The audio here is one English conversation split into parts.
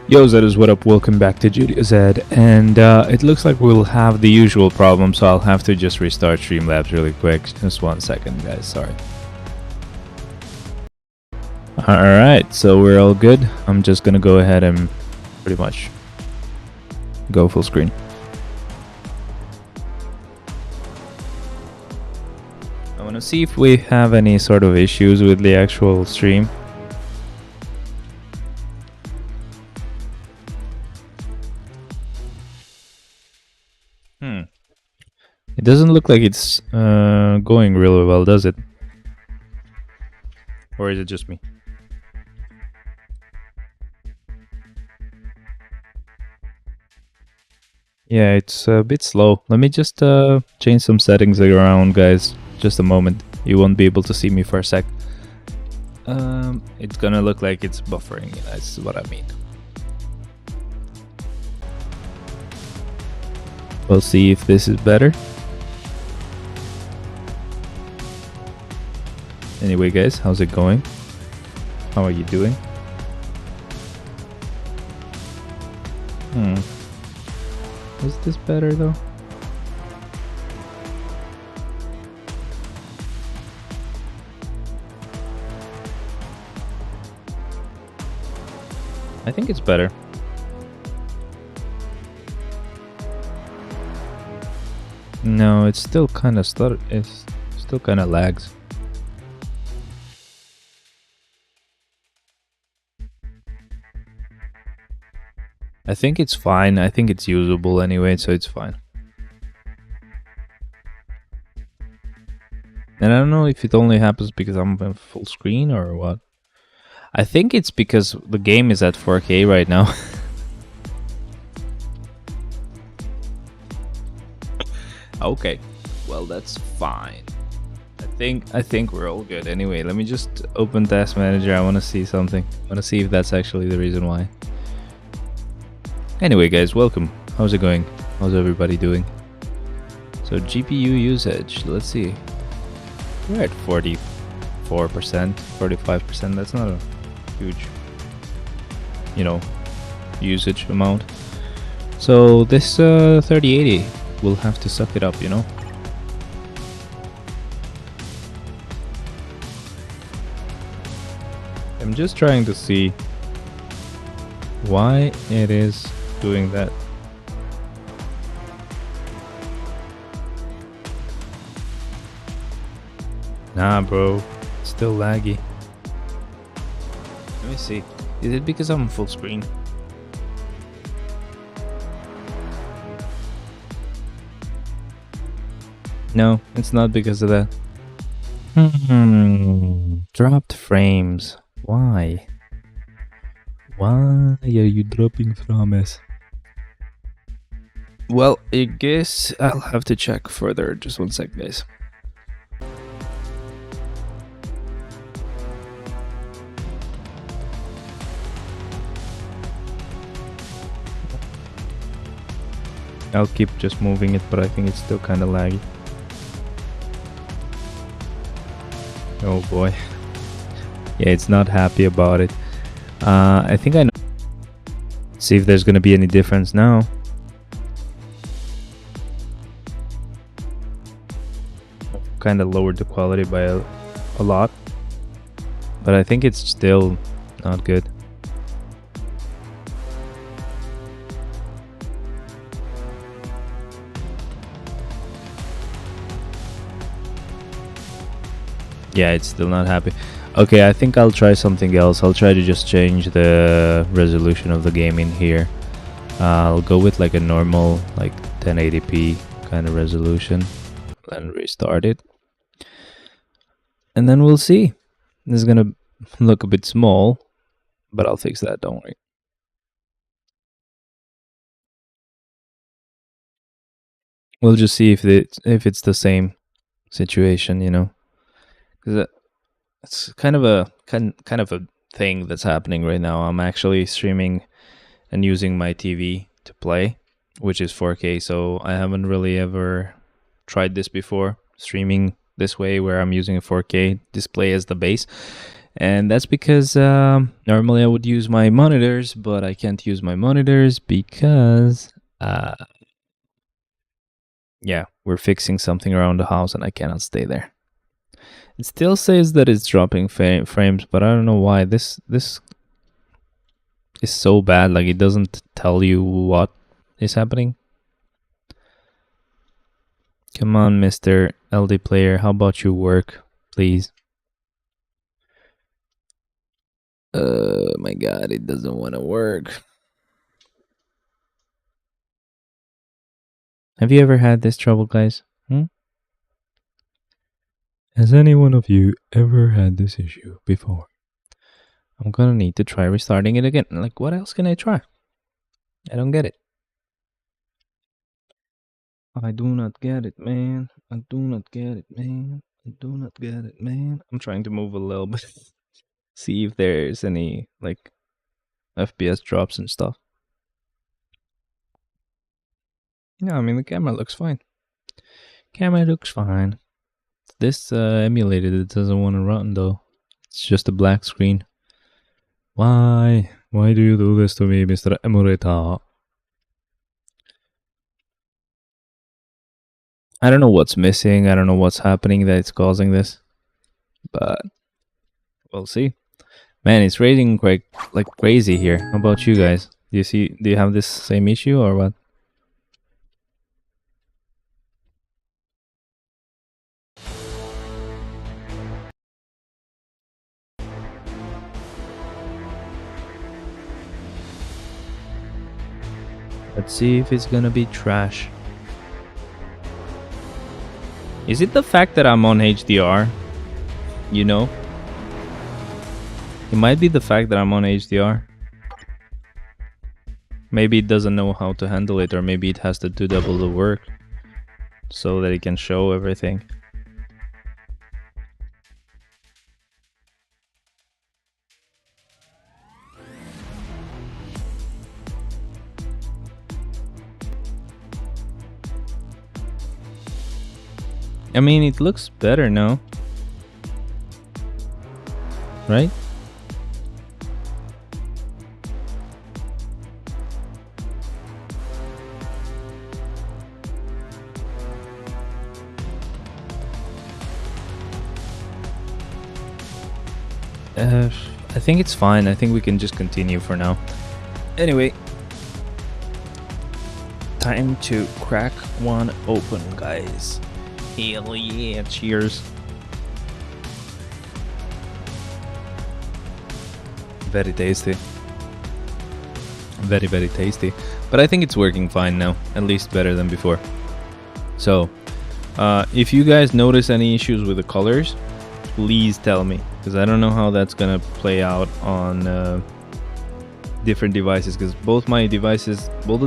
Yo Zed, what up? Welcome back to Judio Zed, and it looks like we'll have the usual problem, so I'll have to just restart Streamlabs really quick. Just 1 second, guys. Sorry. Alright, so we're all good. I'm just gonna go ahead and pretty much go full screen. I want to see if we have any sort of issues with the actual stream. It doesn't look like it's going really well, does it? Or is it just me? Yeah, it's a bit slow. Let me just change some settings around, guys. Just a moment. You won't be able to see me for a sec. It's gonna look like it's buffering. That's what I mean. We'll see if this is better. Anyway, guys, how's it going? How are you doing? Is this better though? I think it's better. No, it's still kind of stutter. It's still kind of lags. I think it's fine. I think it's usable anyway, so it's fine. And I don't know if it only happens because I'm in full screen or what. I think it's because the game is at 4K right now. Okay, well that's fine. I think we're all good. Anyway, let me just open Task Manager. I want to see something. I want to see if that's actually the reason why. Anyway, guys, welcome. How's it going? How's everybody doing? So GPU usage, let's see. We're at 44%, 45%. That's not a huge, usage amount. So this 3080 will have to suck it up, I'm just trying to see why it is doing that. Nah, bro, it's still laggy. Let me see. Is it because I'm full screen? No, it's not because of that. Dropped frames. Why? Why are you dropping frames? Well, I guess I'll have to check further. Just 1 sec, guys. I'll keep just moving it, but I think it's still kind of laggy. Oh boy. Yeah, it's not happy about it. I think I know. See if there's gonna be any difference now. Kind of lowered the quality by a lot, but I think it's still not good. Yeah, it's still not happy. Okay, I think I'll try something else. I'll try to just change the resolution of the game in here. I'll go with like a normal, like 1080p kind of resolution, and restart it. And then we'll see. This is gonna look a bit small, but I'll fix that, don't worry. We'll just see if it's the same situation, because it's kind of a thing that's happening right now. I'm actually streaming and using my TV to play, which is 4K. So I haven't really ever tried this before, streaming this way where I'm using a 4K display as the base. And that's because normally I would use my monitors, but I can't use my monitors because yeah, we're fixing something around the house and I cannot stay there. It still says that it's dropping frames, but I don't know why. This is so bad. Like, it doesn't tell you what is happening. Come on, Mr. LD player. How about you work, please? My God, it doesn't want to work. Have you ever had this trouble, guys? Has any one of you ever had this issue before? I'm gonna need to try restarting it again. Like, what else can I try? I don't get it. I do not get it, man. I do not get it, man. I do not get it, man. I'm trying to move a little bit. See if there's any, like, FPS drops and stuff. Yeah, I mean, the camera looks fine. Camera looks fine. This emulated, it doesn't want to run, though. It's just a black screen. Why? Why do you do this to me, Mr. Emulator? I don't know what's missing. I don't know what's happening that's causing this. But we'll see. Man, it's raining quite like crazy here. How about you guys? Do you have this same issue or what? Let's see if it's gonna be trash. Is it the fact that I'm on HDR? You know? It might be the fact that I'm on HDR. Maybe it doesn't know how to handle it, or maybe it has to do double the work so that it can show everything. I mean, it looks better now. Right? I think it's fine. I think we can just continue for now. Anyway, time to crack one open, guys. Hell yeah, cheers. Very tasty. Very, very tasty. But I think it's working fine now, at least better than before. So, if you guys notice any issues with the colors, please tell me, because I don't know how that's gonna play out on different devices, because both the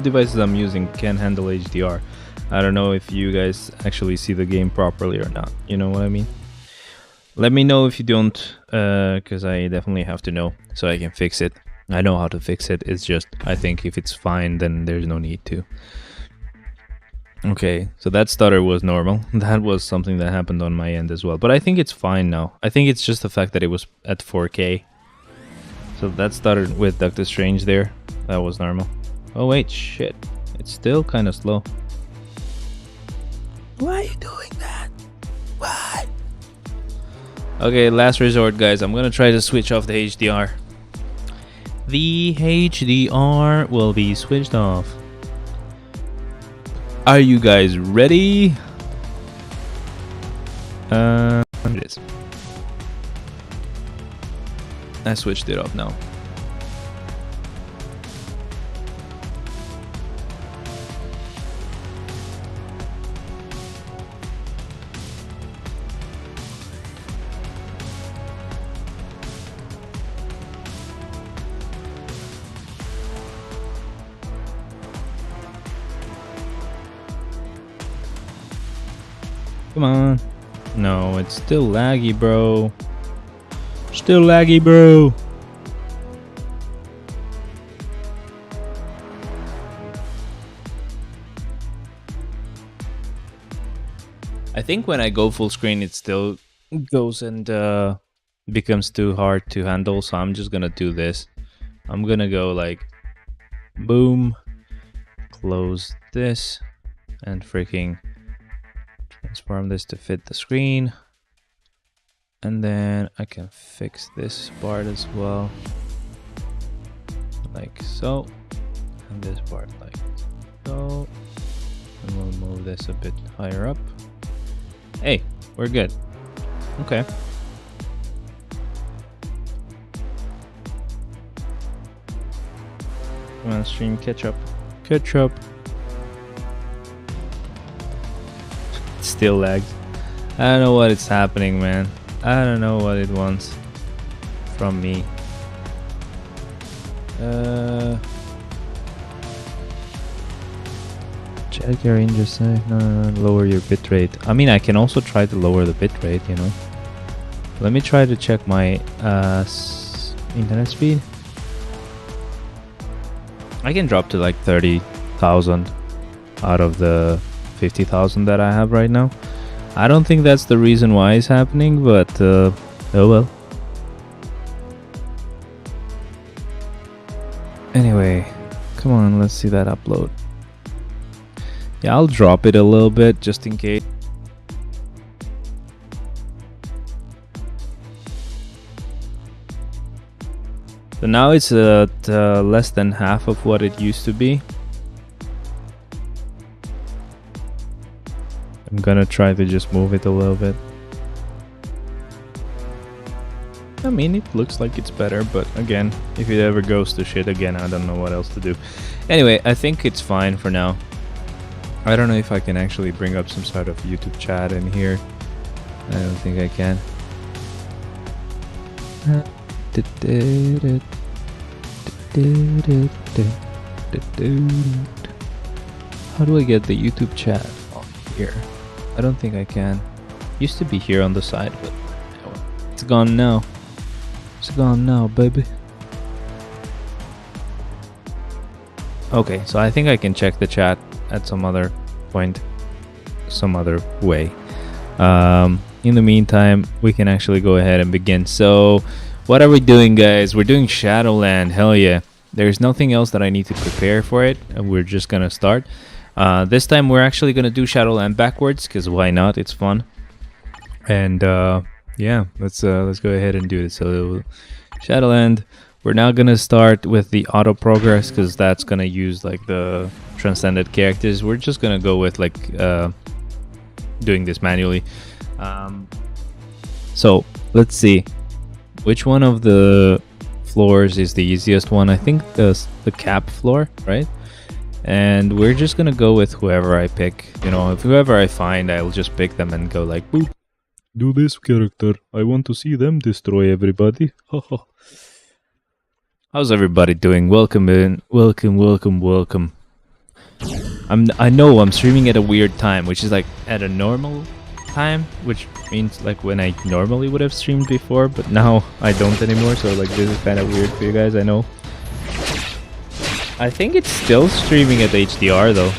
devices I'm using can handle HDR. I don't know if you guys actually see the game properly or not. You know what I mean? Let me know if you don't, because I definitely have to know so I can fix it. I know how to fix it. It's just, I think if it's fine, then there's no need to. Okay, so that stutter was normal. That was something that happened on my end as well. But I think it's fine now. I think it's just the fact that it was at 4K. So that started with Doctor Strange there. That was normal. Oh wait, shit. It's still kind of slow. Why are you doing that? Why? Okay, last resort, guys. I'm gonna try to switch off the HDR. The HDR will be switched off. Are you guys ready? It is. I switched it off now. Come on. No, it's still laggy, bro. Still laggy, bro. I think when I go full screen, it still goes and becomes too hard to handle, so I'm just gonna do this. I'm gonna go like boom, close this, and freaking transform this to fit the screen. And then I can fix this part as well, like so, and this part like so, and we'll move this a bit higher up. Hey, we're good. Okay. Come on, stream, catch up. Catch up. Still lags. I don't know what is happening, man. I don't know what it wants from me. Check your interest. No, lower your bitrate. I mean, I can also try to lower the bitrate, you know. Let me try to check my internet speed. I can drop to like 30,000 out of the 50,000 that I have right now. I don't think that's the reason why it's happening, but oh well. Anyway, come on, let's see that upload. Yeah, I'll drop it a little bit just in case. So now it's at less than half of what it used to be. I'm gonna try to just move it a little bit. I mean, it looks like it's better, but again, if it ever goes to shit again, I don't know what else to do. Anyway, I think it's fine for now. I don't know if I can actually bring up some sort of YouTube chat in here. I don't think I can. How do I get the YouTube chat on here? I don't think I can. Used to be here on the side, but it's gone now. It's gone now, baby. Okay, so I think I can check the chat at some other point, some other way. In the meantime, we can actually go ahead and begin. So, what are we doing, guys? We're doing Shadowland. Hell yeah. There's nothing else that I need to prepare for it, and we're just gonna start. This time we're actually gonna do Shadowland backwards, because why not? It's fun. And yeah, let's go ahead and do it. So Shadowland, we're now gonna start with the auto progress, because that's gonna use like the transcended characters. We're just gonna go with like doing this manually. So let's see which one of the floors is the easiest one. I think the cap floor, right? And we're just gonna go with whoever I pick. You know, if whoever I find, I'll just pick them and go like, boop, do this character. I want to see them destroy everybody. How's everybody doing? Welcome in. Welcome, welcome, welcome. I know I'm streaming at a weird time, which is like at a normal time, which means like when I normally would have streamed before, but now I don't anymore, so like this is kind of weird for you guys, I know. I think it's still streaming at HDR though.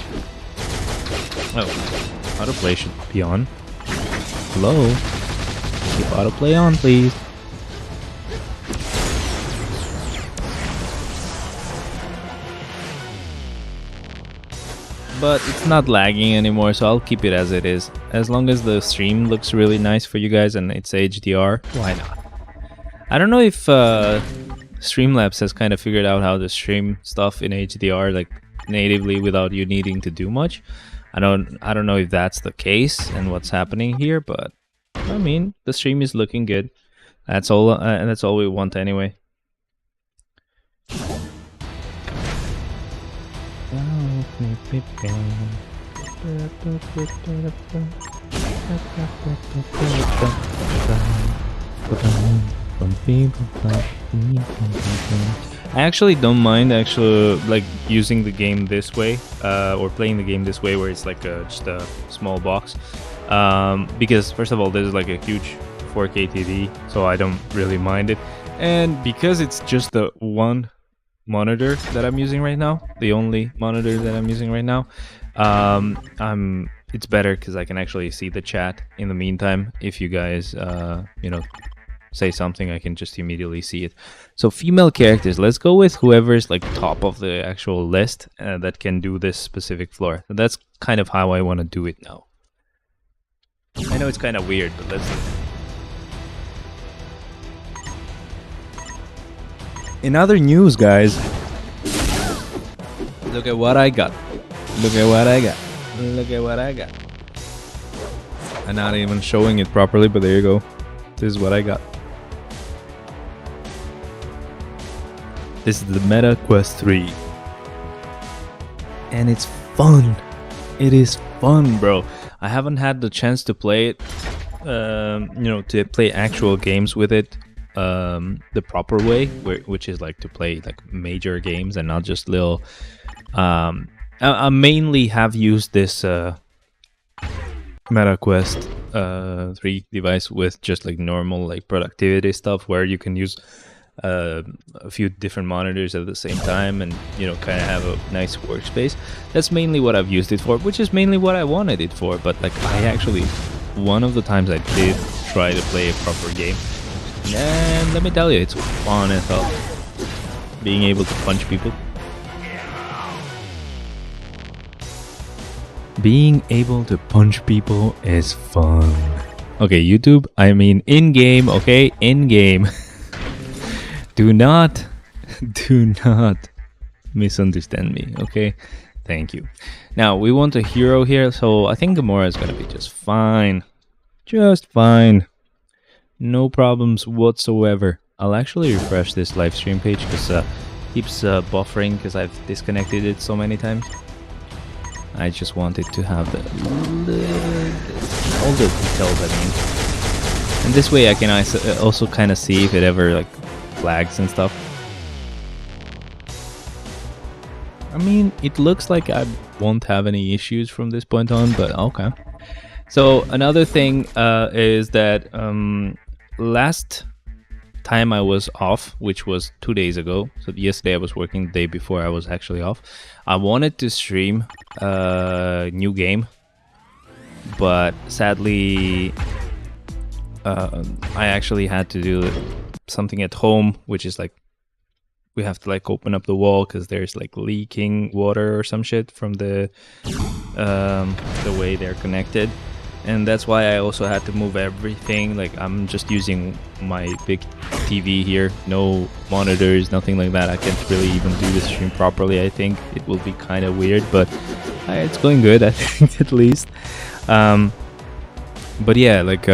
Oh, autoplay should be on. Hello? Keep autoplay on, please. But it's not lagging anymore, so I'll keep it as it is. As long as the stream looks really nice for you guys and it's HDR, why not? I don't know if Streamlabs has kind of figured out how to stream stuff in HDR like natively without you needing to do much. I don't know if that's the case and what's happening here, but I mean, the stream is looking good. That's all we want anyway. I actually don't mind like using the game this way, or playing the game this way, where it's like just a small box, because first of all, this is like a huge 4K TV, so I don't really mind it, and because it's just the one monitor that I'm using right now, the only monitor that I'm using right now, it's better because I can actually see the chat in the meantime if you guys you know, say something, I can just immediately see it. So female characters, let's go with whoever's like top of the actual list that can do this specific floor. So that's kind of how I want to do it now. I know it's kind of weird, but let's do it. In other news, guys, look at what I got. Look at what I got. Look at what I got. I'm not even showing it properly, but there you go. This is what I got. This is the Meta Quest 3. And it's fun. It is fun, bro. I haven't had the chance to play it, you know, to play actual games with it the proper way, which is like to play like major games and not just little. I mainly have used this Meta Quest 3 device with just like normal like productivity stuff where you can use a few different monitors at the same time and, you know, kind of have a nice workspace. That's mainly what I've used it for, which is mainly what I wanted it for. But like I actually, one of the times I did try to play a proper game, and let me tell you, it's fun as hell. Being able to punch people. Being able to punch people is fun. Okay, YouTube, I mean in-game, okay? In-game. Do not misunderstand me, okay? Thank you. Now, we want a hero here, so I think Gamora is gonna be just fine. Just fine. No problems whatsoever. I'll actually refresh this live stream page because it keeps buffering because I've disconnected it so many times. I just wanted to have all the details, I mean. And this way I can also kind of see if it ever like flags and stuff. I mean, it looks like I won't have any issues from this point on, but okay. So another thing is that last time I was off, which was 2 days ago, so yesterday I was working, the day before I was actually off, I wanted to stream a new game, but sadly I actually had to do something at home, which is like we have to like open up the wall because there's like leaking water or some shit from the way they're connected. And that's why I also had to move everything. Like I'm just using my big TV here, no monitors, nothing like that. I can't really even do the stream properly. I think it will be kind of weird, but it's going good, I think, at least. But yeah, like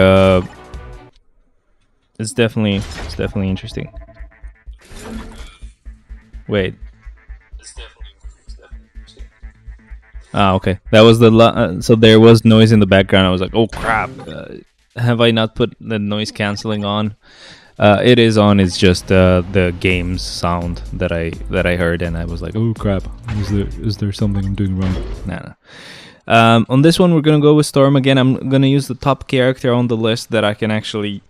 it's definitely interesting. Wait. Ah, okay. That was the so there was noise in the background. I was like, oh crap, have I not put the noise cancelling on? It is on. It's just the game's sound that I heard, and I was like, oh crap, is there something I'm doing wrong? Nah. On this one, we're gonna go with Storm again. I'm gonna use the top character on the list that I can actually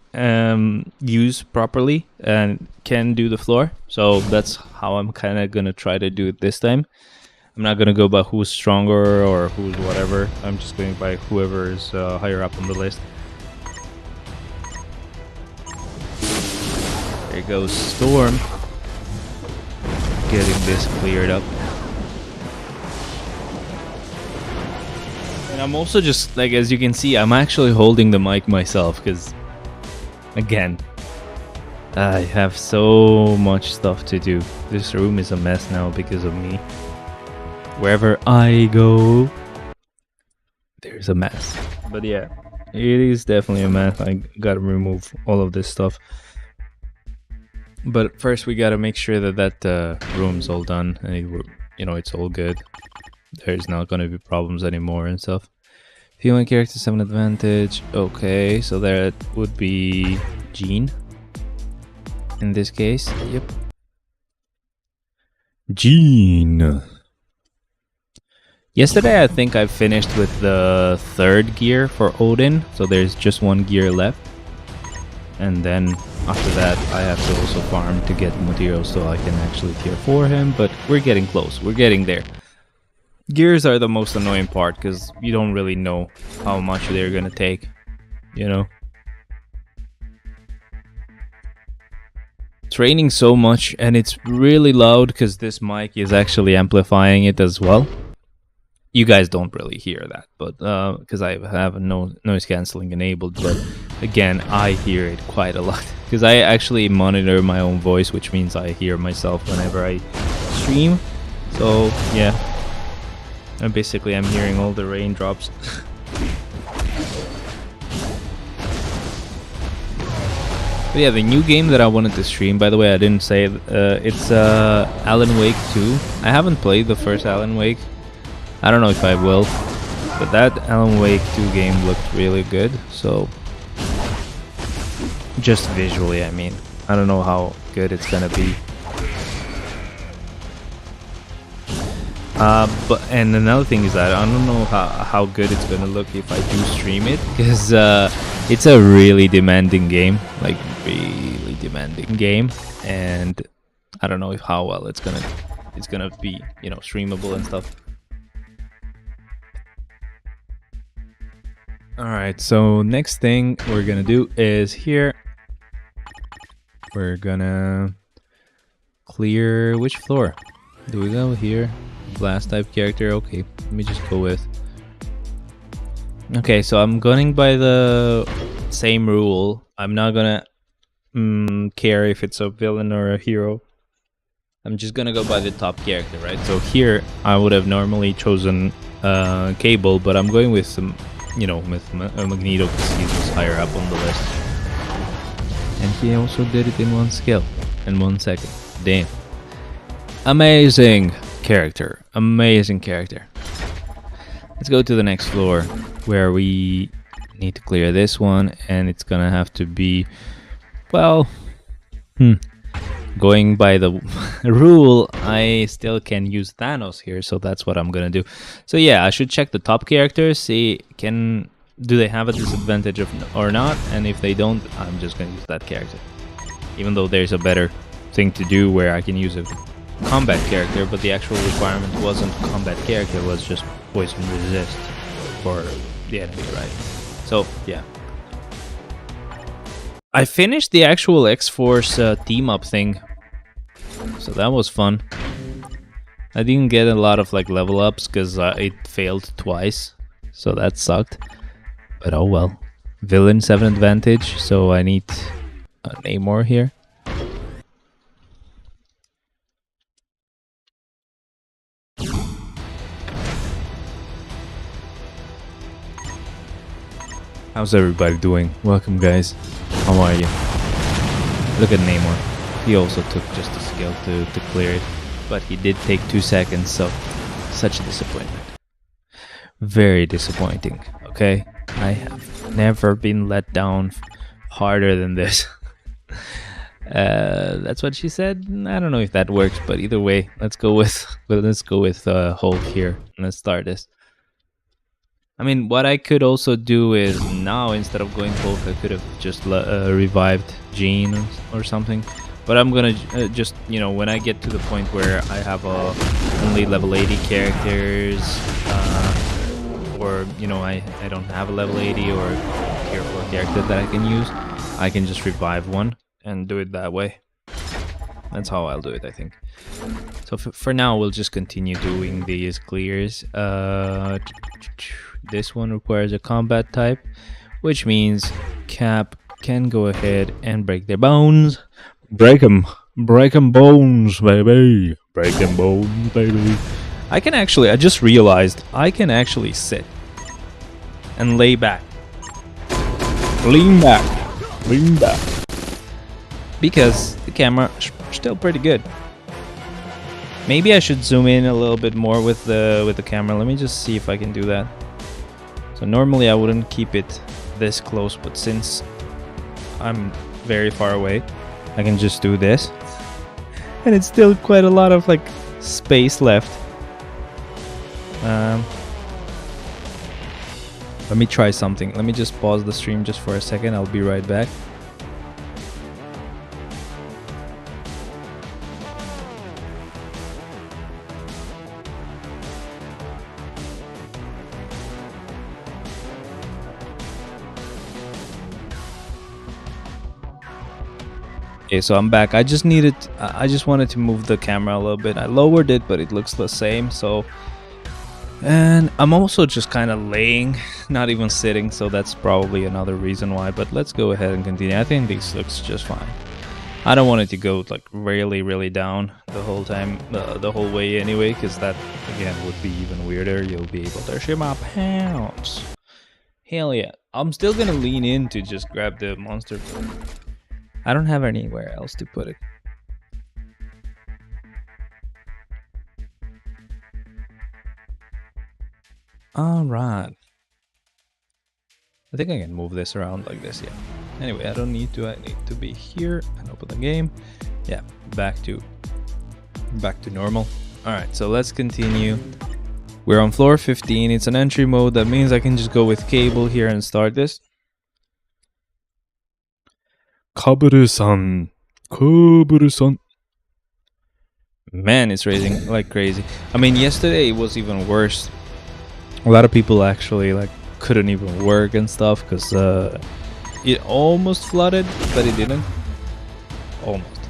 use properly and can do the floor. So that's how I'm kind of gonna try to do it this time. I'm not going to go by who's stronger or who's whatever. I'm just going by whoever is higher up on the list. There goes Storm. Getting this cleared up. And I'm also just, like, as you can see, I'm actually holding the mic myself because, again, I have so much stuff to do. This room is a mess now because of me. Wherever I go, there's a mess. But yeah, it is definitely a mess. I gotta remove all of this stuff. But first, we gotta make sure that room's all done and it's all good. There's not gonna be problems anymore and stuff. Female characters have an advantage. Okay, so that would be Jean. In this case, yep. Jean. Yesterday, I think I finished with the 3rd gear for Odin, so there's just 1 gear left. And then after that, I have to also farm to get materials so I can actually tier 4 him, but we're getting close. We're getting there. Gears are the most annoying part because you don't really know how much they're gonna take, you know? It's raining so much, and it's really loud because this mic is actually amplifying it as well. You guys don't really hear that, but because I have no noise cancelling enabled. But again, I hear it quite a lot because I actually monitor my own voice, which means I hear myself whenever I stream. So yeah, and basically I'm hearing all the raindrops. But yeah, the new game that I wanted to stream, by the way, I didn't say it, it's Alan Wake 2. I haven't played the first Alan Wake. I don't know if I will, but that Alan Wake 2 game looked really good, so just visually, I mean. I don't know how good it's gonna be. And another thing is that I don't know how good it's gonna look if I do stream it, because it's a really demanding game, like really demanding game, and I don't know how well it's gonna be, you know, streamable and stuff. Alright, so next thing we're gonna do is here we're gonna clear which floor? Do we go here? Blast type character, okay, let me just go with. Okay, so I'm going by the same rule. I'm not gonna care if it's a villain or a hero. I'm just gonna go by the top character, right? So here I would have normally chosen Cable, but I'm going with some, you know, with Magneto because he was higher up on the list. And he also did it in one skill, in 1 second. Damn. Amazing character. Amazing character. Let's go to the next floor where we need to clear this one, and it's gonna have to be, well, going by the rule, I still can use Thanos here, so that's what I'm gonna do. So yeah, I should check the top characters, see do they have a disadvantage or not, and if they don't, I'm just gonna use that character. Even though there's a better thing to do where I can use a combat character, but the actual requirement wasn't combat character, it was just poison resist for the enemy, right? So yeah. I finished the actual X-Force team up thing, so that was fun. I didn't get a lot of like level ups because it failed twice, so that sucked. But oh well. Villain 7 advantage, so I need Namor here. How's everybody doing? Welcome, guys. How are you? Look at Namor. He also took just a skill to clear it, but he did take 2 seconds, so such a disappointment. Very disappointing, okay? I have never been let down harder than this. That's what she said. I don't know if that works, but either way, let's go with Hulk here. Let's start this. I mean, what I could also do is now, instead of going Hulk, I could have just revived Jean or something. But I'm gonna just, you know, when I get to the point where I have only level 80 characters, or, you know, I don't have a level 80 or tier 4 character that I can use, I can just revive one and do it that way. That's how I'll do it, I think. So for now, we'll just continue doing these clears. This one requires a combat type, which means Cap can go ahead and break their bones. Break 'em bones, baby. Break 'em bones, baby. I just realized I can actually sit and lay back. Lean back. Because the camera is still pretty good. Maybe I should zoom in a little bit more with the camera. Let me just see if I can do that. So normally I wouldn't keep it this close, but since I'm very far away, I can just do this. And it's still quite a lot of like space left. Let me try something. Let me just pause the stream just for a second. I'll be right back. Okay, so I'm back. I just wanted to move the camera a little bit. I lowered it, but it looks the same. So, and I'm also just kind of laying, not even sitting. So that's probably another reason why. But let's go ahead and continue. I think this looks just fine. I don't want it to go like really down the whole time, the whole way anyway, because that again would be even weirder. You'll be able to ship my pants. Hell yeah. I'm still gonna lean in to just grab the monster. I don't have anywhere else to put it. Alright. I think I can move this around like this, yeah. Anyway, I don't need to. I need to be here and open the game. Yeah, back to normal. Alright, so let's continue. We're on floor 15. It's an entry mode. That means I can just go with cable here and start this. Kaburu-san. Kaburu-san. Man, it's racing like crazy. I mean, yesterday it was even worse. A lot of people actually like couldn't even work and stuff because it almost flooded, but it didn't. Almost.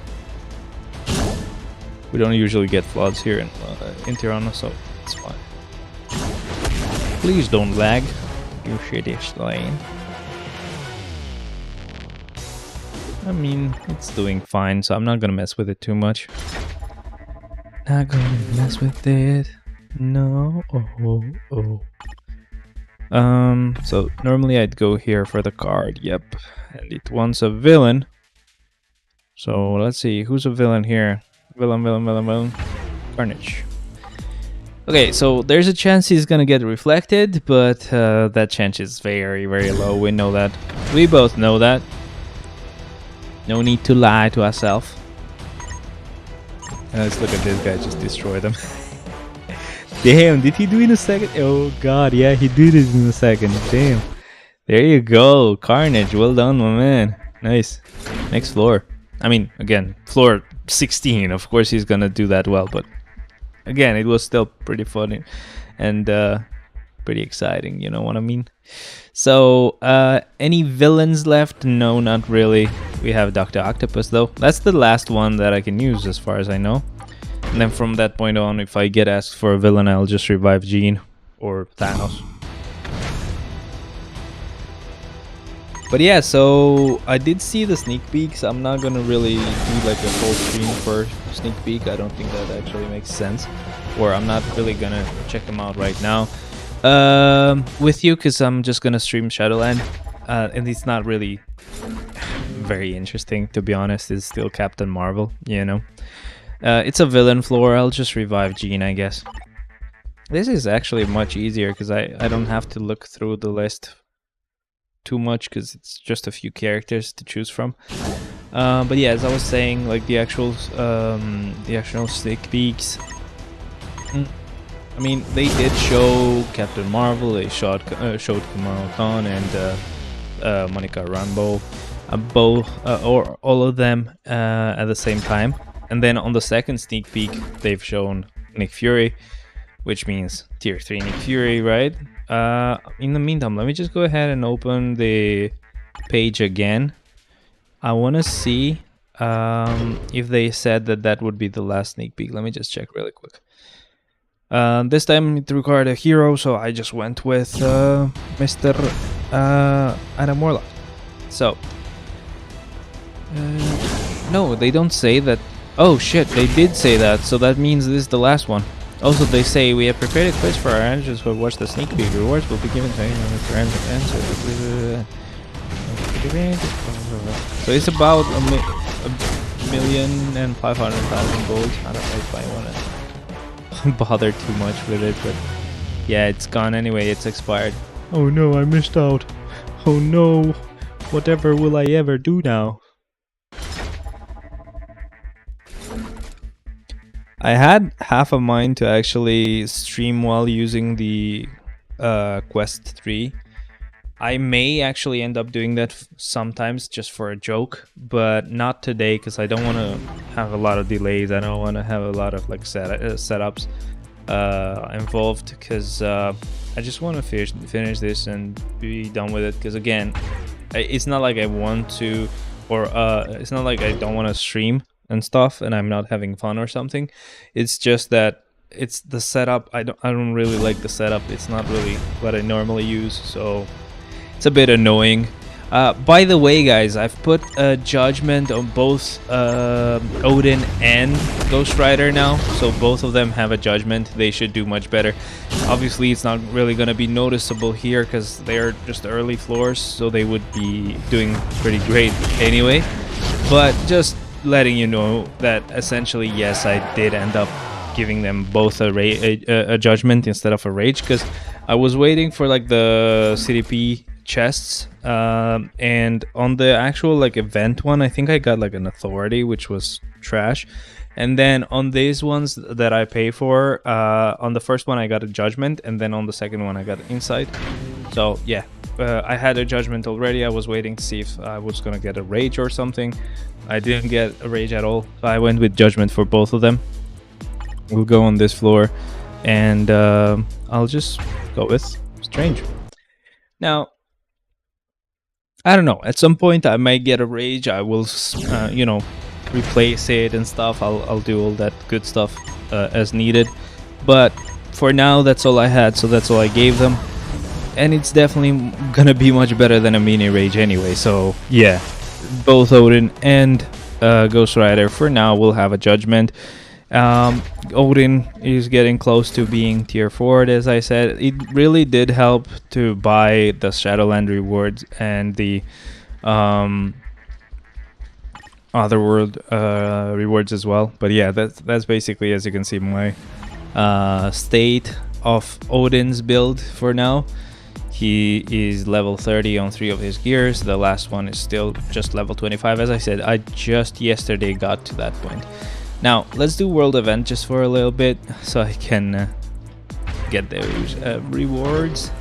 We don't usually get floods here in Tirana, so it's fine. Please don't lag, you shitty slane. I mean, it's doing fine, so I'm not gonna mess with it too much. Not gonna mess with it. No. So normally I'd go here for the card. Yep. And it wants a villain. So let's see, who's a villain here? Villain. Carnage. Okay, so there's a chance he's gonna get reflected, but that chance is very low. We know that. We both know that. No need to lie to ourselves. Let's look at this guy just destroy them. Damn, did he do it in a second? Oh god, yeah, he did it in a second. Damn. There you go, Carnage. Well done, my man. Nice. Next floor. I mean, again, floor 16. Of course he's gonna do that well, but again, it was still pretty funny and pretty exciting, you know what I mean? So, any villains left? No, not really. We have Dr. Octopus, though. That's the last one that I can use, as far as I know. And then from that point on, if I get asked for a villain, I'll just revive Jean or Thanos. But yeah, so I did see the sneak peeks. I'm not gonna really do like a full stream for sneak peek. I don't think that actually makes sense. Or I'm not really gonna check them out right now with you, because I'm just gonna stream Shadowland. And it's not really very interesting, to be honest. It's still Captain Marvel, you know. It's a villain floor. I'll just revive Jean, I guess. This is actually much easier because I don't have to look through the list too much because it's just a few characters to choose from. But yeah, as I was saying, like the actual sneak peeks. I mean, they did show Captain Marvel. They showed Kamala Khan and Monica Rambeau, or all of them at the same time. And then on the second sneak peek, they've shown Nick Fury, which means tier 3 Nick Fury, right? In the meantime, let me just go ahead and open the page again. I want to see if they said that would be the last sneak peek. Let me just check really quick. This time it required a hero, so I just went with Mr. Adam Warlock. So, no, they don't say that. Oh shit, they did say that, so that means this is the last one. Also, they say we have prepared a quiz for our answers who watch the sneak peek. Rewards will be given to anyone with their answer. So it's about 1,500,000 gold. I don't know if I want to bother too much with it, but yeah, it's gone anyway. It's expired. Oh no, I missed out. Oh no, whatever will I ever do now? I had half a mind to actually stream while using the Quest 3. I may actually end up doing that sometimes just for a joke, but not today because I don't want to have a lot of delays. I don't want to have a lot of like setups involved because I just want to finish this and be done with it. Because again, it's not like I want to or it's not like I don't want to stream and stuff and I'm not having fun or something. It's just that it's the setup. I don't really like the setup. It's not really what I normally use, so it's a bit annoying. By the way, guys, I've put a judgment on both Odin and Ghost Rider now, so both of them have a judgment. They should do much better. Obviously, it's not really going to be noticeable here because they're just early floors, so they would be doing pretty great anyway. But just letting you know that essentially, yes, I did end up giving them both a judgment instead of a rage, because I was waiting for like the CDP chests, and on the actual like event one, I think I got like an authority, which was trash. And then on these ones that I pay for, on the first one I got a judgment, and then on the second one I got insight. So yeah, I had a judgment already. I was waiting to see if I was gonna get a rage or something. I didn't get a rage at all, so I went with judgment for both of them. We'll go on this floor, and I'll just go with strange. Now, I don't know, at some point I might get a rage. I will you know, replace it and stuff. I'll do all that good stuff as needed, but for now that's all I had, so that's all I gave them, and it's definitely gonna be much better than a mini rage anyway. So yeah, both Odin and Ghost Rider for now will have a judgment. Odin is getting close to being tier 4, as I said. It really did help to buy the Shadowland rewards and the Otherworld rewards as well. But yeah, that's basically, as you can see, my state of Odin's build for now. He is level 30 on 3 of his gears. The last one is still just level 25. As I said, I just yesterday got to that point. Now, let's do world event just for a little bit, so I can get those rewards.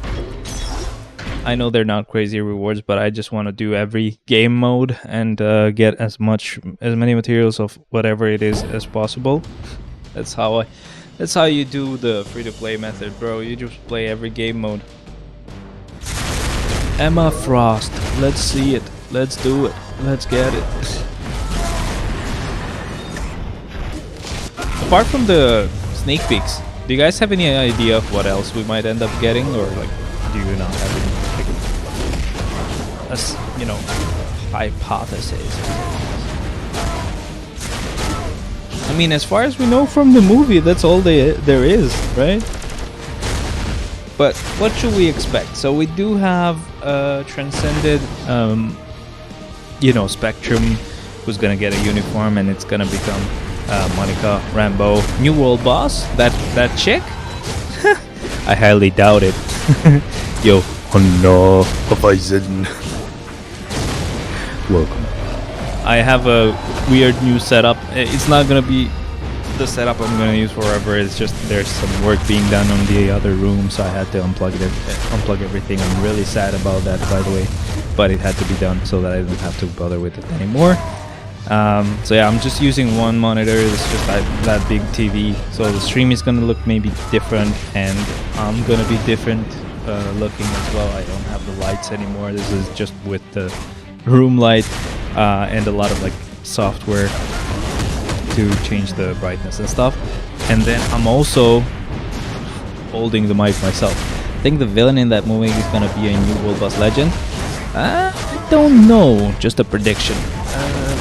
I know they're not crazy rewards, but I just want to do every game mode and get as many materials of whatever it is as possible. That's how you do the free-to-play method, bro. You just play every game mode. Emma Frost, let's see it. Let's do it. Let's get it. Apart from the sneak peeks, do you guys have any idea of what else we might end up getting, or like, do you not have any, you know, hypothesis? I mean, as far as we know from the movie, that's all there is, right? But what should we expect? So we do have Transcended, you know, Spectrum, who's gonna get a uniform, and it's gonna become Monica Rambeau, New World Boss. That chick? I highly doubt it. Yo, no, welcome. I have a weird new setup. It's not gonna be the setup I'm gonna use forever. It's just there's some work being done on the other room, so I had to unplug everything. I'm really sad about that, by the way, but it had to be done so that I don't have to bother with it anymore. So yeah, I'm just using one monitor. It's just that big TV, so the stream is gonna look maybe different, and I'm gonna be different looking as well. I don't have the lights anymore. This is just with the room light and a lot of like software to change the brightness and stuff. And then I'm also holding the mic myself. I think the villain in that movie is gonna be a New World Boss legend. I don't know, just a prediction.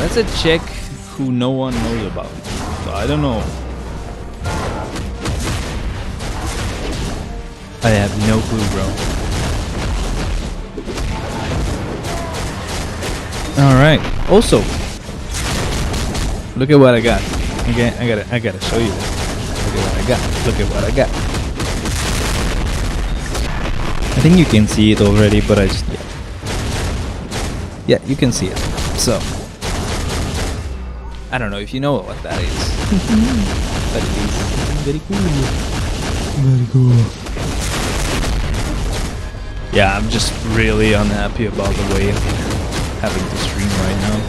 That's a chick who no one knows about, so I don't know. I have no clue, bro. Alright, also, look at what I got. Okay, I gotta show you this. Look at what I got. Look at what I got. I think you can see it already, but I just, yeah, you can see it. So, I don't know if you know what that is. But it is very cool. Very cool. Yeah, I'm just really unhappy about the way I'm having to stream right now,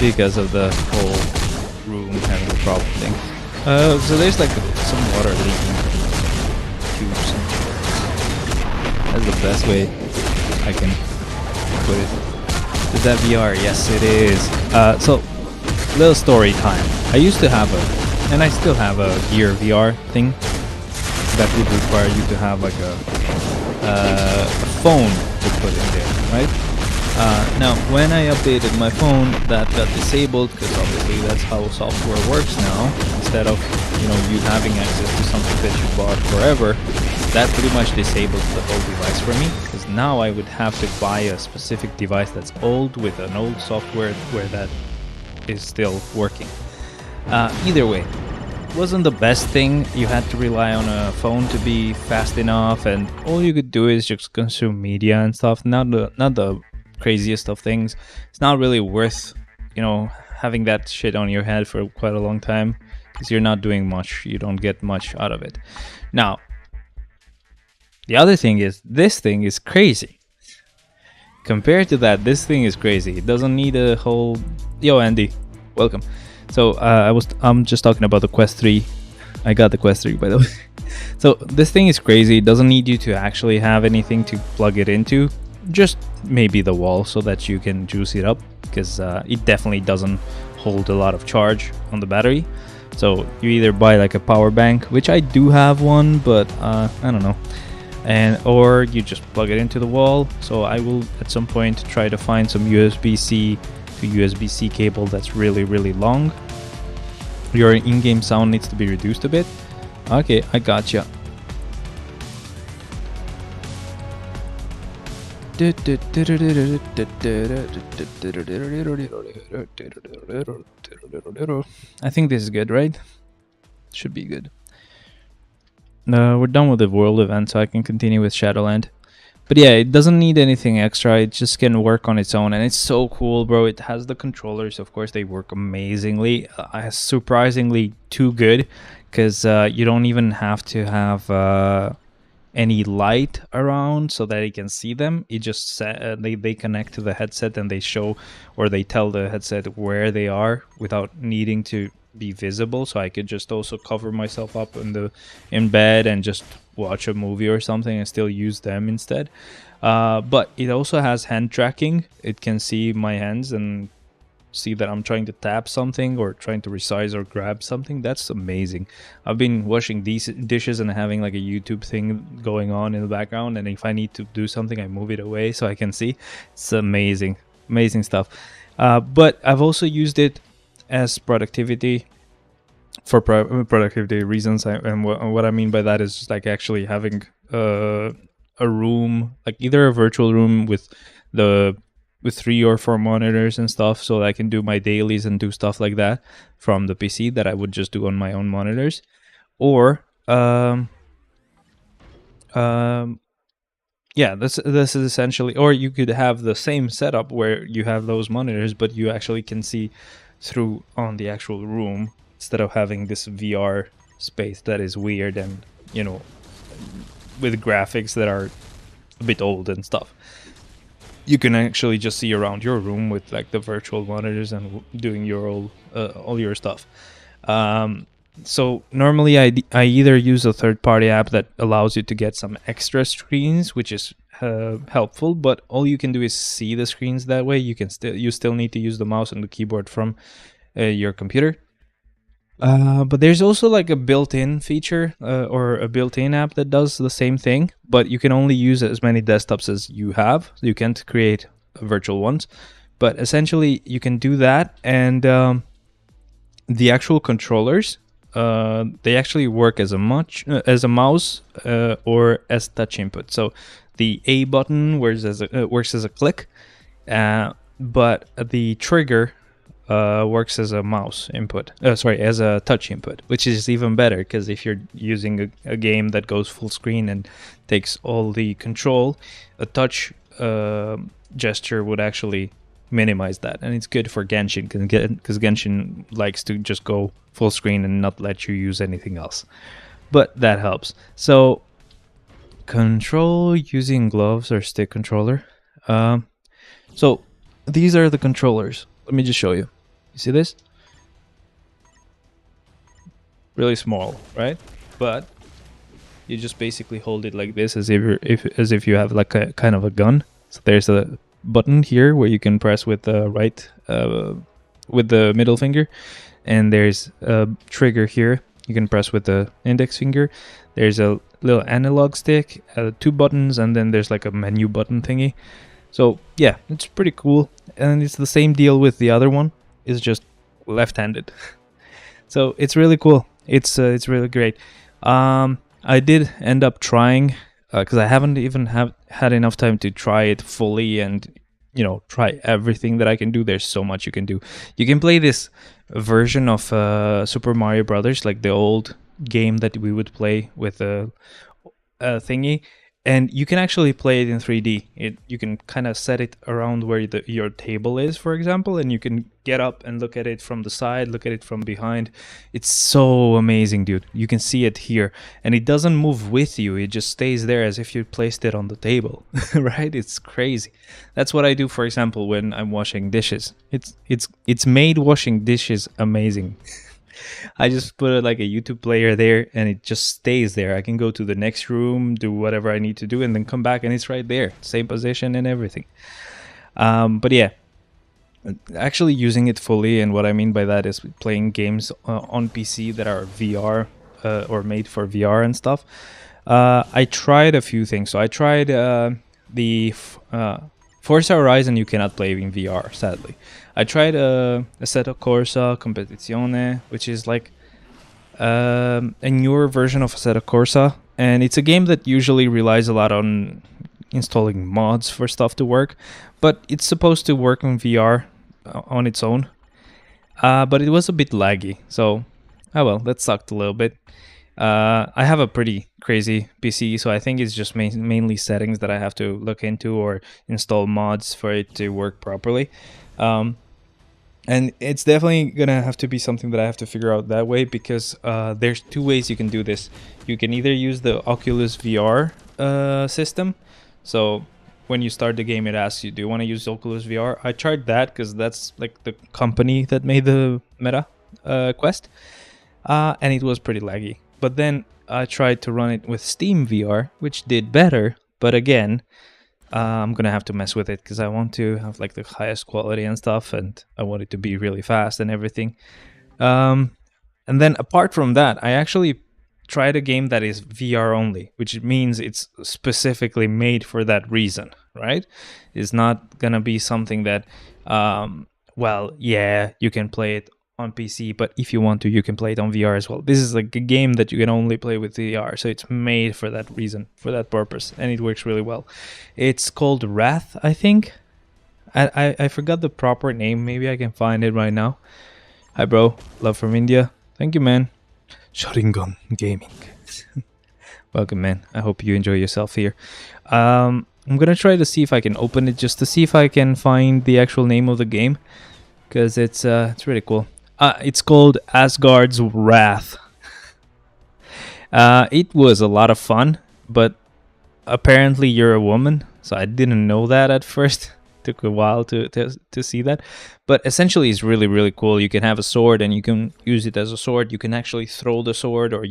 because of the whole room having a problem thing. So there's like some water leaking from tubes. That's the best way I can put it. Is that VR? Yes, it is. So, little story time. I used to have and I still have a Gear VR thing that would require you to have like a phone to put in there, right? Now, when I updated my phone, that got disabled because obviously that's how software works now. Instead of you having access to something that you bought forever, that pretty much disables the whole device for me. Because now I would have to buy a specific device that's old with an old software where that is still working. Either way, wasn't the best thing. You had to rely on a phone to be fast enough, and all you could do is just consume media and stuff. Not the craziest of things. It's not really worth having that shit on your head for quite a long time because you're not doing much. You don't get much out of it. Now, the other thing is this thing is crazy. Compared to that, this thing is crazy. It doesn't need a whole... Yo, Andy, welcome. So I'm just talking about the Quest 3. I got the Quest 3, by the way. So this thing is crazy. It doesn't need you to actually have anything to plug it into. Just maybe the wall so that you can juice it up, because it definitely doesn't hold a lot of charge on the battery. So you either buy like a power bank, which I do have one, but I don't know, or you just plug it into the wall. So I will at some point try to find some USB-C to USB-C cable that's really long. Your in-game sound needs to be reduced a bit. Okay, I gotcha. I think this is good, right? Should be good. We're done with the world event, so I can continue with Shadowland. But yeah, it doesn't need anything extra. It just can work on its own, and it's so cool, bro. It has the controllers. Of course, they work amazingly. Surprisingly too good, because you don't even have to have any light around so that you can see them. It just they connect to the headset, and they show, or they tell the headset where they are without needing to be visible. So I could just also cover myself up in bed and just watch a movie or something and still use them instead. But it also has hand tracking. It can see my hands and see that I'm trying to tap something or trying to resize or grab something. That's amazing. I've been washing these dishes and having like a YouTube thing going on in the background, and if I need to do something, I move it away so I can see. It's amazing stuff. But I've also used it as productivity for productivity reasons. And what I mean by that is just like actually having a room, like either a virtual room with 3 or 4 monitors and stuff, so that I can do my dailies and do stuff like that from the PC that I would just do on my own monitors. Or yeah, this is essentially, or you could have the same setup where you have those monitors, but you actually can see through on the actual room instead of having this VR space that is weird and with graphics that are a bit old and stuff. You can actually just see around your room with like the virtual monitors and doing your all your stuff. So normally I either use a third-party app that allows you to get some extra screens, which is helpful, but all you can do is see the screens that way. You still need to use the mouse and the keyboard from your computer. But there's also like a built-in feature or a built-in app that does the same thing, but you can only use as many desktops as you have. You can't create virtual ones, but essentially you can do that. And the actual controllers, they actually work as a mouse or as touch input. So the A button works as a click, but the trigger works as a mouse input. As a touch input, which is even better, because if you're using a game that goes full screen and takes all the control, a touch gesture would actually minimize that, and it's good for Genshin, because Genshin likes to just go full screen and not let you use anything else. But that helps. So control using gloves or stick controller. So these are the controllers. Let me just show you. You see this? Really small, right? But you just basically hold it like this, as if you have like a kind of a gun. So there's the button here where you can press with the with the middle finger, and there's a trigger here you can press with the index finger. There's a little analog stick, 2 buttons, and then there's like a menu button thingy. So yeah, it's pretty cool, and it's the same deal with the other one. It's just left-handed. So it's really cool. It's really great. I did end up trying, because I haven't even had enough time to try it fully and, you know, try everything that I can do. There's so much you can do. You can play this version of Super Mario Brothers, like the old game that we would play with a thingy, and you can actually play it in 3D. You can kind of set it around where your table is, for example, and you can get up and look at it from the side, look at it from behind. It's so amazing, dude. You can see it here, and it doesn't move with you. It just stays there as if you placed it on the table, right? It's crazy. That's what I do, for example, when I'm washing dishes. It's made washing dishes amazing. I just put like a YouTube player there, and it just stays there. I can go to the next room, do whatever I need to do, and then come back, and it's right there, same position and everything. But yeah, actually using it fully, and what I mean by that is playing games on PC that are VR or made for VR and stuff. I tried a few things. So I tried the Forza Horizon. You cannot play in VR, sadly. I tried Assetto Corsa Competizione, which is like a newer version of Assetto Corsa, and it's a game that usually relies a lot on installing mods for stuff to work, but it's supposed to work in VR on its own. But it was a bit laggy, so oh well, that sucked a little bit. I have a pretty crazy PC, so I think it's just mainly settings that I have to look into or install mods for it to work properly. And it's definitely gonna have to be something that I have to figure out that way, because there's 2 ways you can do this. You can either use the Oculus VR system. So when you start the game, it asks you, do you want to use Oculus VR? I tried that because that's like the company that made the Meta Quest, and it was pretty laggy. But then I tried to run it with Steam VR, which did better. But again, I'm gonna have to mess with it because I want to have like the highest quality and stuff, and I want it to be really fast and everything. And then apart from that, I actually tried a game that is VR only, which means it's specifically made for that reason, right? It's not gonna be something that, well, yeah, you can play it on PC, but if you want to, you can play it on VR as well. This is like a game that you can only play with VR, so it's made for that reason, for that purpose, and it works really well. It's called Wrath, I think. I forgot the proper name. Maybe I can find it right now. Hi, bro. Love from India. Thank you, man. Sharingan Gaming. Welcome, man. I hope you enjoy yourself here. I'm gonna try to see if I can open it just to see if I can find the actual name of the game, because it's really cool. It's called Asgard's Wrath. It was a lot of fun, but apparently you're a woman, so I didn't know that at first. Took a while to see that, but essentially it's really, really cool. You can have a sword and you can use it as a sword. You can actually throw the sword, or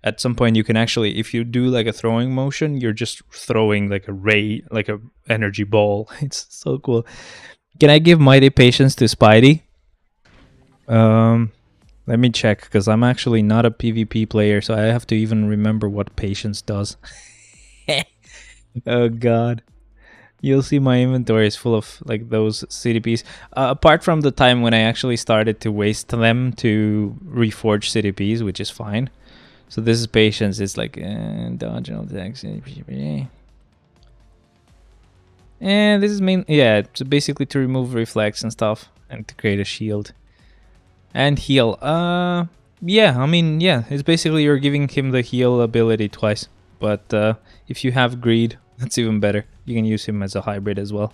at some point you can actually, if you do like a throwing motion, you're just throwing like a ray, like a energy ball. It's so cool. Can I give Mighty Patience to Spidey? Let me check, because I'm actually not a PvP player, so I have to even remember what Patience does. Oh god. You'll see my inventory is full of like those CDPs. Apart from the time when I actually started to waste them to reforge CDPs, which is fine. So this is Patience. It's like dodge and attacks. And this is it's basically to remove reflex and stuff and to create a shield and heal. It's basically you're giving him the heal ability twice, but if you have greed, that's even better. You can use him as a hybrid as well.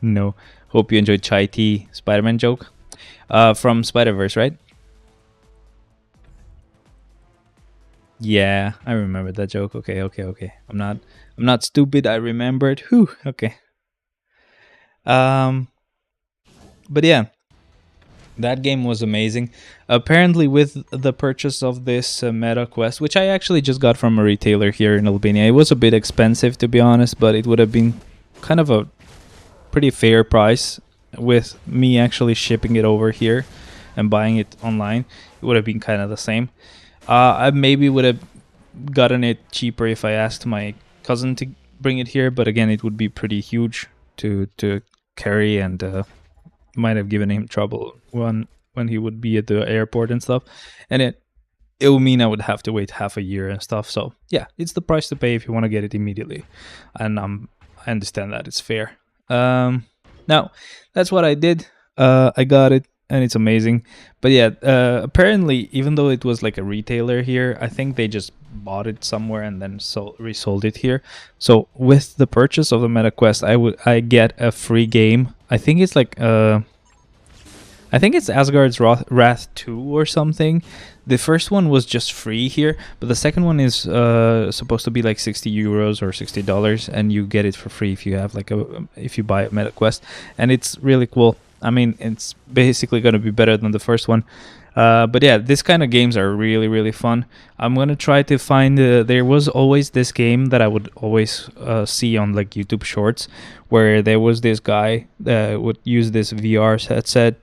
No. Hope you enjoyed Chai Tea Spider-Man joke from Spider-Verse, right? Yeah, I remember that joke. Okay. I'm not stupid. I remembered. Whew. Okay. But yeah, that game was amazing. Apparently, with the purchase of this Meta Quest, which I actually just got from a retailer here in Albania, it was a bit expensive, to be honest, but it would have been kind of a pretty fair price with me actually shipping it over here and buying it online. It would have been kind of the same. I maybe would have gotten it cheaper if I asked my cousin to bring it here, but again, it would be pretty huge to carry, and might have given him trouble when he would be at the airport and stuff, and it will mean I would have to wait half a year and stuff. So yeah, it's the price to pay if you want to get it immediately, and I understand that it's fair. Now that's what I did. I got it, and it's amazing. But yeah, apparently, even though it was like a retailer here, I think they just bought it somewhere and then resold it here. So with the purchase of the MetaQuest, I get a free game. I think it's like I think it's Asgard's Wrath 2 or something. The first one was just free here, but the second one is supposed to be like 60 euros or $60, and you get it for free if you have like if you buy a MetaQuest, and it's really cool. I mean, it's basically going to be better than the first one. But yeah, this kind of games are really, really fun. I'm going to try to find... there was always this game that I would always see on like YouTube Shorts, where there was this guy that would use this VR headset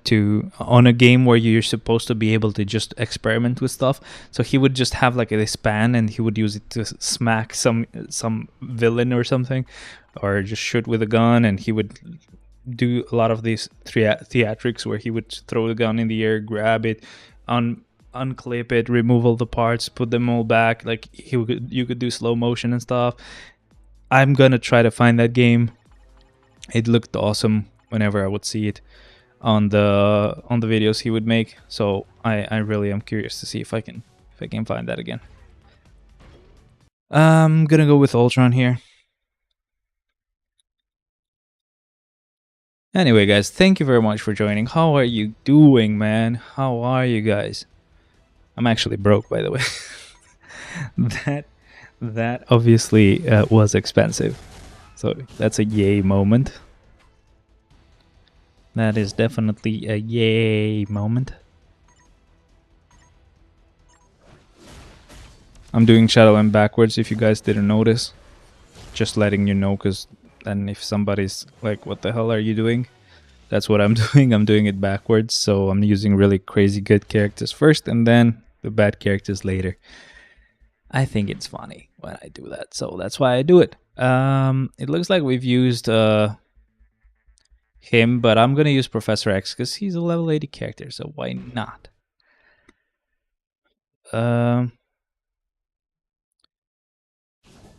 on a game where you're supposed to be able to just experiment with stuff. So he would just have like this pan, and he would use it to smack some villain or something, or just shoot with a gun, and he would do a lot of these theatrics where he would throw the gun in the air, grab it, unclip it, remove all the parts, put them all back. Like you could do slow motion and stuff. I'm gonna try to find that game. It looked awesome whenever I would see it on the videos he would make. So I really am curious to see if I can find that again. I'm gonna go with Ultron here. Anyway, guys, thank you very much for joining. How are you doing, man? How are you guys? I'm actually broke, by the way. that obviously was expensive. So that's a yay moment. That is definitely a yay moment. I'm doing Shadowland backwards if you guys didn't notice. Just letting you know, because then if somebody's like, what the hell are you doing? That's what I'm doing. I'm doing it backwards. So I'm using really crazy good characters first and then the bad characters later. I think it's funny when I do that. So that's why I do it. It looks like we've used him, but I'm going to use Professor X because he's a level 80 character. So why not?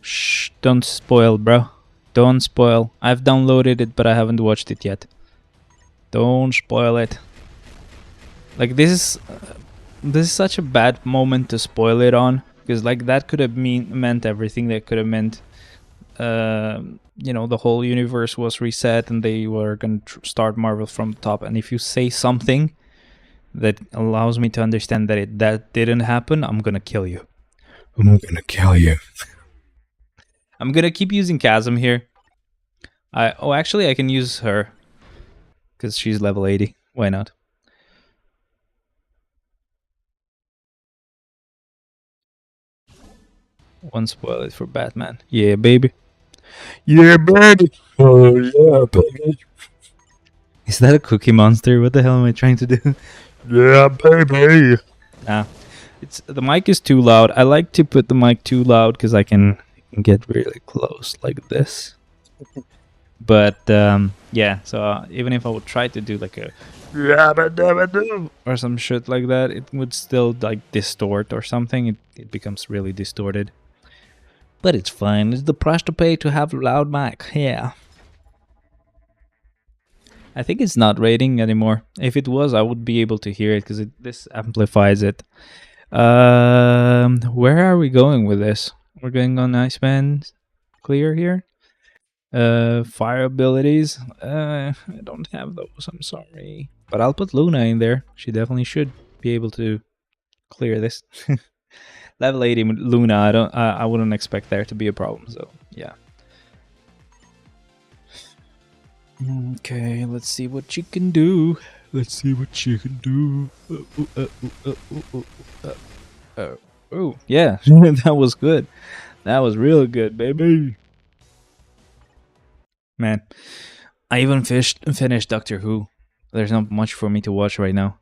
Shh, don't spoil, bro. Don't spoil. I've downloaded it, but I haven't watched it yet. Don't spoil it. Like, this is such a bad moment to spoil it on, because like that could have meant everything. That could have meant, you know, the whole universe was reset and they were going to start Marvel from the top. And if you say something that allows me to understand that that didn't happen, I'm gonna kill you. I'm gonna kill you. I'm gonna keep using Chasm here. Actually, I can use her because she's level 80. Why not? One spoil it for Batman. Yeah, baby. Yeah, baby. Oh, yeah, baby. Is that a Cookie Monster? What the hell am I trying to do? Yeah, baby. Nah, the mic is too loud. I like to put the mic too loud because I can get really close like this. But yeah, so even if I would try to do like a or some shit like that, it would still like distort or something. It becomes really distorted. But it's fine. It's the price to pay to have a loud mic. Yeah. I think it's not rating anymore. If it was, I would be able to hear it because this amplifies it. Where are we going with this? We're going on Iceman clear here. Fire abilities. I don't have those. I'm sorry, but I'll put Luna in there. She definitely should be able to clear this. Level 80 Luna. I wouldn't expect there to be a problem. So yeah. Okay, let's see what you can do. Let's see what you can do. Oh, yeah, that was good. That was real good, baby. Man, I even finished Doctor Who. There's not much for me to watch right now.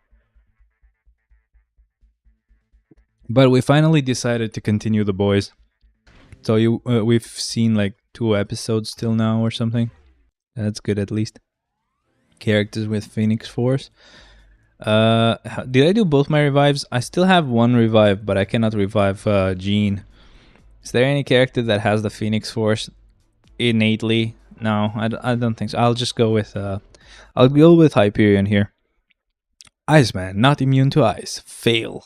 But we finally decided to continue The Boys. So we've seen like 2 episodes till now or something. That's good at least. Characters with Phoenix Force. Did I do both my revives? I still have one revive, but I cannot revive Jean. Is there any character that has the Phoenix Force innately? No, I don't think so. I'll just go with Hyperion here. Iceman, not immune to ice. Fail.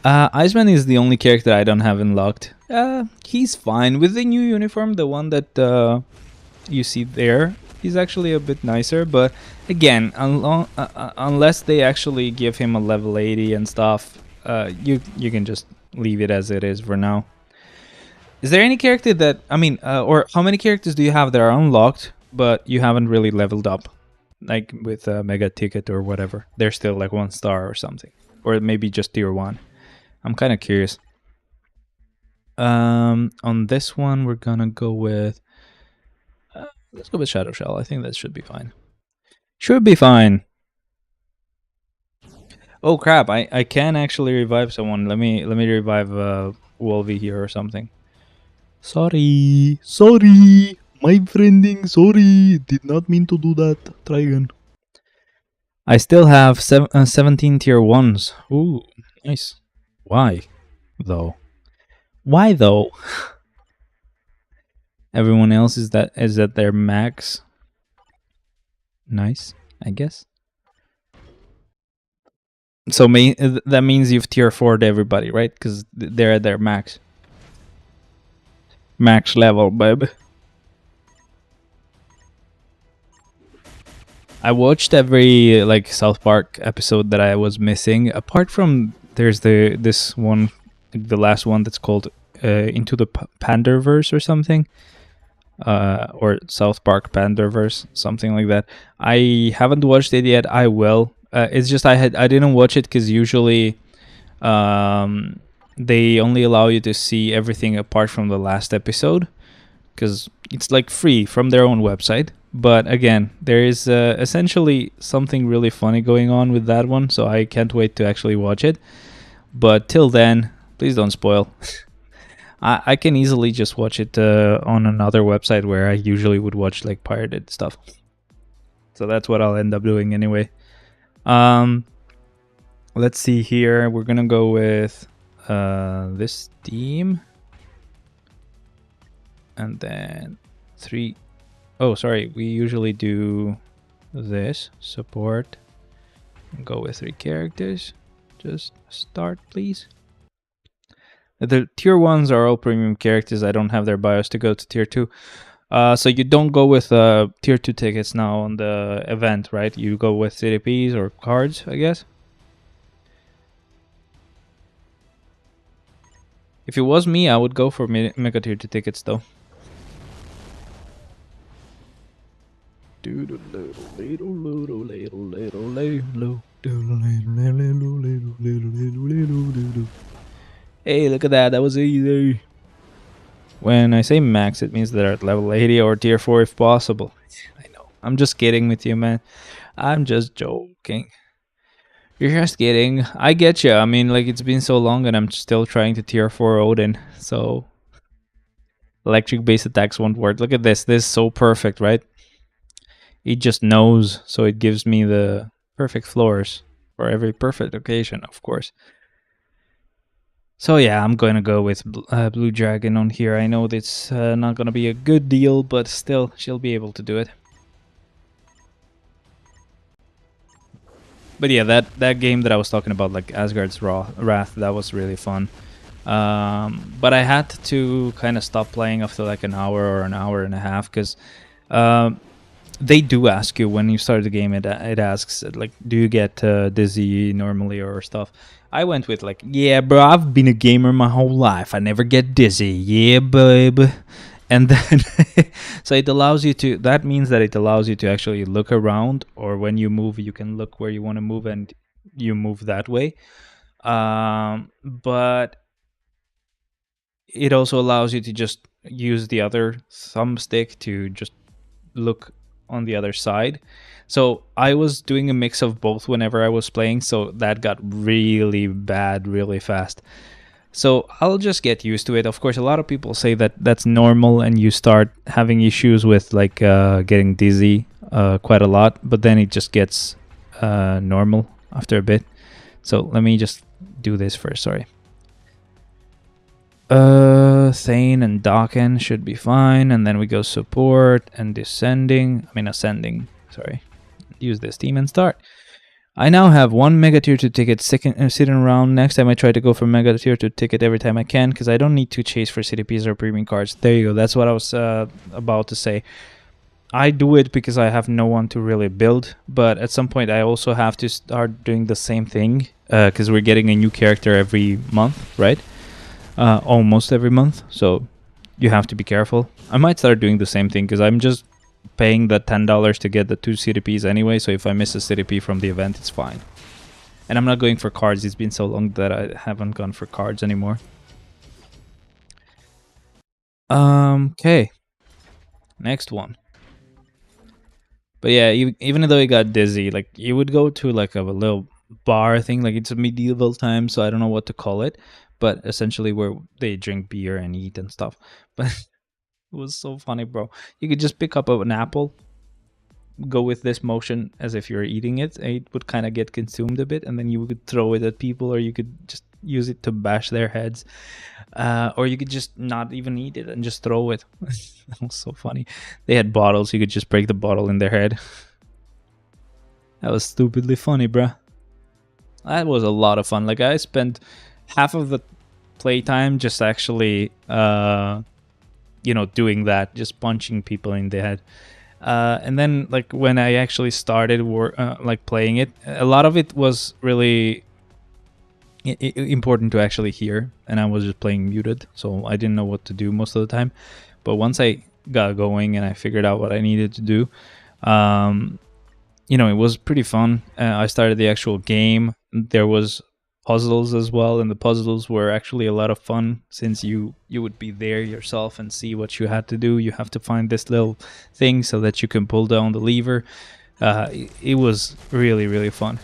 Iceman is the only character I don't have unlocked. He's fine with the new uniform, the one that you see there. He's actually a bit nicer, but again, unless they actually give him a level 80 and stuff, you can just leave it as it is for now. Is there any character that or how many characters do you have that are unlocked but you haven't really leveled up, like with a mega ticket or whatever? They're still like 1 star or something, or maybe just tier 1. I'm kind of curious. On this one, we're gonna go with. Let's go with Shadow Shell. I think that should be fine. Should be fine. Oh crap! I can actually revive someone. Let me revive Wolvie here or something. Sorry, my friending. Sorry, did not mean to do that. Try again. I still have 17 tier 1s. Ooh, nice. Why, though? Why though? Everyone else is at their max. Nice, I guess. So that means you've tier 4'd everybody, right? Because they're at their max. Max level, babe. I watched every like South Park episode that I was missing. Apart from there's this one, the last one that's called Into the Panderverse or something. Or South Park Panderverse, something like that. I haven't watched it yet. I will. It's just I didn't watch it because usually they only allow you to see everything apart from the last episode because it's like free from their own website. But again, there is essentially something really funny going on with that one, so I can't wait to actually watch it. But till then, please don't spoil. I can easily just watch it on another website where I usually would watch like pirated stuff. So that's what I'll end up doing anyway. Let's see here. We're gonna go with this theme, and then 3. Oh, sorry. We usually do this support. Go with 3 characters. Just start, please. The tier 1s are all premium characters. I don't have their bios to go to tier 2. So you don't go with tier 2 tickets now on the event, right? You go with CDPs or cards, I guess. If it was me, I would go for mega tier 2 tickets though. Hey, look at that. That was easy. When I say max, it means they're at level 80 or tier 4 if possible. I know. I'm just kidding with you, man. I'm just joking. You're just kidding. I get you. I mean, like, it's been so long and I'm still trying to tier 4 Odin. So, electric base attacks won't work. Look at this. This is so perfect, right? It just knows. So it gives me the perfect floors for every perfect occasion, of course. So yeah, I'm going to go with Blue Dragon on here. I know it's not going to be a good deal, but still, she'll be able to do it. But yeah, that game that I was talking about, like Asgard's Wrath, that was really fun. But I had to kind of stop playing after like an hour or an hour and a half because they do ask you when you start the game. It asks like, do you get dizzy normally or stuff? I went with like, yeah, bro, I've been a gamer my whole life. I never get dizzy. Yeah, babe. And then, so it allows you to, that means that it allows you to actually look around, or when you move, you can look where you want to move and you move that way. But it also allows you to just use the other thumbstick to just look on the other side. So I was doing a mix of both whenever I was playing, so that got really bad really fast. So I'll just get used to it. Of course, a lot of people say that that's normal, and you start having issues with like getting dizzy quite a lot, but then it just gets normal after a bit. So let me just do this first. Sorry. Thane and Daken should be fine, and then we go support and ascending. Sorry. Use this team and start. I now have one Mega Tier 2 ticket sitting around. Next time I try to go for Mega Tier 2 ticket every time I can, because I don't need to chase for CDPs or premium cards. There you go. That's what I was about to say. I do it because I have no one to really build, but at some point I also have to start doing the same thing, because we're getting a new character every month, right? Almost every month, so you have to be careful. I might start doing the same thing, because I'm just paying the $10 to get the 2 CDPs anyway, so if I miss a CDP from the event, it's fine. And I'm not going for cards. It's been so long that I haven't gone for cards anymore. Okay. Next one. But yeah, even though it got dizzy, like you would go to like a little bar thing, like it's a medieval time, so I don't know what to call it, but essentially where they drink beer and eat and stuff. But it was so funny, bro. You could just pick up an apple, go with this motion as if you're eating it, and it would kind of get consumed a bit, and then you could throw it at people, or you could just use it to bash their heads, or you could just not even eat it and just throw it. That was so funny. They had bottles. You could just break the bottle in their head. That was stupidly funny, bruh. That was a lot of fun. Like, I spent half of the playtime just actually doing that, just punching people in the head. And then like when I actually started playing it, a lot of it was really important to actually hear, and I was just playing muted, so I didn't know what to do most of the time. But once I got going and I figured out what I needed to do, it was pretty fun. I started the actual game. There was puzzles as well, and the puzzles were actually a lot of fun, since you would be there yourself and see what you had to do. You have to find this little thing so that you can pull down the lever. It was really, really fun.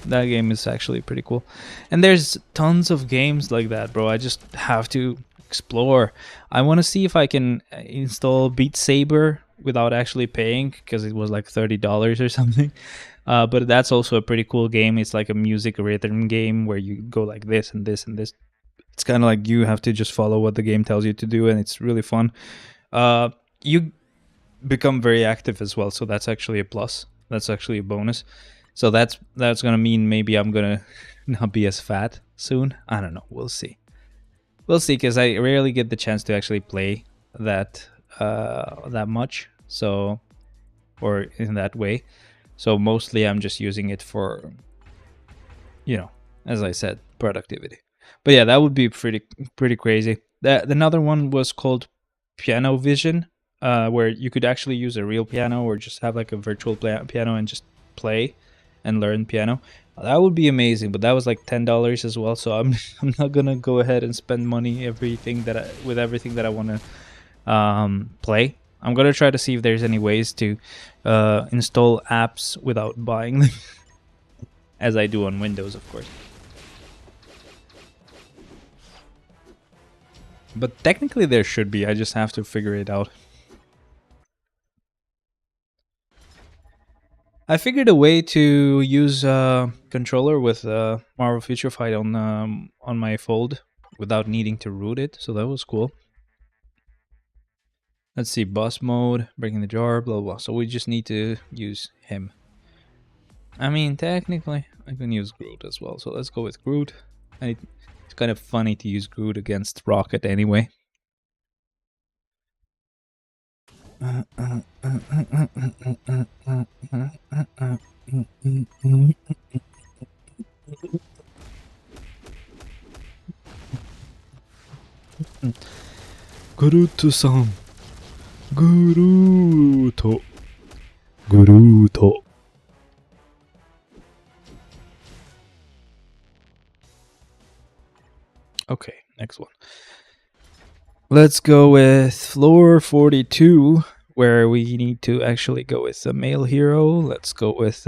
That game is actually pretty cool, and there's tons of games like that, bro. I just have to explore. I want to see if I can install Beat Saber without actually paying, because it was like $30 or something. But that's also a pretty cool game. It's like a music rhythm game where you go like this and this and this. It's kind of like you have to just follow what the game tells you to do, and it's really fun. You become very active as well, so that's actually a plus. That's actually a bonus. So that's gonna mean maybe I'm gonna not be as fat soon. I don't know. We'll see, because I rarely get the chance to actually play that much. So, or in that way. So mostly I'm just using it for, as I said, productivity. But yeah, that would be pretty crazy. Another one was called Piano Vision, where you could actually use a real piano or just have like a virtual piano and just play and learn piano. That would be amazing, but that was like $10 as well. So I'm not gonna go ahead and spend money everything that I want to play. I'm gonna try to see if there's any ways to install apps without buying them, as I do on Windows, of course. But technically there should be. I just have to figure it out. I figured a way to use a controller with Marvel Future Fight on my Fold without needing to root it, so that was cool. Let's see, boss mode, breaking the jar, blah, blah. So we just need to use him. I mean, technically, I can use Groot as well. So let's go with Groot. And it's kind of funny to use Groot against Rocket anyway. Groot-san. Groot. Okay, next one. Let's go with floor 42, where we need to actually go with a male hero. Let's go with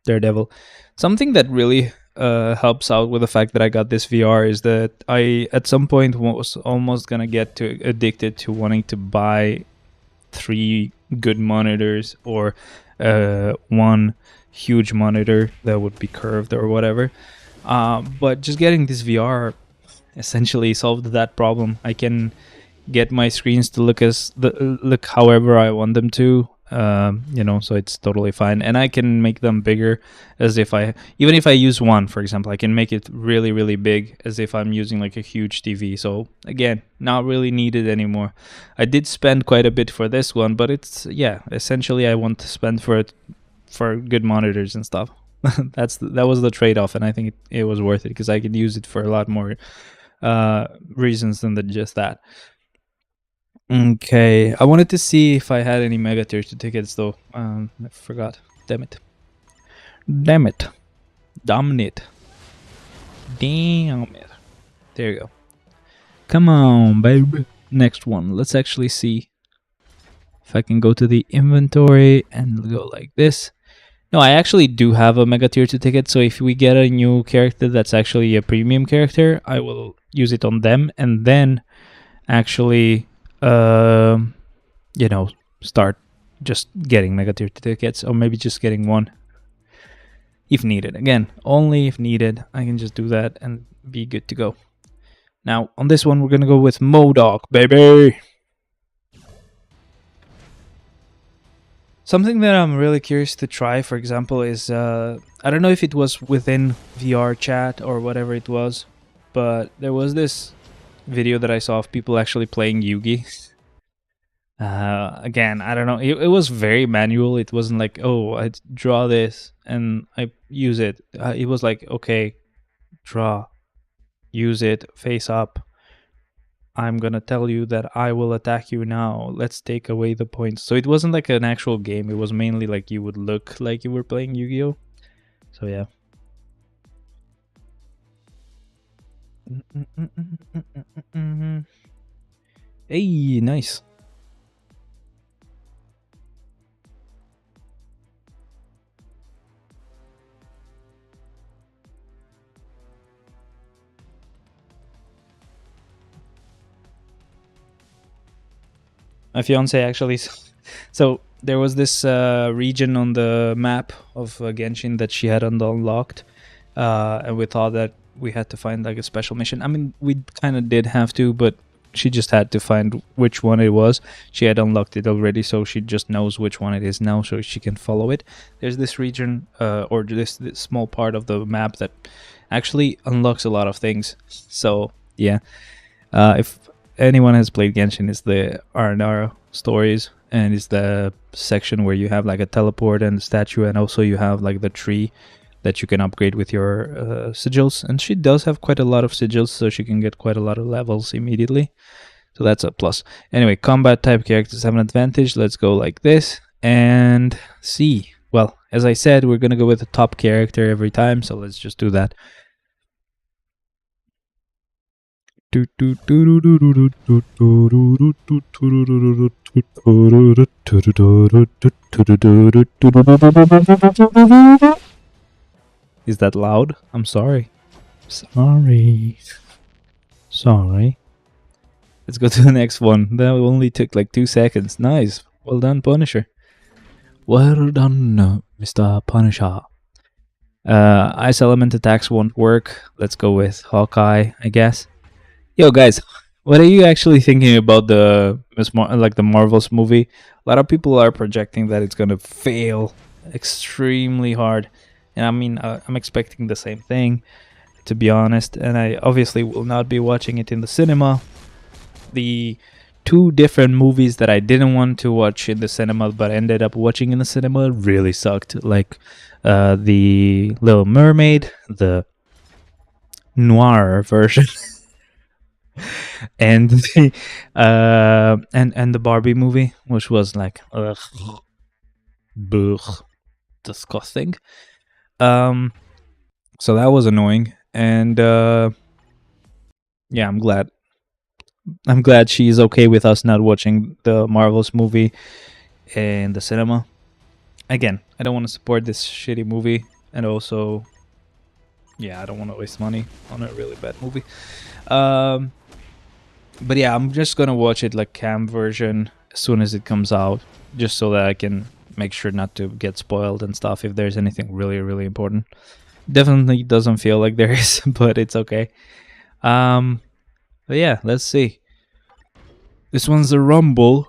Daredevil. Something that really helps out with the fact that I got this VR is that I at some point was almost gonna get to addicted to wanting to buy 3 good monitors or one huge monitor that would be curved or whatever. But just getting this VR essentially solved that problem. I can get my screens to look however I want them to. So it's totally fine, and I can make them bigger as if even if I use one, for example, I can make it really, really big as if I'm using like a huge TV. So again, not really needed anymore. I did spend quite a bit for this one, but it's essentially I want to spend for it for good monitors and stuff. That was the trade-off, and I think it was worth it because I could use it for a lot more reasons than just that. Okay, I wanted to see if I had any Mega Tier 2 tickets though. I forgot. Damn it. Dominate. Damn it. There you go. Come on, baby. Next one. Let's actually see if I can go to the inventory and go like this. No, I actually do have a Mega Tier 2 ticket, so if we get a new character that's actually a premium character, I will use it on them and then actually start just getting Mega Tier 2 tickets, or maybe just getting one if needed. Again, only if needed. I can just do that and be good to go. Now, on this one, we're gonna go with MODOK, baby! Something that I'm really curious to try, for example, is I don't know if it was within VR chat or whatever it was, but there was this video that I saw of people actually playing Yugi. Again, I don't know. It was very manual. It wasn't like, oh, I draw this and I use it. It was like, okay, draw, use it, face up. I'm gonna tell you that I will attack you now. Let's take away the points. So it wasn't like an actual game. It was mainly like you would look like you were playing Yu-Gi-Oh! So yeah. Hey, nice. My fiance actually. So there was this region on the map of Genshin that she had unlocked, and we thought that we had to find like a special mission. I mean, we kind of did have to, but she just had to find which one it was. She had unlocked it already, so she just knows which one it is now, so she can follow it. There's this region, or this small part of the map that actually unlocks a lot of things. So yeah, if anyone has played Genshin, it's the R&R stories, and it's the section where you have like a teleport and a statue, and also you have like the tree that you can upgrade with your sigils. And she does have quite a lot of sigils, so she can get quite a lot of levels immediately. So that's a plus. Anyway, combat type characters have an advantage. Let's go like this and see. Well, as I said, we're going to go with the top character every time, so let's just do that. Is that loud? I'm sorry. Sorry. Let's go to the next one. That only took like 2 seconds. Nice. Well done, Punisher. Well done, Mr. Punisher. Ice element attacks won't work. Let's go with Hawkeye, I guess. Yo, guys, what are you actually thinking about the Marvel's movie? A lot of people are projecting that it's gonna fail extremely hard, and I mean, I'm expecting the same thing, to be honest. And I obviously will not be watching it in the cinema. The 2 different movies that I didn't want to watch in the cinema but ended up watching in the cinema really sucked. Like the Little Mermaid, the noir version. And the and the Barbie movie, which was like disgusting. So that was annoying, and yeah, I'm glad she's okay with us not watching the Marvel's movie, in the cinema. Again, I don't want to support this shitty movie, and also, yeah, I don't want to waste money on a really bad movie. But yeah, I'm just gonna watch it like cam version as soon as it comes out, just so that I can make sure not to get spoiled and stuff if there's anything really, really important. Definitely doesn't feel like there is, but it's okay. But yeah, let's see. This one's a rumble.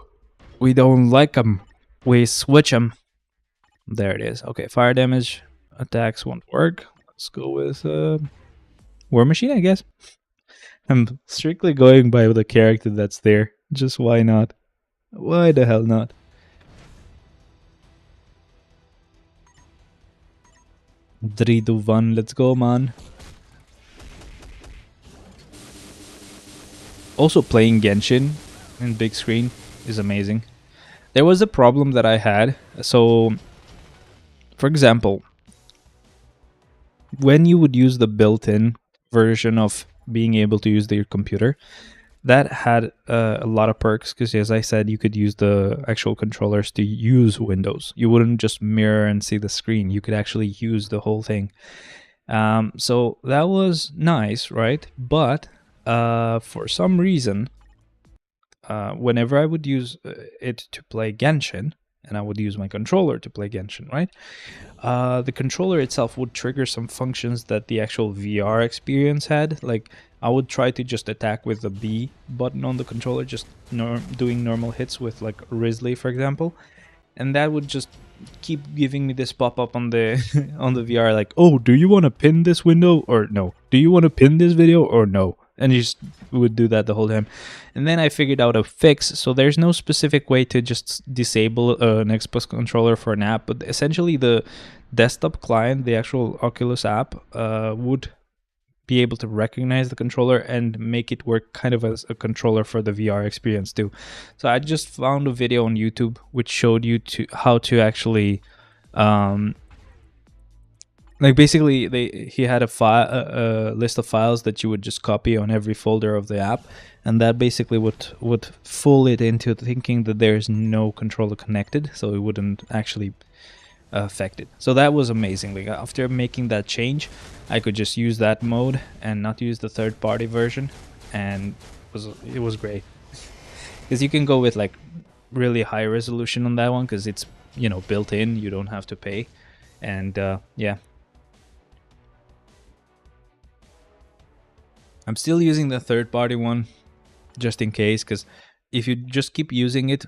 We don't like them. We switch them. There it is. Okay, fire damage attacks won't work. Let's go with War Machine, I guess. I'm strictly going by the character that's there. Just why not? Why the hell not? 3, 2, 1, let's go, man. Also, playing Genshin in big screen is amazing. There was a problem that I had. So, for example, when you would use the built-in version of being able to use your computer, that had a lot of perks because, as I said, you could use the actual controllers to use Windows. You wouldn't just mirror and see the screen. You could actually use the whole thing. So that was nice, right? But for some reason, whenever I would use it to play Genshin, and I would use my controller to play Genshin, right? The controller itself would trigger some functions that the actual VR experience had. Like, I would try to just attack with the B button on the controller, just doing normal hits with like Risley, for example. And that would just keep giving me this pop-up on the on the VR, like, oh, do you want to pin this window or no? Do you want to pin this video or no? And you just would do that the whole time. And then I figured out a fix. So there's no specific way to just disable an Xbox controller for an app, but essentially the desktop client, the actual Oculus app, would be able to recognize the controller and make it work kind of as a controller for the VR experience too. So I just found a video on YouTube which showed you how to actually like, basically he had a list of files that you would just copy on every folder of the app, and that basically would fool it into thinking that there's no controller connected, so it wouldn't actually affect it. So that was amazing. Like, after making that change, I could just use that mode and not use the third-party version, and it was great. Because you can go with like really high resolution on that one, because it's, you know, built in. You don't have to pay, and yeah. I'm still using the third-party one just in case, because if you just keep using it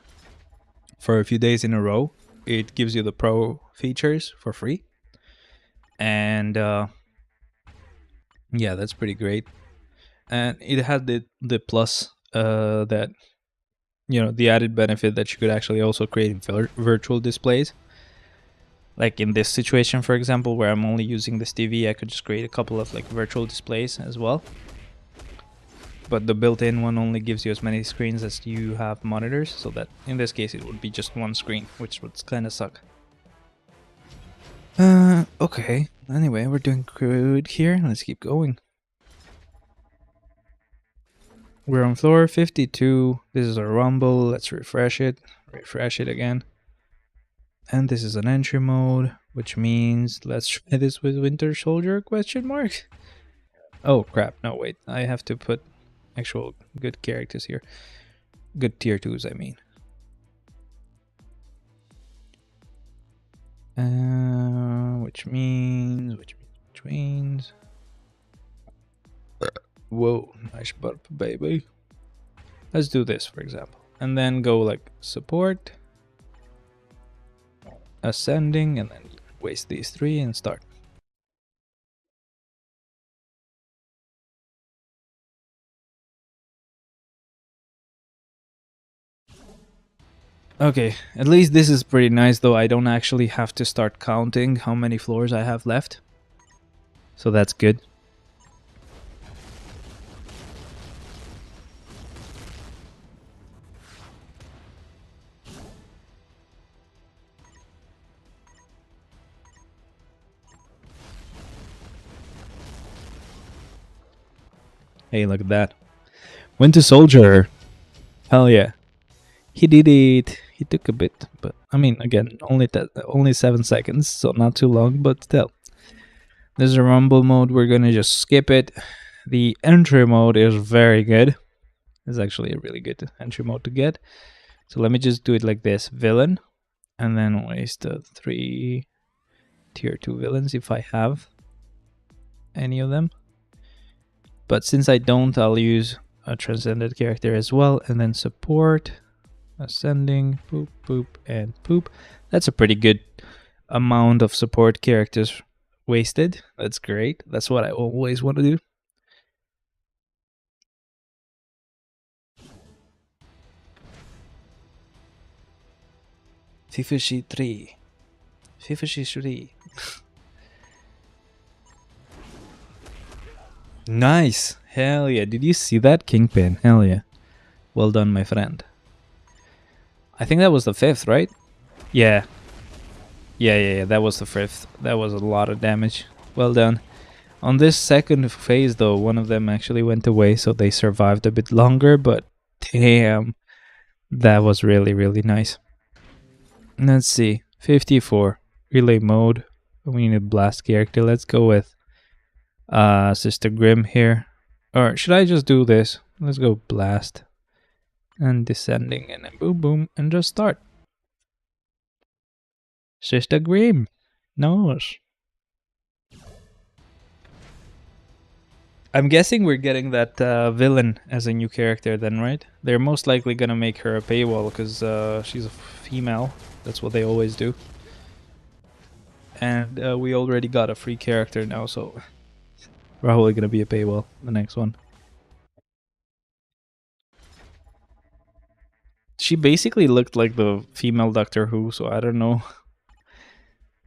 for a few days in a row, it gives you the pro features for free. And yeah, that's pretty great. And it had the plus that, you know, the added benefit that you could actually also create virtual displays. Like in this situation, for example, where I'm only using this TV, I could just create a couple of like virtual displays as well. But the built-in one only gives you as many screens as you have monitors, so that in this case it would be just one screen, which would kind of suck. Okay. Anyway, we're doing good here. Let's keep going. We're on floor 52. This is our rumble. Let's refresh it. Refresh it again. And this is an entry mode, which means let's try this with Winter Soldier ? Oh crap, no wait. I have to put actual good characters here. Good tier 2s, I mean. Which means whoa, nice burp, baby. Let's do this, for example, and then go like support, ascending, and then waste these 3 and start. Okay, at least this is pretty nice, though. I don't actually have to start counting how many floors I have left, so that's good. Hey, look at that. Winter Soldier. Hell yeah. He did it. He took a bit, but I mean, again, only 7 seconds, so not too long, but still. There's a rumble mode. We're gonna just skip it. The entry mode is very good. It's actually a really good entry mode to get. So let me just do it like this: villain, and then waste the 3 tier 2 villains if I have any of them. But since I don't, I'll use a transcended character as well, and then support, ascending, poop, poop, and poop. That's a pretty good amount of support characters wasted. That's great. That's what I always want to do. FIFA 3. FIFA 3. Nice. Hell yeah. Did you see that? Kingpin. Hell yeah. Well done, my friend. I think that was the 5th, right? Yeah. Yeah. That was the 5th. That was a lot of damage. Well done. On this second phase, though, one of them actually went away, so they survived a bit longer, but damn. That was really, really nice. Let's see. 54. Relay mode. We need a blast character. Let's go with Sister Grimm here. Or should I just do this? Let's go blast. And descending, and then boom, boom, and just start. Sister Grimm. Nice. I'm guessing we're getting that villain as a new character then, right? They're most likely gonna make her a paywall because she's a female. That's what they always do. And we already got a free character now, so probably gonna be a paywall, the next one. She basically looked like the female Doctor Who, so I don't know.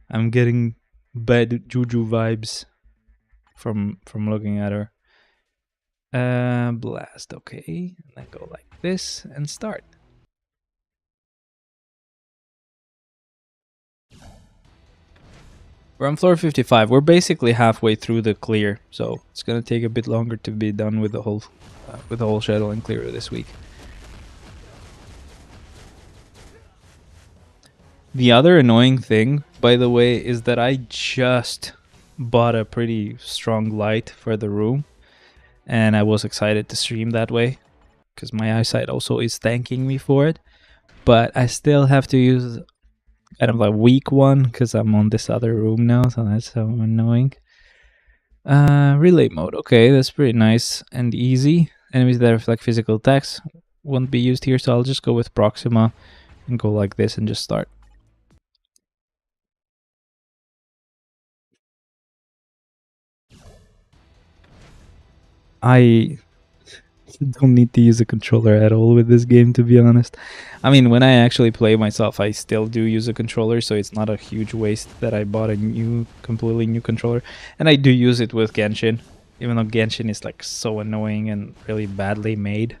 I'm getting bad juju vibes from looking at her. Blast, okay. And then go like this and start. We're on floor 55. We're basically halfway through the clear, so it's gonna take a bit longer to be done with the whole Shadowland clear this week. The other annoying thing, by the way, is that I just bought a pretty strong light for the room, and I was excited to stream that way because my eyesight also is thanking me for it, but I still have to use kind of a weak one because I'm on this other room now, so that's so annoying. Relay mode, okay, that's pretty nice and easy. Enemies that reflect physical attacks won't be used here, so I'll just go with Proxima and go like this and just start. I don't need to use a controller at all with this game, to be honest. I mean, when I actually play myself, I still do use a controller, so it's not a huge waste that I bought a completely new controller. And I do use it with Genshin, even though Genshin is like so annoying and really badly made.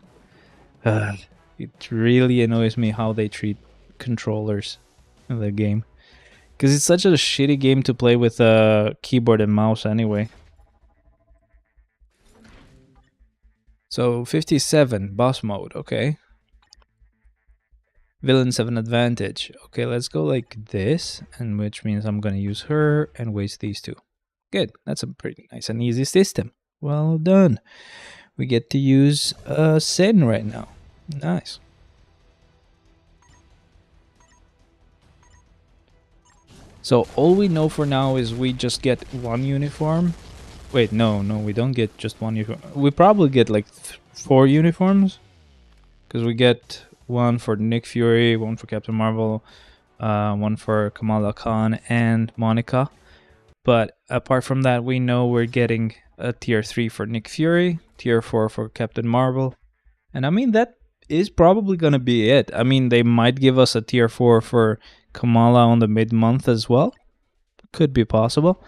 It really annoys me how they treat controllers in the game, because it's such a shitty game to play with a keyboard and mouse anyway. So 57, boss mode, okay. Villains have an advantage. Okay, let's go like this, and which means I'm gonna use her and waste these two. Good, that's a pretty nice and easy system. Well done. We get to use Sin right now. Nice. So all we know for now is we just get one uniform. Wait, no, we don't get just one uniform. We probably get like 4 uniforms, because we get one for Nick Fury, one for Captain Marvel, one for Kamala Khan and Monica. But apart from that, we know we're getting a tier 3 for Nick Fury, tier 4 for Captain Marvel. And I mean, that is probably going to be it. I mean, they might give us a tier 4 for Kamala on the mid-month as well. Could be possible.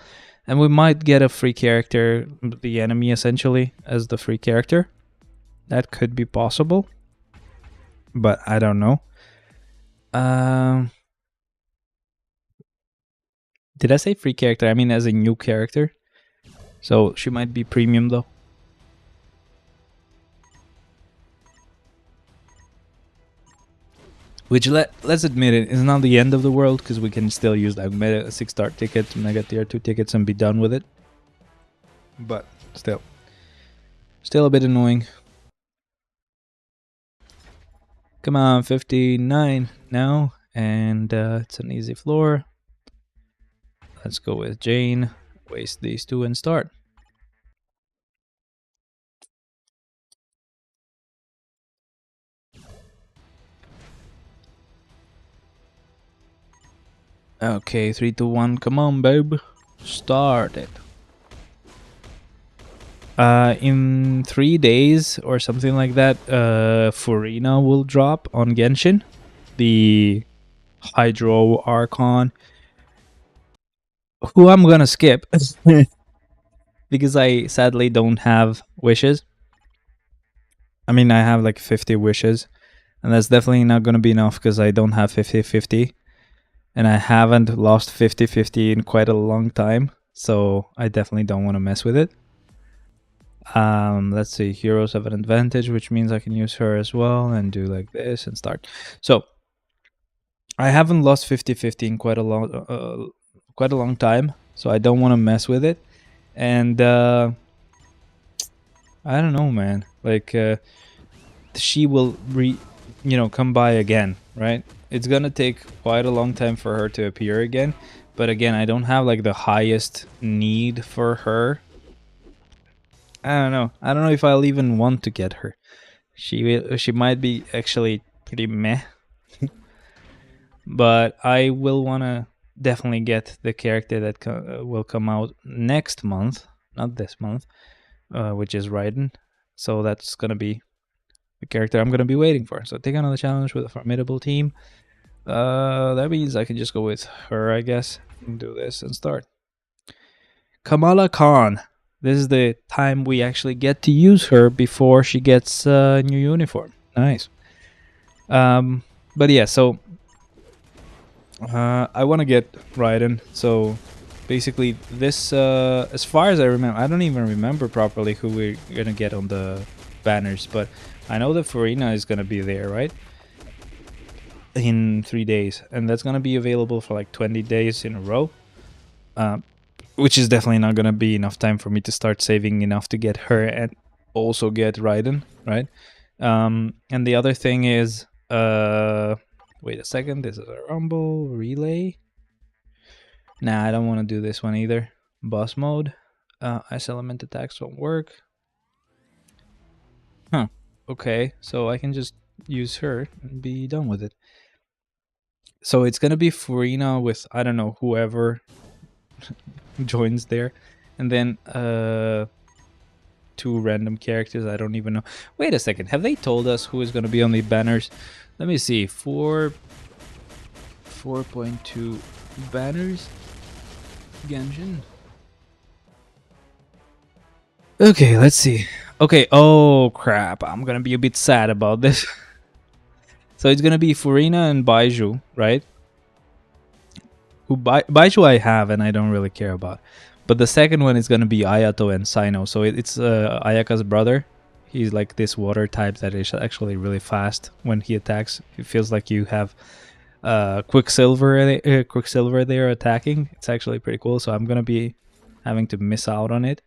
And we might get a free character, the enemy essentially, as the free character. That could be possible. But I don't know. Did I say free character? I mean as a new character. So she might be premium though. Which let's admit it is not the end of the world, because we can still use like meta 6-star tickets, mega tier 2 tickets, and be done with it. But still a bit annoying. Come on, 59 now, and it's an easy floor. Let's go with Jane. Waste these two and start. Okay, 3, 2, 1. Come on, babe. Start it. In 3 days or something like that, Furina will drop on Genshin. The Hydro Archon. Who I'm gonna skip. Because I sadly don't have wishes. I mean, I have like 50 wishes. And that's definitely not gonna be enough because I don't have 50-50. And I haven't lost 50-50 in quite a long time. So I definitely don't want to mess with it. Let's see, heroes have an advantage, which means I can use her as well and do like this and start. So I haven't lost 50-50 in quite a long time, so I don't want to mess with it. And I don't know, man. Like she will come by again, right? It's gonna take quite a long time for her to appear again, but again, I don't have like the highest need for her. I don't know if I'll even want to get her. She might be actually pretty meh. But I will want to definitely get the character that will come out next month, not this month, which is Raiden. So that's going to be the character I'm going to be waiting for. So take another challenge with a formidable team. That means I can just go with her, I guess, and do this and start. Kamala Khan. This is the time we actually get to use her before she gets a new uniform. Nice. But yeah, so I want to get Raiden. So basically this, as far as I remember, I don't even remember properly who we're going to get on the banners, but I know that Furina is going to be there, right? In 3 days. And that's going to be available for like 20 days in a row. Which is definitely not going to be enough time for me to start saving enough to get her and also get Raiden, right? And the other thing is, wait a second, this is a Rumble Relay. Nah, I don't want to do this one either. Boss mode. Ice element attacks won't work. Huh. Okay, so I can just use her and be done with it. So it's going to be Furina with, I don't know, whoever joins there, and then 2 random characters. I don't even know. Wait a second, have they told us who is going to be on the banners? Let me see. 4.2 banners. Genshin. Okay, let's see. Okay, oh crap, I'm gonna be a bit sad about this. So it's gonna be Furina and Baiju, right? Who Baiju I have and I don't really care about. But the second one is going to be Ayato and Sino. So it's Ayaka's brother. He's like this water type that is actually really fast when he attacks. It feels like you have Quicksilver there attacking. It's actually pretty cool. So I'm going to be having to miss out on it.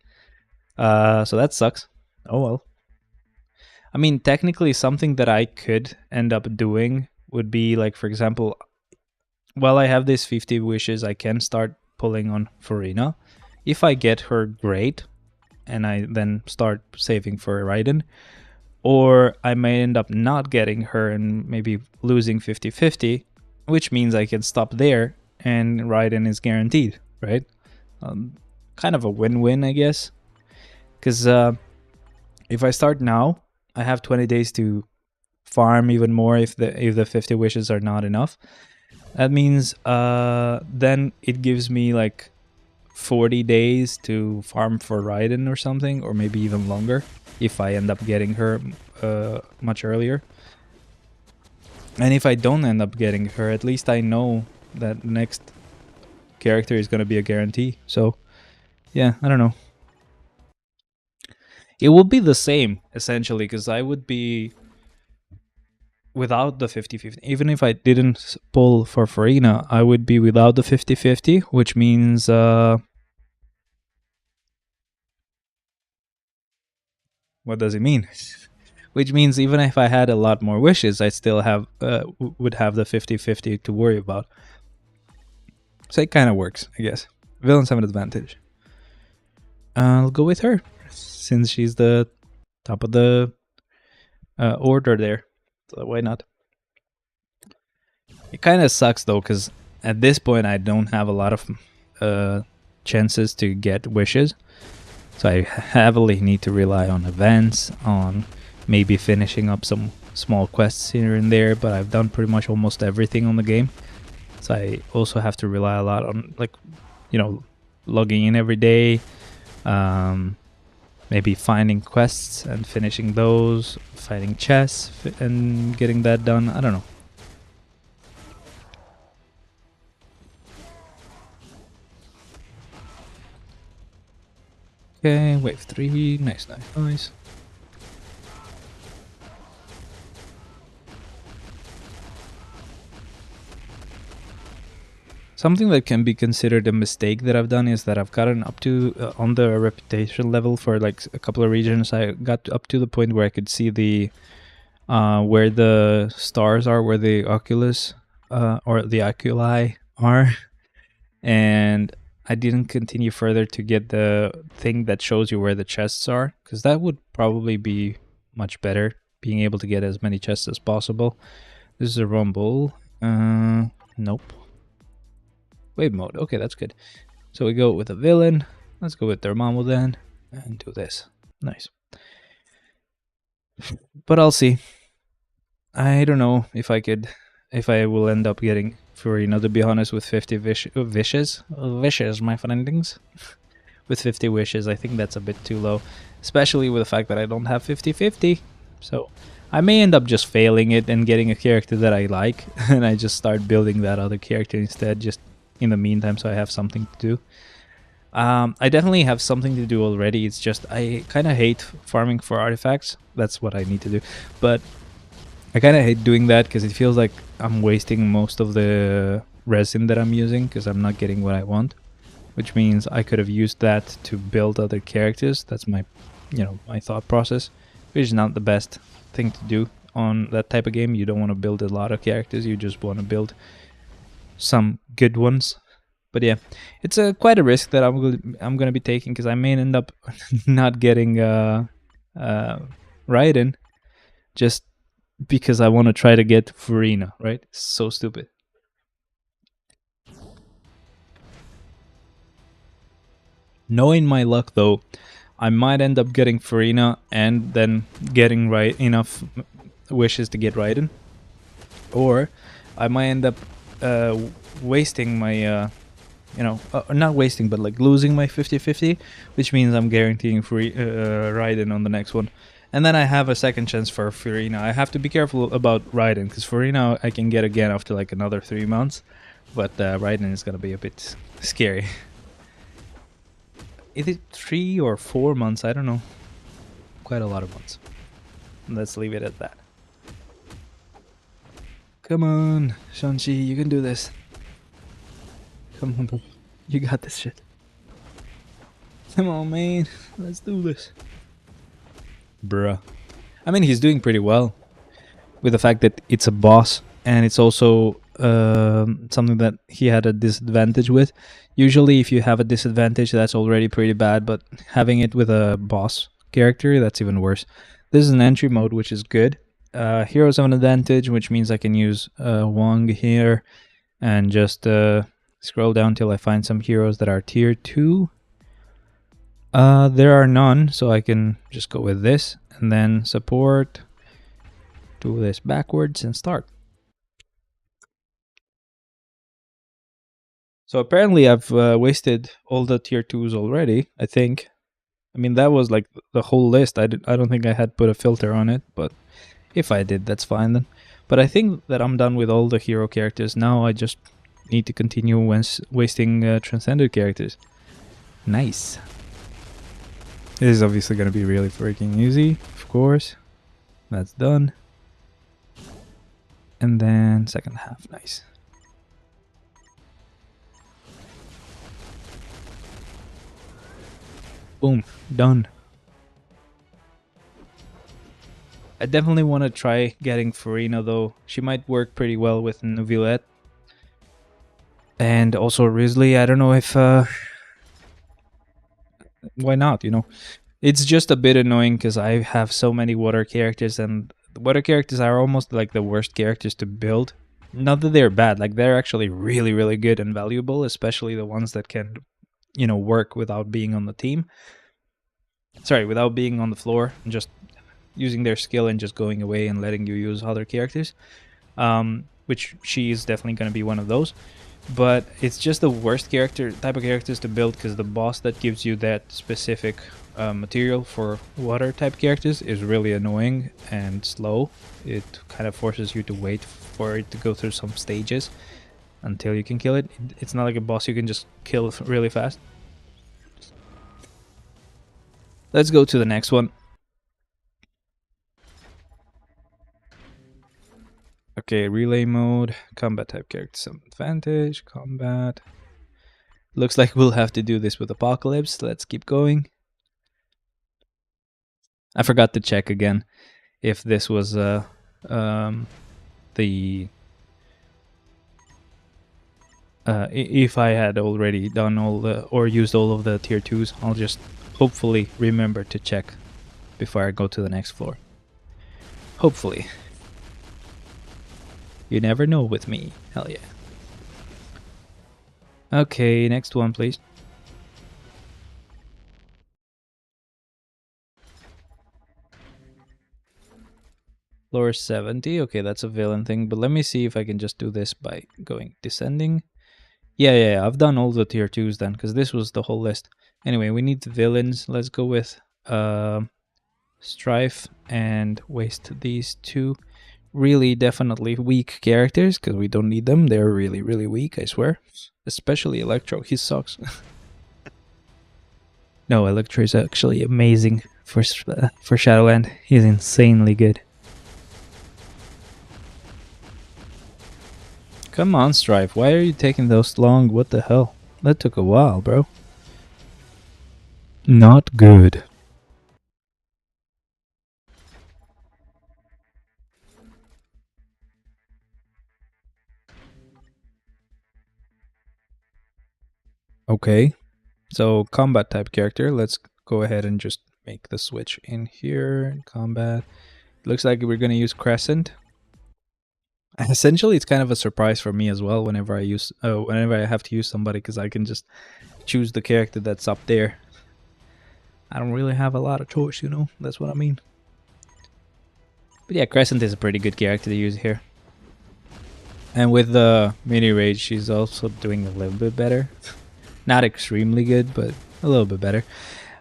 So that sucks. Oh well. I mean, technically something that I could end up doing would be like, for example, while I have these 50 wishes, I can start pulling on Furina. If I get her, great, and I then start saving for Raiden. Or I may end up not getting her and maybe losing 50-50, which means I can stop there and Raiden is guaranteed, right? Kind of a win-win, I guess. Because if I start now, I have 20 days to farm even more if the 50 wishes are not enough. That means then it gives me like 40 days to farm for Raiden or something, or maybe even longer if I end up getting her much earlier. And if I don't end up getting her, at least I know that next character is going to be a guarantee. So yeah, I don't know. It will be the same essentially, because I would be without the 50-50. Even if I didn't pull for Farina, I would be without the 50-50, which means what does it mean? Which means even if I had a lot more wishes, I still have would have the 50-50 to worry about. So it kind of works, I guess. Villains have an advantage. I'll go with her, since she's the top of the order there. So why not? It kind of sucks though, because at this point I don't have a lot of chances to get wishes. So I heavily need to rely on events, on maybe finishing up some small quests here and there, but I've done pretty much almost everything on the game. So I also have to rely a lot on, like, you know, logging in every day, maybe finding quests and finishing those, fighting chests and getting that done. I don't know. Okay, wave 3, nice. Something that can be considered a mistake that I've done is that I've gotten up to, on the reputation level for like a couple of regions, I got up to the point where I could see the, where the stars are, where the oculus, or the oculi are, and I didn't continue further to get the thing that shows you where the chests are, because that would probably be much better, being able to get as many chests as possible. This is a rumble. Nope. Wave mode. Okay, that's good. So we go with a villain. Let's go with Netmarble then, and do this. Nice. But I'll see. I don't know if I will end up getting Farina, to be honest, with 50 wishes, my friendings. With 50 wishes, I think that's a bit too low, especially with the fact that I don't have 50-50. So I may end up just failing it and getting a character that I like, and I just start building that other character instead, just in the meantime, so I have something to do. I definitely have something to do already. It's just I kind of hate farming for artifacts. That's what I need to do. But I kind of hate doing that because it feels like I'm wasting most of the resin that I'm using because I'm not getting what I want, which means I could have used that to build other characters. That's my, my thought process, which is not the best thing to do on that type of game. You don't want to build a lot of characters. You just want to build some good ones. But yeah, it's quite a risk that I'm gonna be taking because I may end up not getting Raiden just because I want to try to get Farina, right? So stupid. Knowing my luck though, I might end up getting Farina and then getting enough wishes to get Raiden, or I might end up wasting my not wasting, but like losing my 50-50, which means I'm guaranteeing Raiden on the next one. And then I have a second chance for Farina. I have to be careful about Raiden, because Farina I can get again after like another 3 months, but Raiden is going to be a bit scary. Is it 3 or 4 months? I don't know. Quite a lot of months. Let's leave it at that. Come on, Shang-Chi, you can do this. Come on, bro. You got this shit. Come on, man. Let's do this. Bruh. I mean, he's doing pretty well with the fact that it's a boss, and it's also something that he had a disadvantage with. Usually, if you have a disadvantage, that's already pretty bad, but having it with a boss character, that's even worse. This is an entry mode, which is good. Heroes have an advantage, which means I can use Wong here and just scroll down till I find some heroes that are tier 2. There are none, so I can just go with this and then support, do this backwards and start. So apparently I've wasted all the tier 2s already, I think. I mean, that was like the whole list. I don't think I had put a filter on it, but if I did, that's fine then. But I think that I'm done with all the hero characters. Now I just need to continue wasting transcended characters. Nice. This is obviously going to be really freaking easy, of course. That's done. And then second half, nice. Boom, done. I definitely want to try getting Farina though. She might work pretty well with Neuvillette. And also Risley, I don't know if... why not, you know? It's just a bit annoying because I have so many water characters, and the water characters are almost like the worst characters to build. Not that they're bad, like they're actually really, really good and valuable, especially the ones that can, you know, work without being on the team. Sorry, without being on the floor and just using their skill and just going away and letting you use other characters. Which she is definitely going to be one of those. But it's just the worst type of characters to build, because the boss that gives you that specific material for water type characters is really annoying and slow. It kind of forces you to wait for it to go through some stages until you can kill it. It's not like a boss you can just kill really fast. Let's go to the next one. Okay, relay mode, combat type character, some advantage, combat. Looks like we'll have to do this with Apocalypse. Let's keep going. I forgot to check again if this was the if I had already done all the or used all of the tier 2s. I'll just hopefully remember to check before I go to the next floor. Hopefully. You never know with me. Hell yeah. Okay, next one, please. Floor 70. Okay, that's a villain thing, but let me see if I can just do this by going descending. Yeah, I've done all the tier 2s then, because this was the whole list. Anyway, we need the villains. Let's go with Strife and waste these two really definitely weak characters, because we don't need them. They're really, really weak, I swear. Especially Electro. He sucks. No, Electro is actually amazing for Shadowland. He's insanely good. Come on, Strife. Why are you taking those long? What the hell? That took a while, bro. Not good. Okay. So, combat type character. Let's go ahead and just make the switch in here. Combat. Looks like we're going to use Crescent. Essentially, it's kind of a surprise for me as well whenever I have to use somebody, because I can just choose the character that's up there. I don't really have a lot of choice, you know? That's what I mean. But yeah, Crescent is a pretty good character to use here. And with the mini rage, she's also doing a little bit better. Not extremely good, but a little bit better.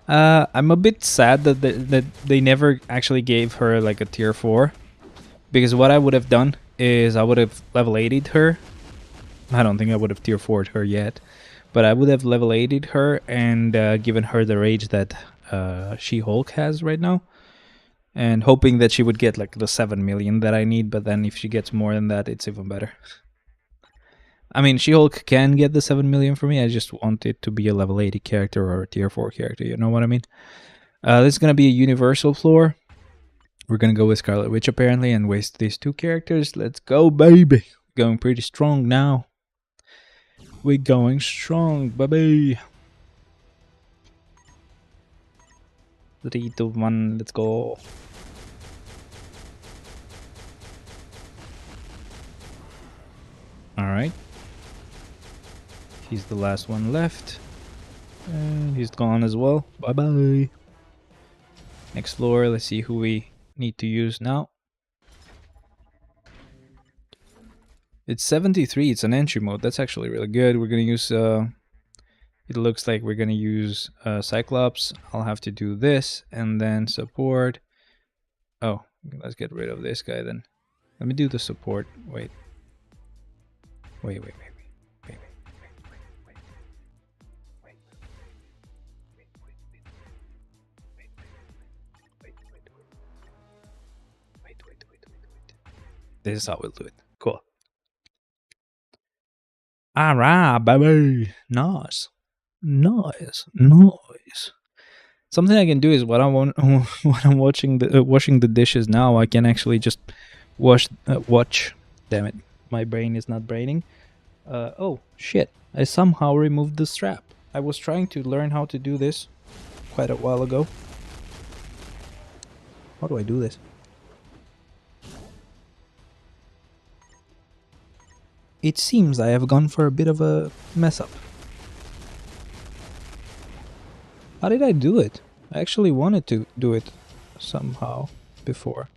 I'm a bit sad that they never actually gave her like a tier 4. Because what I would have done is I would have level 80'd her. I don't think I would have tier 4'd her yet. But I would have level 80'd her and given her the rage that She-Hulk has right now. And hoping that she would get like the 7 million that I need. But then if she gets more than that, it's even better. I mean, She-Hulk can get the 7 million for me. I just want it to be a level 80 character or a tier 4 character. You know what I mean? This is going to be a universal floor. We're going to go with Scarlet Witch apparently and waste these two characters. Let's go, baby. Going pretty strong now. We're going strong, baby. 3, 2, 1, let's go. Alright. He's the last one left. And he's gone as well. Bye-bye. Next floor, let's see who we need to use now. It's 73, it's an entry mode. That's actually really good. We're going to use... it looks like we're going to use Cyclops. I'll have to do this and then support. Oh, let's get rid of this guy then. Let me do the support. Wait. Wait. This is how we'll do it. Alright, baby. Nice. Nice. Nice. Something I can do is what I want when I'm washing the dishes now. I can actually just watch. Damn it, my brain is not braining. Oh shit! I somehow removed the strap. I was trying to learn how to do this quite a while ago. How do I do this? It seems I have gone for a bit of a mess up. How did I do it? I actually wanted to do it somehow before.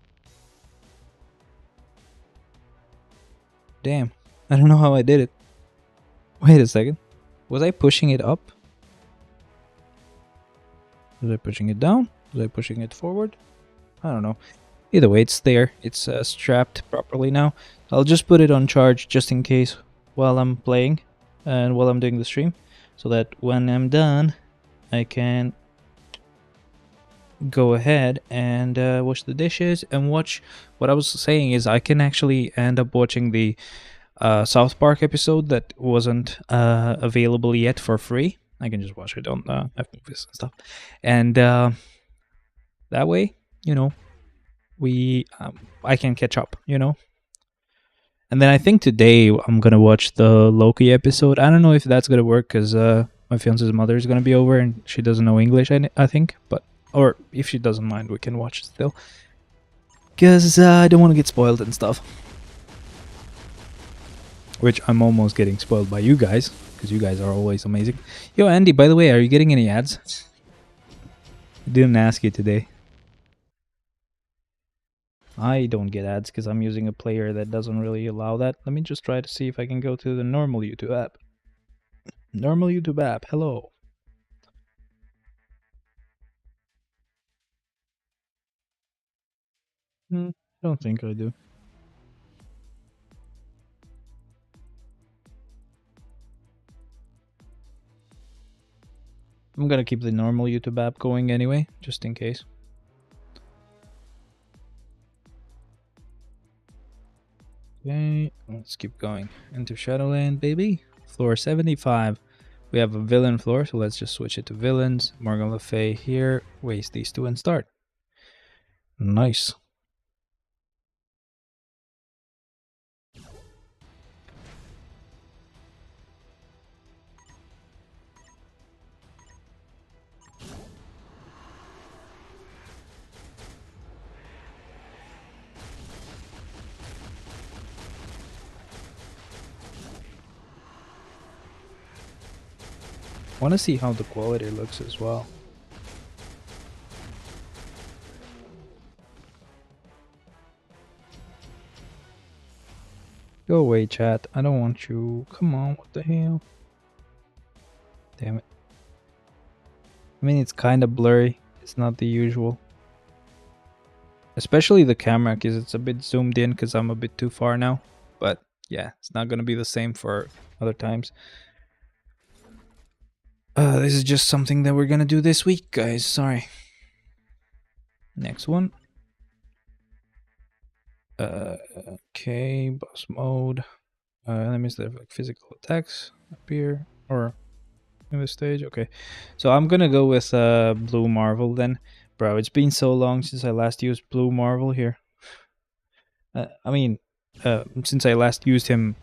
Damn. I don't know how I did it. Wait a second. Was I pushing it up? Was I pushing it down? Was I pushing it forward? I don't know. Either way, it's there. It's strapped properly now. I'll just put it on charge just in case while I'm playing and while I'm doing the stream, so that when I'm done, I can go ahead and wash the dishes and watch. What I was saying is I can actually end up watching the South Park episode that wasn't available yet for free. I can just watch it on F-Movies and stuff, and that way, you know, I can catch up, you know. And then I think today I'm gonna watch the Loki episode. I don't know if that's gonna work because my fiance's mother is gonna be over and she doesn't know English. I think, but or if she doesn't mind, we can watch it still. Because I don't want to get spoiled and stuff. Which I'm almost getting spoiled by you guys, because you guys are always amazing. Yo, Andy, by the way, are you getting any ads? I didn't ask you today. I don't get ads because I'm using a player that doesn't really allow that. Let me just try to see if I can go to the normal YouTube app. Normal YouTube app, hello. I don't think I do. I'm gonna keep the normal YouTube app going anyway, just in case. Okay, let's keep going. Enter Shadowland, baby. Floor 75. We have a villain floor, so let's just switch it to villains. Morgan Le Fay here. Waste these two and start. Nice. I want to see how the quality looks as well. Go away, chat. I don't want you. Come on, what the hell? Damn it. I mean, it's kind of blurry. It's not the usual. Especially the camera, because it's a bit zoomed in because I'm a bit too far now. But yeah, it's not going to be the same for other times. This is just something that we're going to do this week, guys. Sorry. Next one. Okay, boss mode. Let me see, like physical attacks appear or in the stage. Okay, so I'm gonna go with Blue Marvel then. Bro, it's been so long since I last used Blue Marvel here. I mean, since I last used him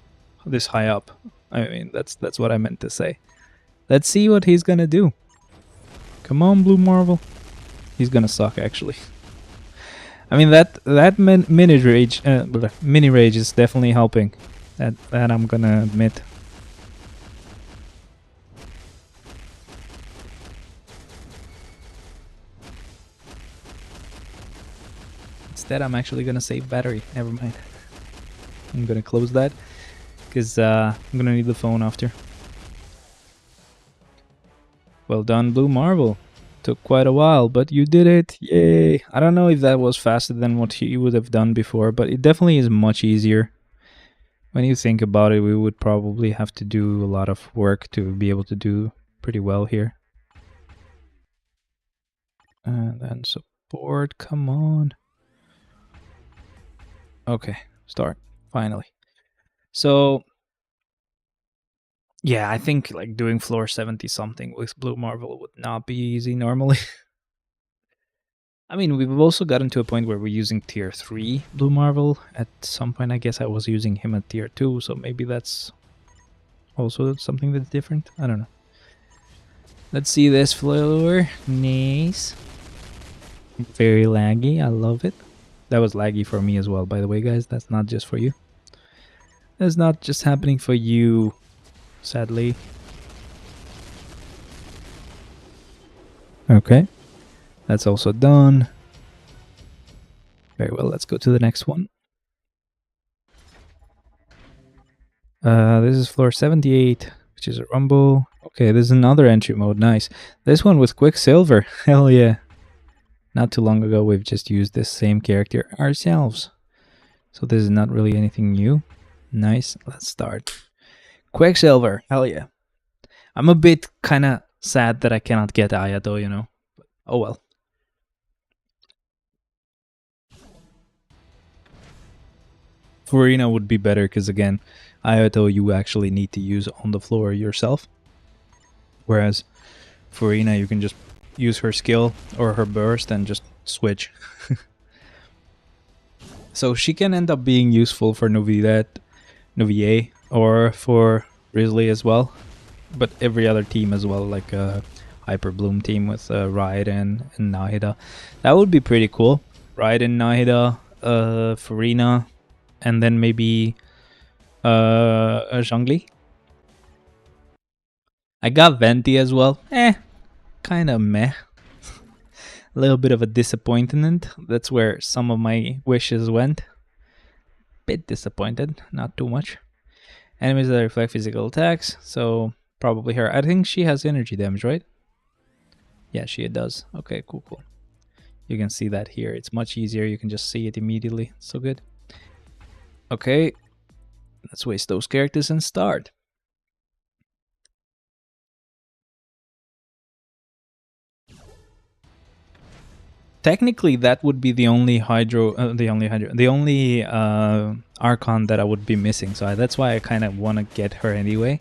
this high up. I mean, that's what I meant to say. Let's see what he's gonna do. Come on, Blue Marvel. He's gonna suck, actually. I mean, that mini rage is definitely helping. That I'm gonna admit. Instead, I'm actually gonna save battery. Never mind. I'm gonna close that because I'm gonna need the phone after. Well done, Blue Marvel. Took quite a while, but you did it. Yay. I don't know if that was faster than what he would have done before, but it definitely is much easier. When you think about it, we would probably have to do a lot of work to be able to do pretty well here. And then support, come on. Okay, start, finally. So, Yeah, I think like doing floor 70 something with Blue Marvel would not be easy normally. I mean, we've also gotten to a point where we're using tier 3 Blue Marvel. At some point, I guess I was using him at tier 2, so maybe that's also something that's different. I don't know. Let's see this floor. Nice. Very laggy. I love it. That was laggy for me as well, by the way, guys. That's not just for you. That's not just happening for you, sadly. Okay. That's also done. Very well, let's go to the next one. This is floor 78, which is a rumble. Okay, this is another entry mode. Nice. This one with Quicksilver. Hell yeah. Not too long ago, we've just used this same character ourselves. So this is not really anything new. Nice. Let's start. Quicksilver. Hell yeah. I'm a bit kind of sad that I cannot get Aya though, you know. Oh well. Farina would be better because again, Ayato you actually need to use on the floor yourself. Whereas Farina you can just use her skill or her burst and just switch. So she can end up being useful for Novier or for Risley as well. But every other team as well, like a Hyper Bloom team with Raiden and Nahida. That would be pretty cool. Raiden, Nahida, Farina, and then maybe Zhongli. I got Venti as well. Kind of meh. A little bit of a disappointment. That's where some of my wishes went. Bit disappointed, not too much. Enemies that reflect physical attacks, so probably her. I think she has energy damage, right? Yeah, she does. Okay, cool. You can see that here. It's much easier. You can just see it immediately. So good. Okay, let's waste those characters and start. Technically, that would be the only Archon that I would be missing. So that's why I kind of want to get her anyway.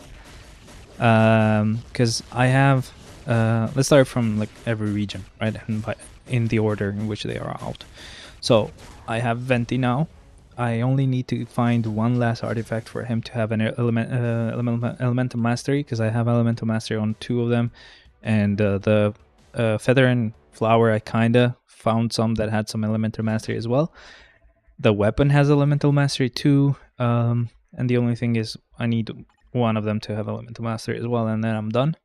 Because I have, let's start from like every region, right? And in the order in which they are out. So I have Venti now. I only need to find one last artifact for him to have an elemental mastery, because I have elemental mastery on 2 of them, and the feather and flower I kinda found some that had some elemental mastery as well. The weapon has elemental mastery too, and the only thing is I need one of them to have elemental mastery as well, and then I'm done.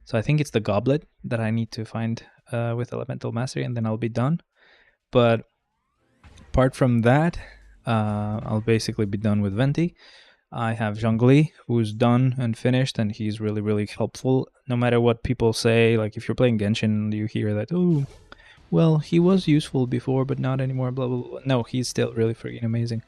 So I think it's the goblet that I need to find with elemental mastery, and then I'll be done. But apart from that, I'll basically be done with Venti. I have Zhongli, who's done and finished, and he's really, really helpful. No matter what people say, like if you're playing Genshin, you hear that, oh, well, he was useful before, but not anymore, blah, blah, blah. No, he's still really freaking amazing.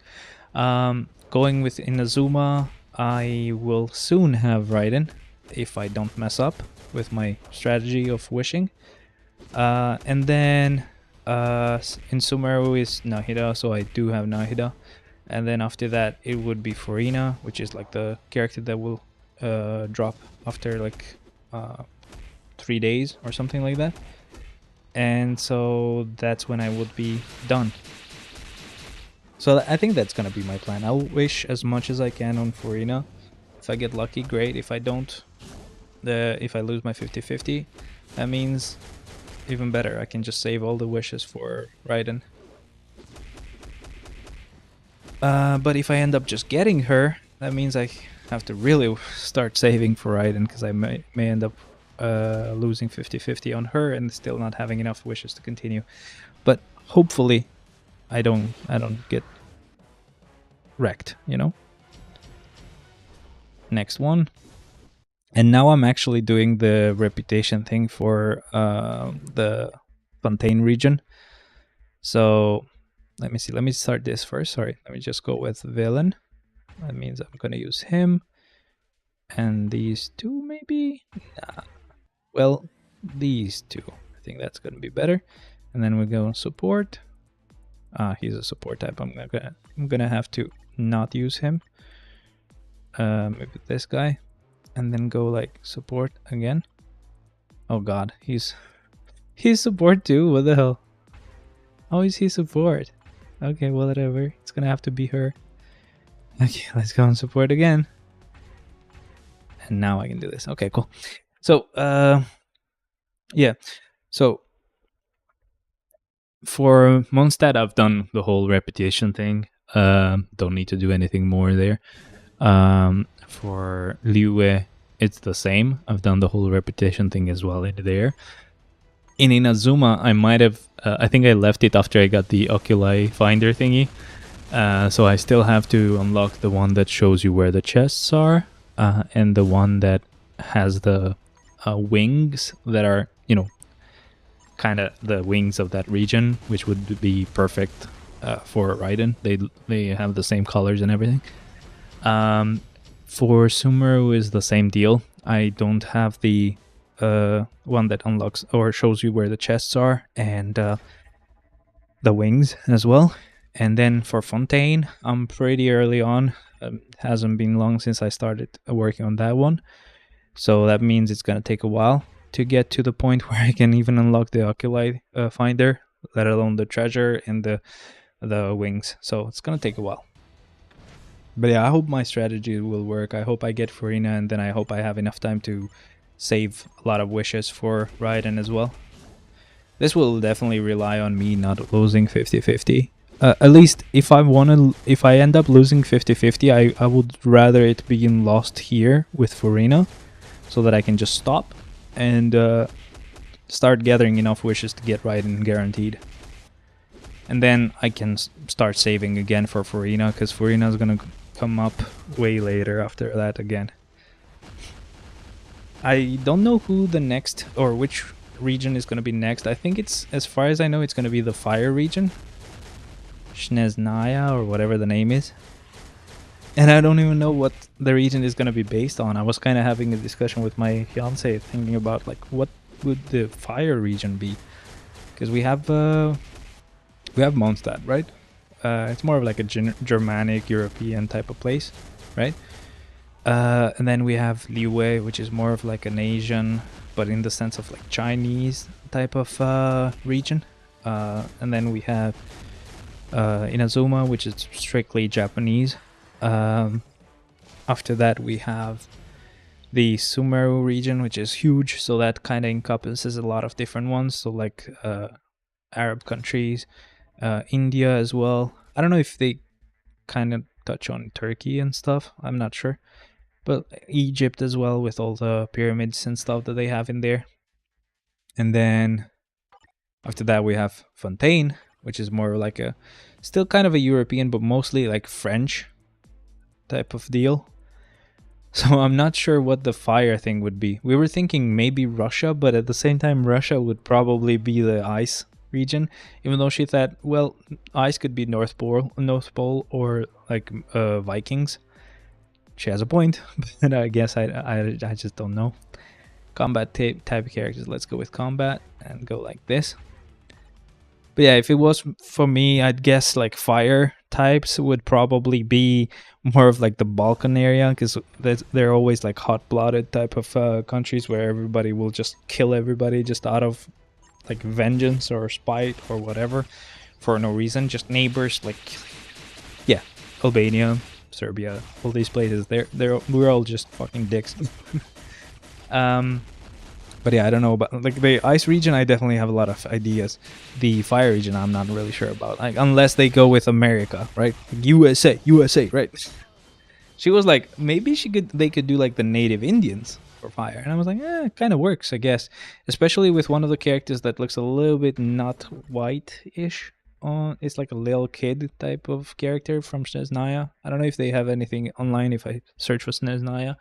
Going with Inazuma, I will soon have Raiden, if I don't mess up with my strategy of wishing. And then in Sumeru is Nahida, so I do have Nahida. And then after that, it would be Farina, which is like the character that will drop after like 3 days or something like that. And so that's when I would be done. So I think that's gonna be my plan. I'll wish as much as I can on Farina. If I get lucky, great. If I don't, if I lose my 50-50, that means even better. I can just save all the wishes for Raiden. But if I end up just getting her, that means I have to really start saving for Raiden, because I may end up losing 50-50 on her and still not having enough wishes to continue. But hopefully I don't get wrecked, you know? Next one. And now I'm actually doing the reputation thing for the Fontaine region. So let me see. Let me start this first. Sorry. Let me just go with villain. That means I'm going to use him. And these 2 maybe? Nah. Well, these 2. I think that's going to be better. And then we go on support. He's a support type. I'm gonna have to not use him. Maybe this guy. and then go like support again. Oh god, he's support too. What the hell? How is he support? Okay, well, whatever. It's gonna have to be her. Okay, let's go and support again. And now I can do this. Okay, cool. So, yeah. So, for Mondstadt, I've done the whole reputation thing. Don't need to do anything more there. For Liyue, it's the same. I've done the whole reputation thing as well in there. In Inazuma, I might have... I think I left it after I got the Oculi Finder thingy. So I still have to unlock the one that shows you where the chests are. And the one that has the wings that are, you know, kind of the wings of that region, which would be perfect for Raiden. They have the same colors and everything. For Sumeru is the same deal. I don't have the one that unlocks or shows you where the chests are, and the wings as well. And then for Fontaine, I'm pretty early on. Hasn't been long since I started working on that one. So that means it's going to take a while to get to the point where I can even unlock the Oculi Finder, let alone the treasure and the wings. So it's going to take a while. But yeah, I hope my strategy will work. I hope I get Furina, and then I hope I have enough time to save a lot of wishes for Raiden as well. This will definitely rely on me not losing 50-50. At least if I end up losing 50-50, I would rather it be lost here with Furina, so that I can just stop and start gathering enough wishes to get Raiden guaranteed. And then I can start saving again for Furina, because Furina is gonna come up way later after that again. I don't know who the next, or which region is gonna be next. I think it's, as far as I know, it's gonna be the fire region. Snezhnaya, or whatever the name is. And I don't even know what the region is going to be based on. I was kind of having a discussion with my fiance, thinking about like what would the fire region be, because we have Mondstadt, right? It's more of like a Germanic European type of place, right? And then we have Liyue, which is more of like an Asian, but in the sense of like Chinese type of region. And then we have Inazuma, which is strictly Japanese. After that we have the Sumeru region, which is huge, so that kind of encompasses a lot of different ones, so like Arab countries, India as well. I don't know if they kind of touch on Turkey and stuff, I'm not sure, but Egypt as well, with all the pyramids and stuff that they have in there. And then after that we have Fontaine, which is more like a, still kind of a European, but mostly like French type of deal. So I'm not sure what the fire thing would be. We were thinking maybe Russia, but at the same time Russia would probably be the ice region, even though she thought, well, ice could be North Pole or like Vikings. She has a point, but I guess I just don't know. Combat type of characters, let's go with combat and go like this. But yeah, if it was for me, I'd guess like fire types would probably be more of like the Balkan area, because they're always like hot-blooded type of countries where everybody will just kill everybody just out of like vengeance or spite or whatever for no reason, just neighbors. Like, yeah, Albania, Serbia, all these places, we're all just fucking dicks. But yeah, I don't know about like the ice region. I definitely have a lot of ideas. The fire region, I'm not really sure about. Like, unless they go with America, right? USA, right? She was like, maybe they could do like the native Indians for fire, and I was like, it kind of works, I guess. Especially with one of the characters that looks a little bit not white-ish. It's like a little kid type of character from Snezhnaya. I don't know if they have anything online if I search for Snezhnaya.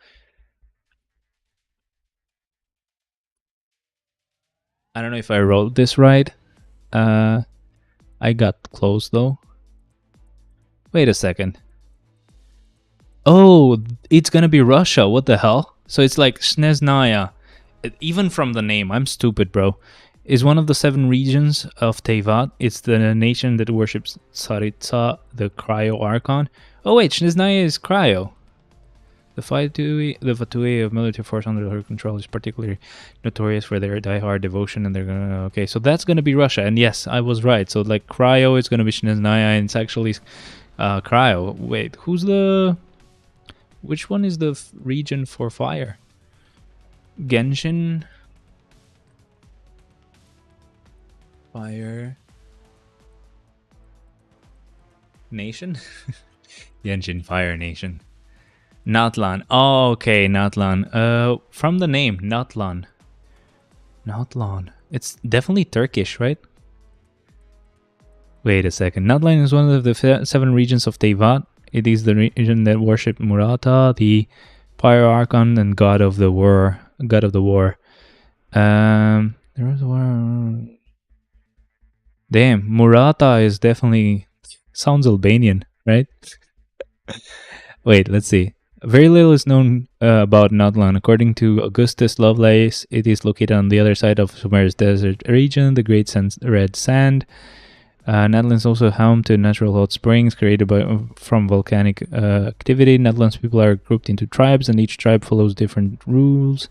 I don't know if I wrote this right. I got close though. Wait a second. Oh, it's gonna be Russia. What the hell? So it's like Snezhnaya. Even from the name, I'm stupid, bro. Is one of the 7 regions of Teyvat. It's the nation that worships Tsaritsa, the Cryo Archon. Oh wait, Snezhnaya is Cryo. The Fatui of military force under her control is particularly notorious for their diehard devotion, and they're gonna. Okay, so that's gonna be Russia, and yes, I was right. So like Cryo is gonna be Snezhnaya, and it's actually Cryo. Wait, which one is the region for fire? Genshin. Fire. Nation? Genshin Fire Nation. Natlan. Oh, okay, Natlan. From the name, Natlan. Natlan. It's definitely Turkish, right? Wait a second. Natlan is one of the 7 regions of Teyvat. It is the region that worship Murata, the Fire Archon and God of the War. God of the War. There was a war. Damn, Murata is definitely sounds Albanian, right? Wait, let's see. Very little is known about Natlan. According to Augustus Lovelace, it is located on the other side of Sumer's desert region, the Great Red Sand. Natlan is also home to natural hot springs created from volcanic activity. Natlan's people are grouped into tribes, and each tribe follows different rules.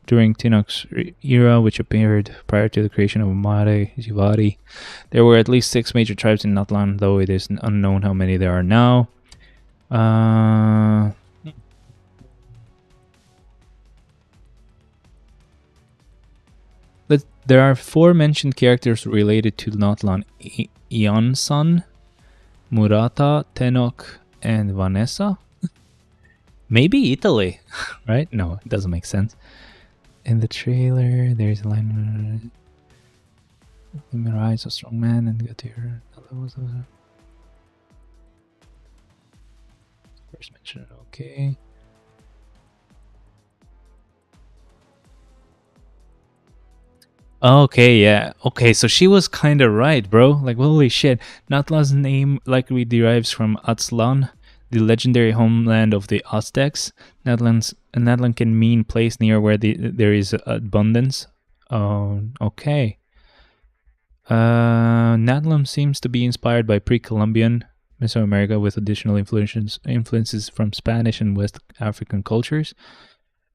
During Tinoch's era, which appeared prior to the creation of Mare Jivari, there were at least 6 major tribes in Natlan, though it is unknown how many there are now. There are 4 mentioned characters related to Natlan: Ionsan, Murata, Tenoch, and Vanessa. Maybe Italy, right? No, it doesn't make sense. In the trailer, there's a line: "Memorize a strong man and get here." First mention, okay. Okay, yeah. Okay, so she was kind of right, bro. Like, holy shit. Natlan's name likely derives from Aztlan, the legendary homeland of the Aztecs. Natlan can mean place near where there is abundance. Okay. Natlan seems to be inspired by pre-Columbian Mesoamerica with additional influences from Spanish and West African cultures.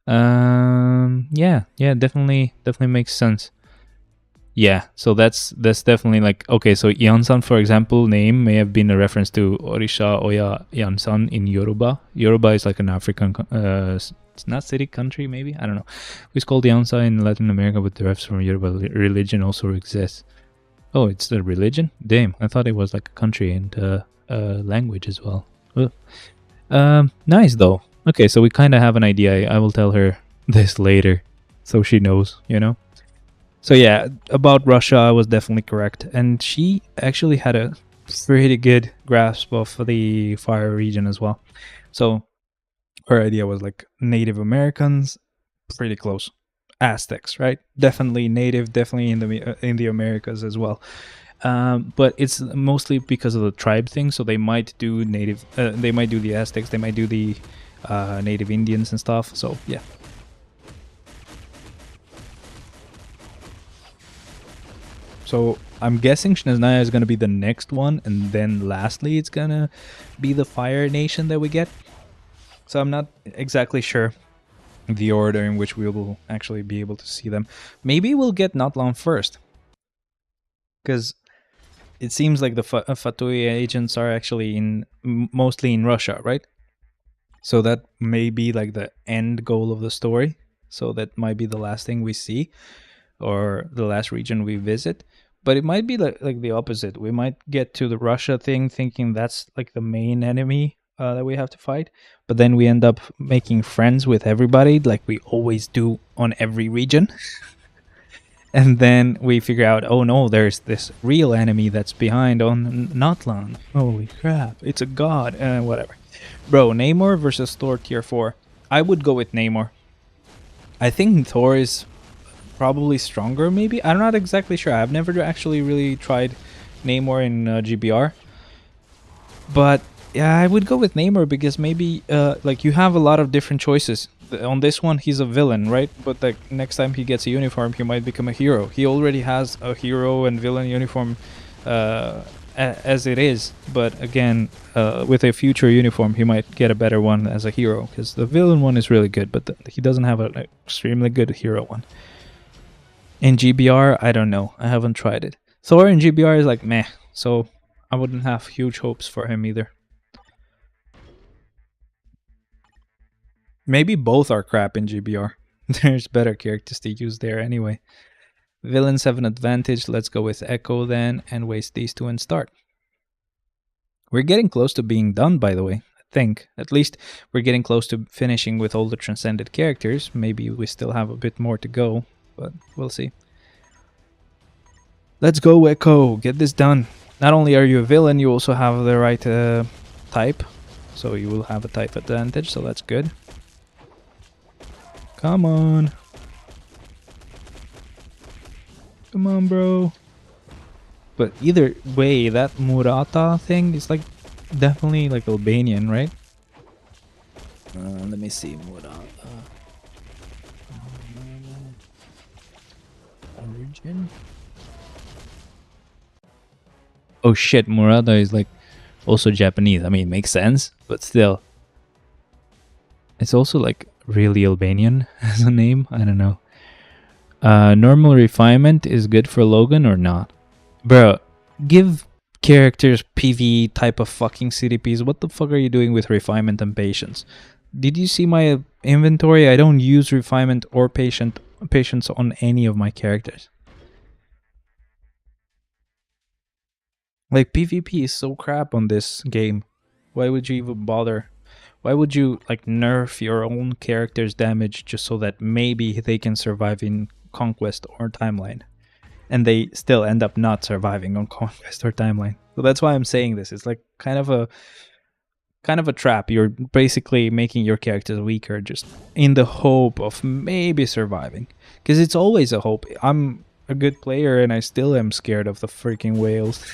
Yeah, definitely makes sense. Yeah, so that's definitely like, okay, so Yansan, for example, name may have been a reference to Orisha Oya Yansan in Yoruba. Yoruba is like an African, it's not city, country, maybe? I don't know. It's called Yansa in Latin America, but the refs from Yoruba religion also exists. Oh, it's the religion? Damn, I thought it was like a country and language as well. Nice, though. Okay, so we kind of have an idea. I will tell her this later, so she knows, you know? So yeah, about Russia, I was definitely correct. And she actually had a pretty good grasp of the fire region as well. So her idea was like Native Americans, pretty close. Aztecs, right? Definitely native, definitely in the Americas as well. But it's mostly because of the tribe thing. So they might do native, they might do the Aztecs, they might do the native Indians and stuff. So yeah. So I'm guessing Snezhnaya is going to be the next one, and then lastly it's going to be the Fire Nation that we get. So I'm not exactly sure the order in which we will actually be able to see them. Maybe we'll get Natlan first, because it seems like the Fatui agents are actually mostly in Russia, right? So that may be like the end goal of the story. So that might be the last thing we see, or the last region we visit. But it might be like the opposite. We might get to the Russia thing thinking that's like the main enemy that we have to fight. But then we end up making friends with everybody, like we always do on every region. And then we figure out, oh no, there's this real enemy that's behind on Natlan. Holy crap, it's a god. Whatever. Bro, Namor versus Thor tier 4. I would go with Namor. I think Thor is probably stronger, maybe? I'm not exactly sure. I've never actually really tried Namor in GBR. But yeah, I would go with Namor because maybe like you have a lot of different choices. On this one, he's a villain, right? But like next time he gets a uniform, he might become a hero. He already has a hero and villain uniform as it is. But again, with a future uniform, he might get a better one as a hero, because the villain one is really good, but he doesn't have an extremely good hero one. In GBR, I don't know. I haven't tried it. Thor in GBR is like meh, so I wouldn't have huge hopes for him either. Maybe both are crap in GBR. There's better characters to use there anyway. Villains have an advantage. Let's go with Echo then and waste these two and start. We're getting close to being done, by the way. I think. At least we're getting close to finishing with all the transcended characters. Maybe we still have a bit more to go, but we'll see. Let's go, Echo. Get this done. Not only are you a villain, you also have the right type. So you will have a type advantage, so that's good. Come on. Come on, bro. But either way, that Murata thing is like definitely like Albanian, right? Let me see. Murata. Origin? Oh shit, Murata is like also Japanese. I mean, it makes sense, but still. It's also like really Albanian as a name. I don't know. Normal refinement is good for Logan or not? Bro, give characters PvE type of fucking CDPs. What the fuck are you doing with refinement and patience? Did you see my inventory? I don't use refinement or patience on any of my characters. Like, PvP is so crap on this game. Why would you even bother? Why would you like nerf your own character's damage just so that maybe they can survive in Conquest or Timeline? And they still end up not surviving on Conquest or Timeline. So that's why I'm saying this. It's like kind of a trap. You're basically making your characters weaker just in the hope of maybe surviving. Because it's always a hope. I'm a good player and I still am scared of the freaking whales.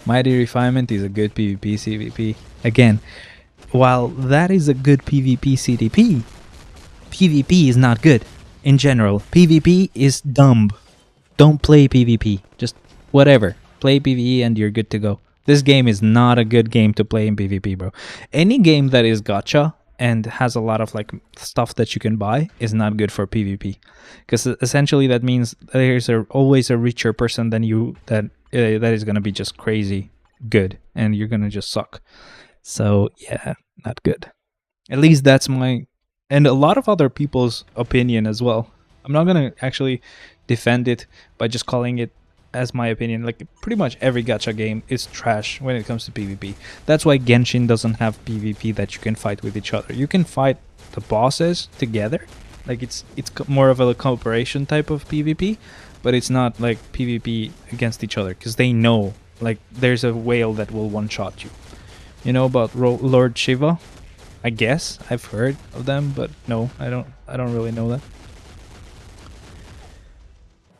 Mighty Refinement is a good PvP CVP. Again, while that is a good PvP CDP, PvP is not good. In general, PvP is dumb. Don't play PvP. Just whatever. Play PvE and you're good to go. This game is not a good game to play in PvP, bro. Any game that is gacha and has a lot of like stuff that you can buy is not good for PvP. Because essentially that means there's always a richer person than you that is going to be just crazy good. And you're going to just suck. So yeah, not good. At least that's my... and a lot of other people's opinion as well. I'm not gonna actually defend it by just calling it as my opinion. Like, pretty much every gacha game is trash when it comes to PvP. That's why Genshin doesn't have PvP that you can fight with each other. You can fight the bosses together. Like, it's more of a cooperation type of PvP, but it's not like PvP against each other, because they know, like, there's a whale that will one-shot you. You know about Lord Shiva? I guess I've heard of them, but no, I don't really know that.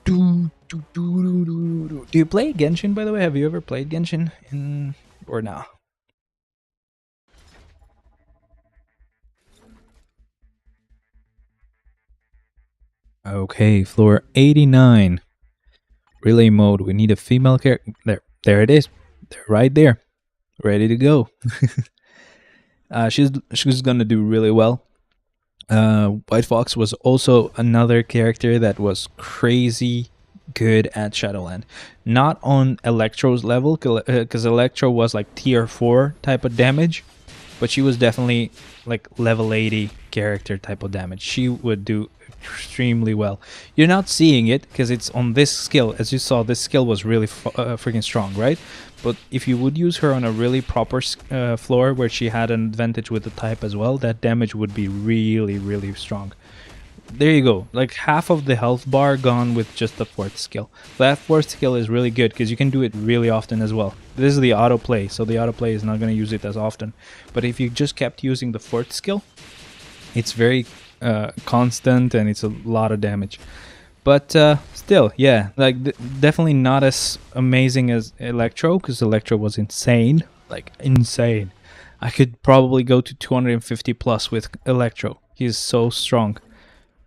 Do you play Genshin, by the way? Have you ever played Genshin or nah? Okay, floor 89. Relay mode. We need a female character. There it is. They're right there. Ready to go. She's gonna do really well. White Fox was also another character that was crazy good at Shadowland. Not on Electro's level, because Electro was like tier 4 type of damage, but she was definitely like level 80 character type of damage. She would do extremely well. You're not seeing it because it's on this skill. As you saw, this skill was really freaking strong, right? But if you would use her on a really proper floor where she had an advantage with the type as well, that damage would be really, really strong. There you go. Like half of the health bar gone with just the 4th skill. That 4th skill is really good because you can do it really often as well. This is the autoplay, so the autoplay is not going to use it as often. But if you just kept using the 4th skill, it's very constant and it's a lot of damage. But still, yeah, like definitely not as amazing as Electro, because Electro was insane, like insane. I could probably go to 250 plus with Electro. He's so strong.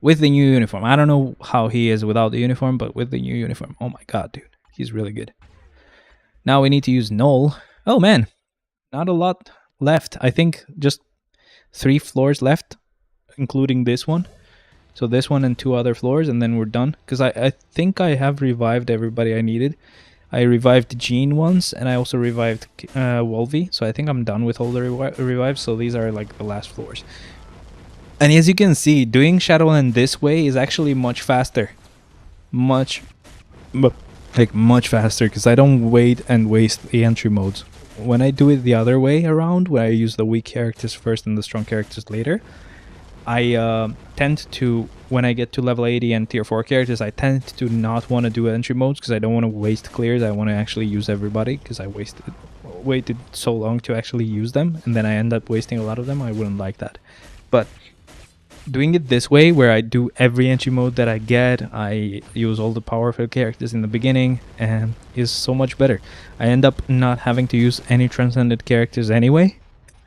With the new uniform. I don't know how he is without the uniform, but with the new uniform, oh my god, dude. He's really good. Now we need to use null. Oh man, not a lot left. I think just 3 floors left, including this one. So this one and 2 other floors, and then we're done. Because I think I have revived everybody I needed. I revived Jean once, and I also revived Wolvie. So I think I'm done with all the revives. So these are like the last floors. And as you can see, doing Shadowland this way is actually much faster. Much faster, because I don't wait and waste the entry modes. When I do it the other way around, where I use the weak characters first and the strong characters later, I tend to, when I get to level 80 and tier 4 characters, I tend to not want to do entry modes because I don't want to waste clears. I want to actually use everybody because I waited so long to actually use them, and then I end up wasting a lot of them. I wouldn't like that. But doing it this way, where I do every entry mode that I get, I use all the powerful characters in the beginning, and is so much better. I end up not having to use any transcended characters anyway,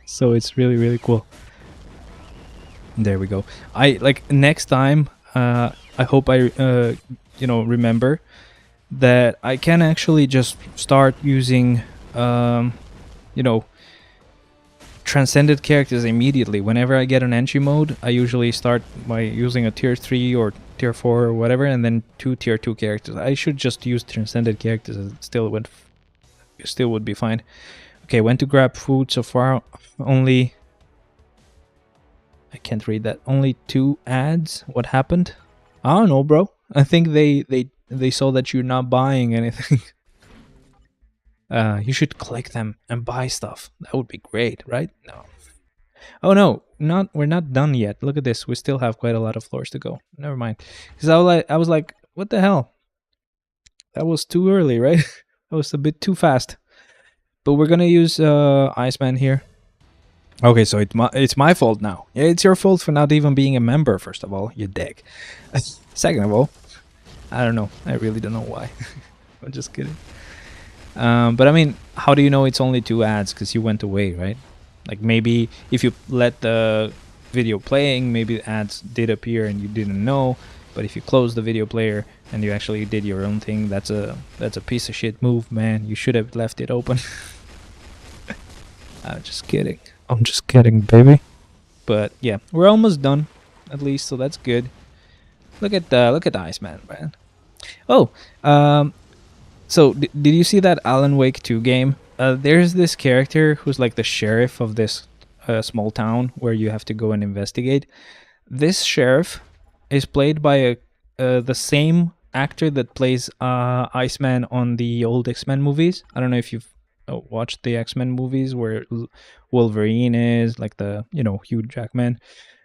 so it's really, really cool. There we go. Next time, I hope I remember that I can actually just start using transcended characters immediately. Whenever I get an entry mode, I usually start by using a tier 3 or tier 4 or whatever, and then 2 tier 2 characters. I should just use transcended characters. It still would be fine. Okay, when to grab food so far? Only, I can't read that. Only 2 ads. What happened? I don't know, bro. I think they saw that you're not buying anything. You should click them and buy stuff. That would be great, right? No. Oh no, we're not done yet. Look at this. We still have quite a lot of floors to go. Never mind. Because I was like, what the hell? That was too early, right? That was a bit too fast. But we're gonna use Iceman here. Okay, so it's my fault now. Yeah, it's your fault for not even being a member, first of all, you dick. Second of all, I don't know. I really don't know why. I'm just kidding. But I mean, how do you know it's only 2 ads? Because you went away, right? Like maybe if you let the video playing, maybe the ads did appear and you didn't know. But if you close the video player and you actually did your own thing, that's a piece of shit move, man. You should have left it open. I'm just kidding. I'm just kidding, baby. But yeah, we're almost done, at least, so that's good. Look at Iceman, man. Oh, so did you see that Alan Wake 2 game? There's this character who's like the sheriff of this small town where you have to go and investigate. This sheriff is played by the same actor that plays Iceman on the old X-Men movies. I don't know if you've watched the X-Men movies where Wolverine is like the Hugh Jackman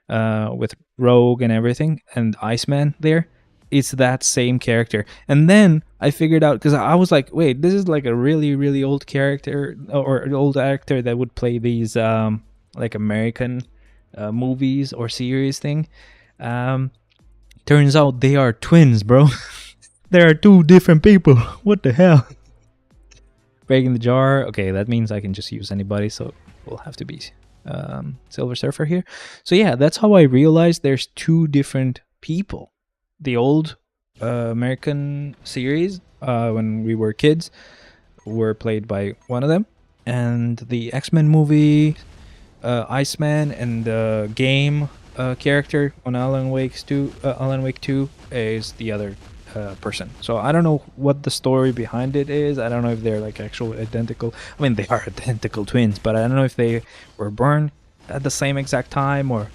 with Rogue and everything, and Iceman there. It's that same character. And then I figured out, because I was like, wait, this is like a really, really old character or an old actor that would play these like American movies or series thing. Turns out they are twins, bro. There are 2 different people. What the hell? Breaking the jar. Okay, that means I can just use anybody, so we'll have to be Silver Surfer here. So yeah, that's how I realized there's 2 different people. The old American series when we were kids were played by one of them, and the X-Men movie Iceman and the game character on Alan Wake 2 is the other person. So I don't know what the story behind it is. I don't know if they're like actual identical. I mean, they are identical twins, but I don't know if they were born at the same exact time, or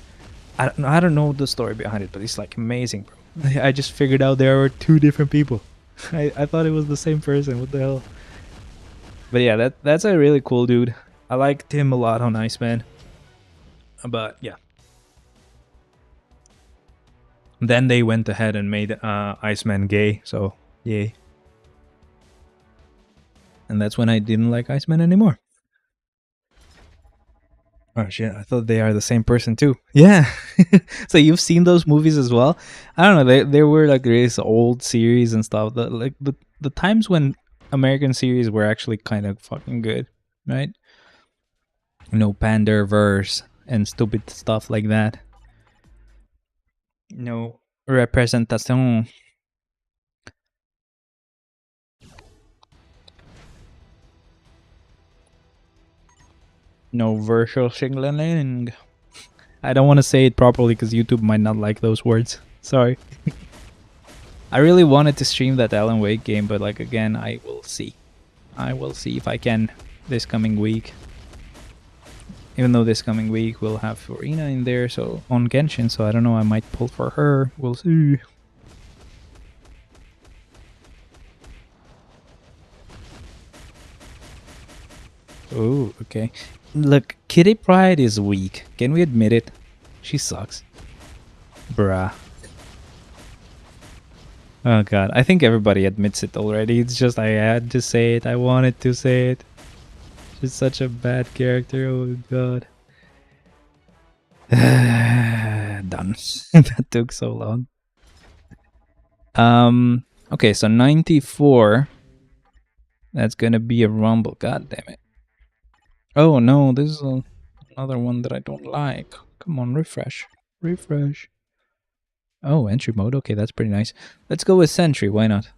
I don't know the story behind it, but it's like amazing, bro. I just figured out there were 2 different people. I thought it was the same person. What the hell? But yeah, that's a really cool dude. I liked him a lot on Iceman. But yeah. Then they went ahead and made Iceman gay, so yay. And that's when I didn't like Iceman anymore. Oh shit, I thought they are the same person too. Yeah. So you've seen those movies as well? I don't know, they were like this old series and stuff. Like the times when American series were actually kind of fucking good, right? Panderverse and stupid stuff like that. No representation. No virtual signaling. I don't want to say it properly because YouTube might not like those words. Sorry. I really wanted to stream that Alan Wake game, but like again, I will see. I will see if I can this coming week. Even though this coming week we'll have Farina in there, so on Genshin, so I don't know, I might pull for her. We'll see. Oh, okay. Look, Kitty Pryde is weak. Can we admit it? She sucks. Bruh. Oh god, I think everybody admits it already. It's just I had to say it. I wanted to say it. She's such a bad character. Oh god. Done. That took so long. Okay, so 94. That's gonna be a rumble. God damn it. Oh no, this is another one that I don't like. Come on, refresh. Refresh. Oh, entry mode. Okay, that's pretty nice. Let's go with Sentry. Why not?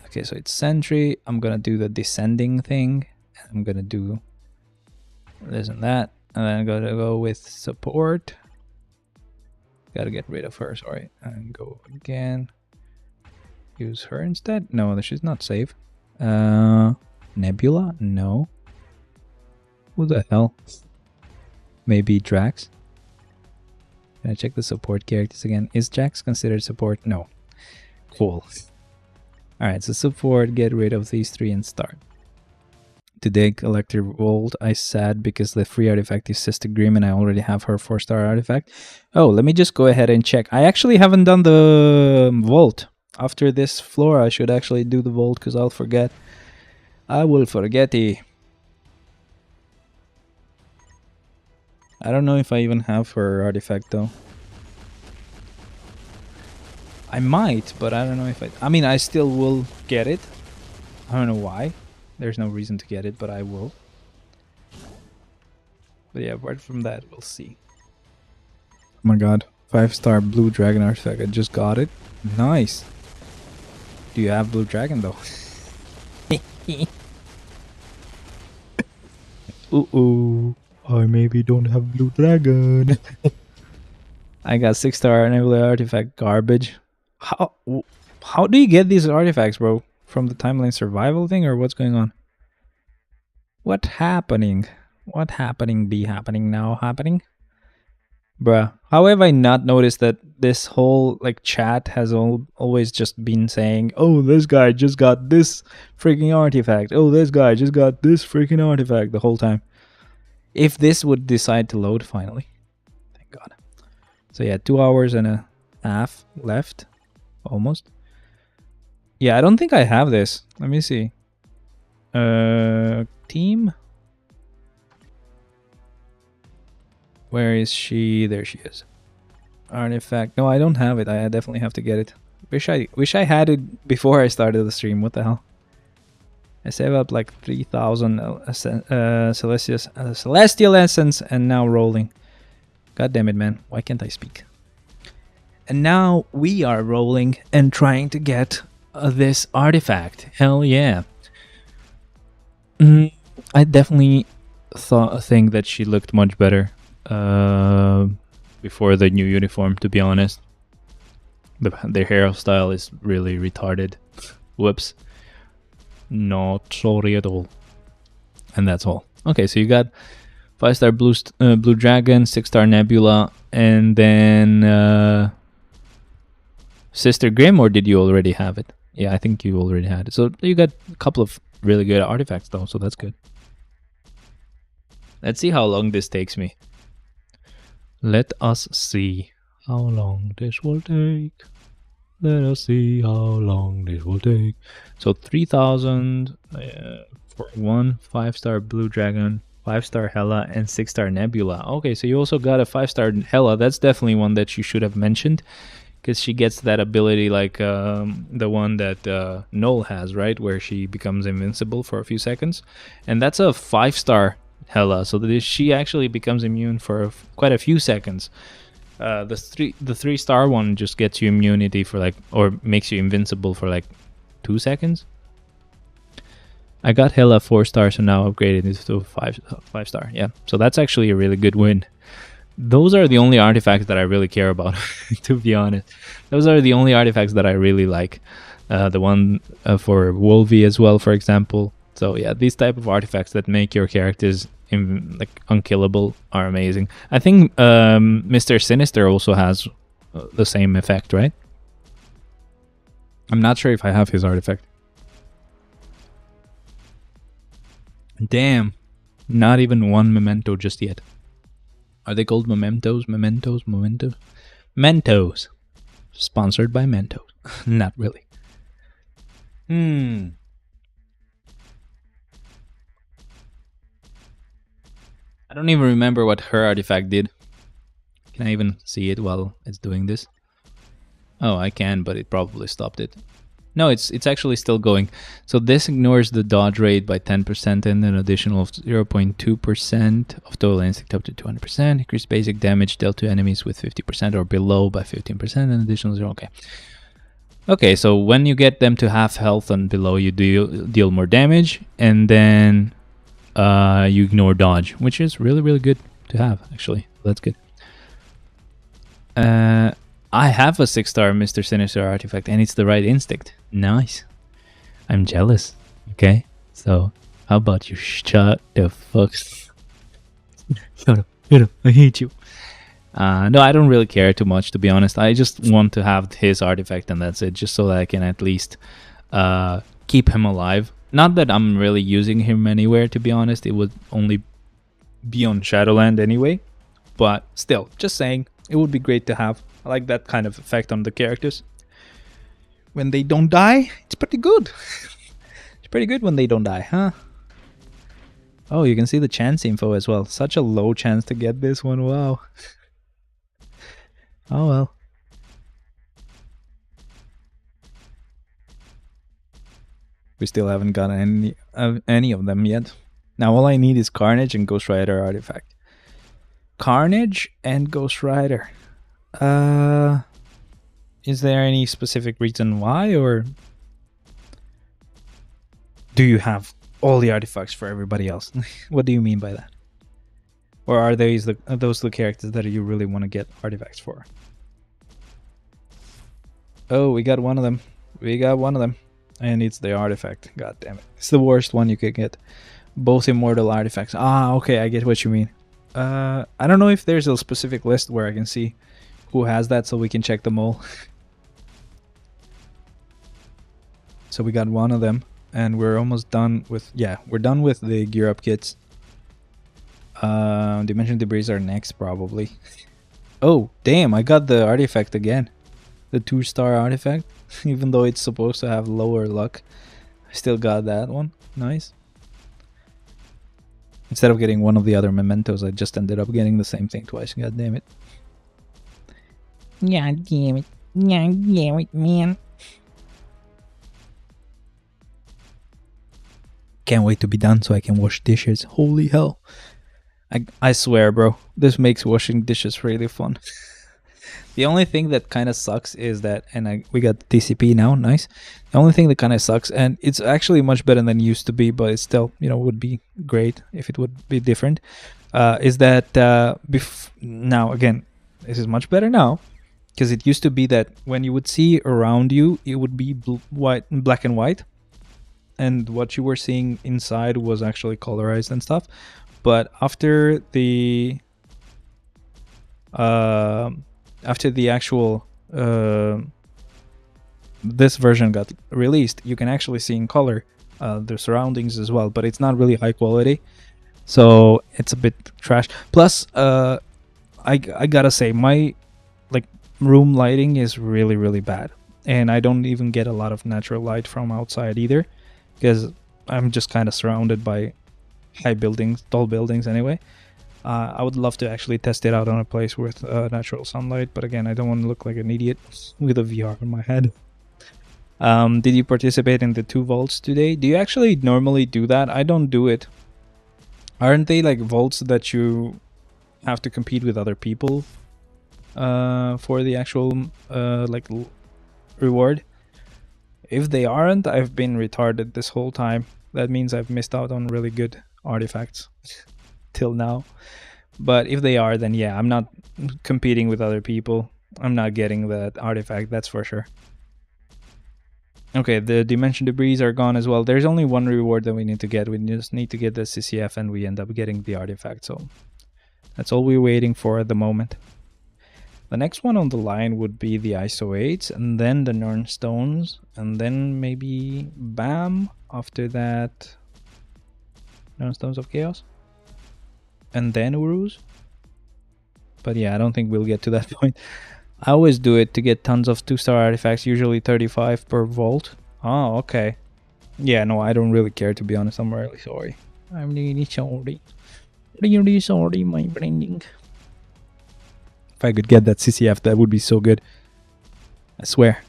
Okay, so it's Sentry. I'm gonna do the descending thing. I'm gonna do this and that. And then I'm gonna go with support. Gotta get rid of her, sorry. And go again. Use her instead? No, she's not safe. Nebula? No. Who the hell? Maybe Drax? Can I check the support characters again? Is Drax considered support? No. Cool. Alright, so support, get rid of these three and start. Today, Collector Vault, I sad because the free artifact is Sister Grimm and I already have her 4-star artifact. Oh, let me just go ahead and check. I actually haven't done the Vault. After this floor, I should actually do the Vault because I'll forget. I will forget-y. I don't know if I even have her artifact though. I might, but I don't know if I mean, I still will get it. I don't know why. There's no reason to get it, but I will. But yeah, apart from that, we'll see. Oh my god. 5-star blue dragon artifact. I just got it. Nice. Do you have blue dragon though? Uh-oh. I maybe don't have blue dragon. I got 6-star Nebula artifact garbage. How do you get these artifacts, bro? From the timeline survival thing, or what's going on? What happening? What happening be happening now happening? Bruh. How have I not noticed that this whole like chat has always just been saying, oh, this guy just got this freaking artifact. Oh, this guy just got this freaking artifact the whole time. If this would decide to load finally. Thank God. So yeah, 2 hours and a half left. Almost. Yeah, I don't think I have this. Let me see. Team? Where is she? There she is. Artifact. No, I don't have it. I definitely have to get it. Wish I had it before I started the stream. What the hell? I saved up like 3,000 Celestial Essence and now rolling. God damn it, man. Why can't I speak? And now we are rolling and trying to get this artifact. Hell yeah. I definitely think that she looked much better before the new uniform, to be honest. Their hairstyle is really retarded. Whoops. Not sorry at all. And that's all. Okay, so you got 5-star blue dragon, 6-star Nebula, and then Sister Grimm, or did you already have it? Yeah, I think you already had it. So you got a couple of really good artifacts though, so that's good. Let's see how long this takes me. Let us see how long this will take. Let us see how long this will take. So 3,000 for one 5-star blue dragon, 5-star Hela, and 6-star Nebula. Okay, so you also got a 5-star Hela. That's definitely one that you should have mentioned, because she gets that ability like the one that Null has, right? Where she becomes invincible for a few seconds. And that's a 5-star Hela, so that she actually becomes immune for quite a few seconds. The 3-star one just gets you immunity for like, or makes you invincible for like 2 seconds. I got hella 4 stars, so now upgraded it to 5 star. Yeah, so that's actually a really good win. Those are the only artifacts that I really care about, to be honest. Those are the only artifacts that I really like. The one for Wolvie as well, for example. So yeah, these type of artifacts that make your characters like unkillable are amazing. I think Mr. Sinister also has the same effect, right? I'm not sure if I have his artifact. Damn, not even one memento just yet. Are they called mementos? Mementos? Mementos? Mentos. Sponsored by Mentos. Not really. I don't even remember what her artifact did. Can I even see it while it's doing this? Oh, I can, but it probably stopped it. No, it's actually still going. So this ignores the dodge rate by 10% and an additional of 0.2% of total instinct up to 200%. Increase basic damage dealt to enemies with 50% or below by 15% and additional 0. Okay. Okay, so when you get them to half health and below, you deal more damage, and then you ignore dodge, which is really, really good to have, actually. That's good. I have a 6-star Mr. Sinister artifact, and it's the right instinct. Nice. I'm jealous. Okay, so how about you shut the fuck? Shut up! I hate you. No, I don't really care too much, to be honest. I just want to have his artifact, and that's it, just so that I can at least keep him alive. Not that I'm really using him anywhere, to be honest. It would only be on Shadowland anyway. But still, just saying, it would be great to have. I like that kind of effect on the characters. When they don't die, it's pretty good. It's pretty good when they don't die, huh? Oh, you can see the chance info as well. Such a low chance to get this one, wow. Oh well. We still haven't got any of them yet. Now all I need is Carnage and Ghost Rider artifact. Carnage and Ghost Rider. Is there any specific reason why, or do you have all the artifacts for everybody else? What do you mean by that? Or are those the characters that you really want to get artifacts for? Oh, we got one of them. We got one of them. And it's the artifact. God damn it. It's the worst one you could get. Both immortal artifacts. Ah, okay, I get what you mean. I don't know if there's a specific list where I can see who has that so we can check them all. So we got one of them. And we're almost done with... Yeah, we're done with the gear up kits. Dimension Debris are next, probably. Oh, damn, I got the artifact again. The 2-star artifact. Even though it's supposed to have lower luck. I still got that one. Nice. Instead of getting one of the other mementos, I just ended up getting the same thing twice. God damn it. God damn it. God damn it, man. Can't wait to be done so I can wash dishes. Holy hell. I swear, bro. This makes washing dishes really fun. The only thing that kind of sucks is that, and we got TCP now, nice. The only thing that kind of sucks, and it's actually much better than it used to be, but it still, would be great if it would be different, is that now, again, this is much better now, because it used to be that when you would see around you, it would be black and white, and what you were seeing inside was actually colorized and stuff. But after the actual this version got released, you can actually see in color the surroundings as well, but it's not really high quality, so it's a bit trash. Plus I gotta say, my room lighting is really, really bad, and I don't even get a lot of natural light from outside either, because I'm just kind of surrounded by high buildings, tall buildings anyway. I would love to actually test it out on a place with natural sunlight, but again, I don't want to look like an idiot with a VR on my head. Did you participate in the 2 vaults today? Do you actually normally do that? I don't do it. Aren't they like vaults that you have to compete with other people for the actual reward? If they aren't, I've been retarded this whole time. that means I've missed out on really good artifacts till now. But if they are, then yeah, I'm not competing with other people. I'm not getting that artifact, that's for sure. Okay, the dimension debris are gone as well. There's only one reward that we need to get. We just need to get the CCF and we end up getting the artifact. So that's all we're waiting for at the moment. The next one on the line would be the ISO 8s and then the Nern Stones and then maybe BAM after that. Nern Stones of Chaos and then Urus. But yeah, I don't think we'll get to that point. I always do it to get tons of 2-star artifacts, usually 35 per vault. Oh, okay. Yeah, no, I don't really care, to be honest. I'm really sorry. I'm really sorry. Really sorry, my branding. If I could get that CCF, that would be so good. I swear.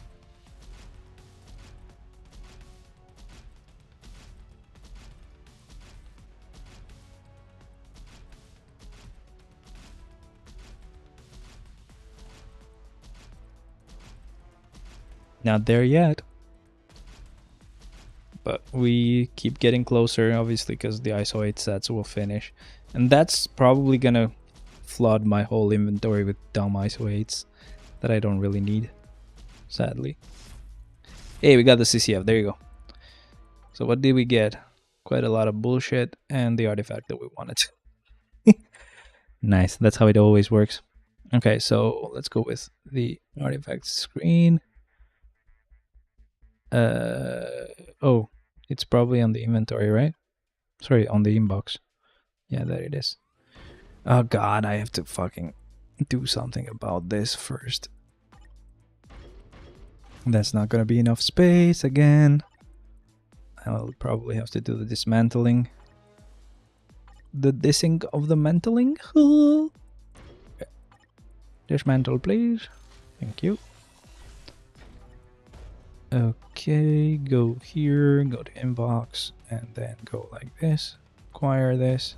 Not there yet. But we keep getting closer, obviously, because the ISO 8 sets will finish. And that's probably gonna flood my whole inventory with dumb ISO 8s that I don't really need, sadly. Hey, we got the CCF, there you go. So what did we get? Quite a lot of bullshit and the artifact that we wanted. Nice, that's how it always works. Okay, so let's go with the artifact screen. Oh, it's probably on the inventory, right? Sorry, on the inbox. Yeah, there it is. Oh god, I have to fucking do something about this first. That's not gonna be enough space again. I'll probably have to do the dismantling. The dissing of the mantling. Dismantle, please. Thank you. Okay, go here, go to inbox, and then go like this. Acquire this.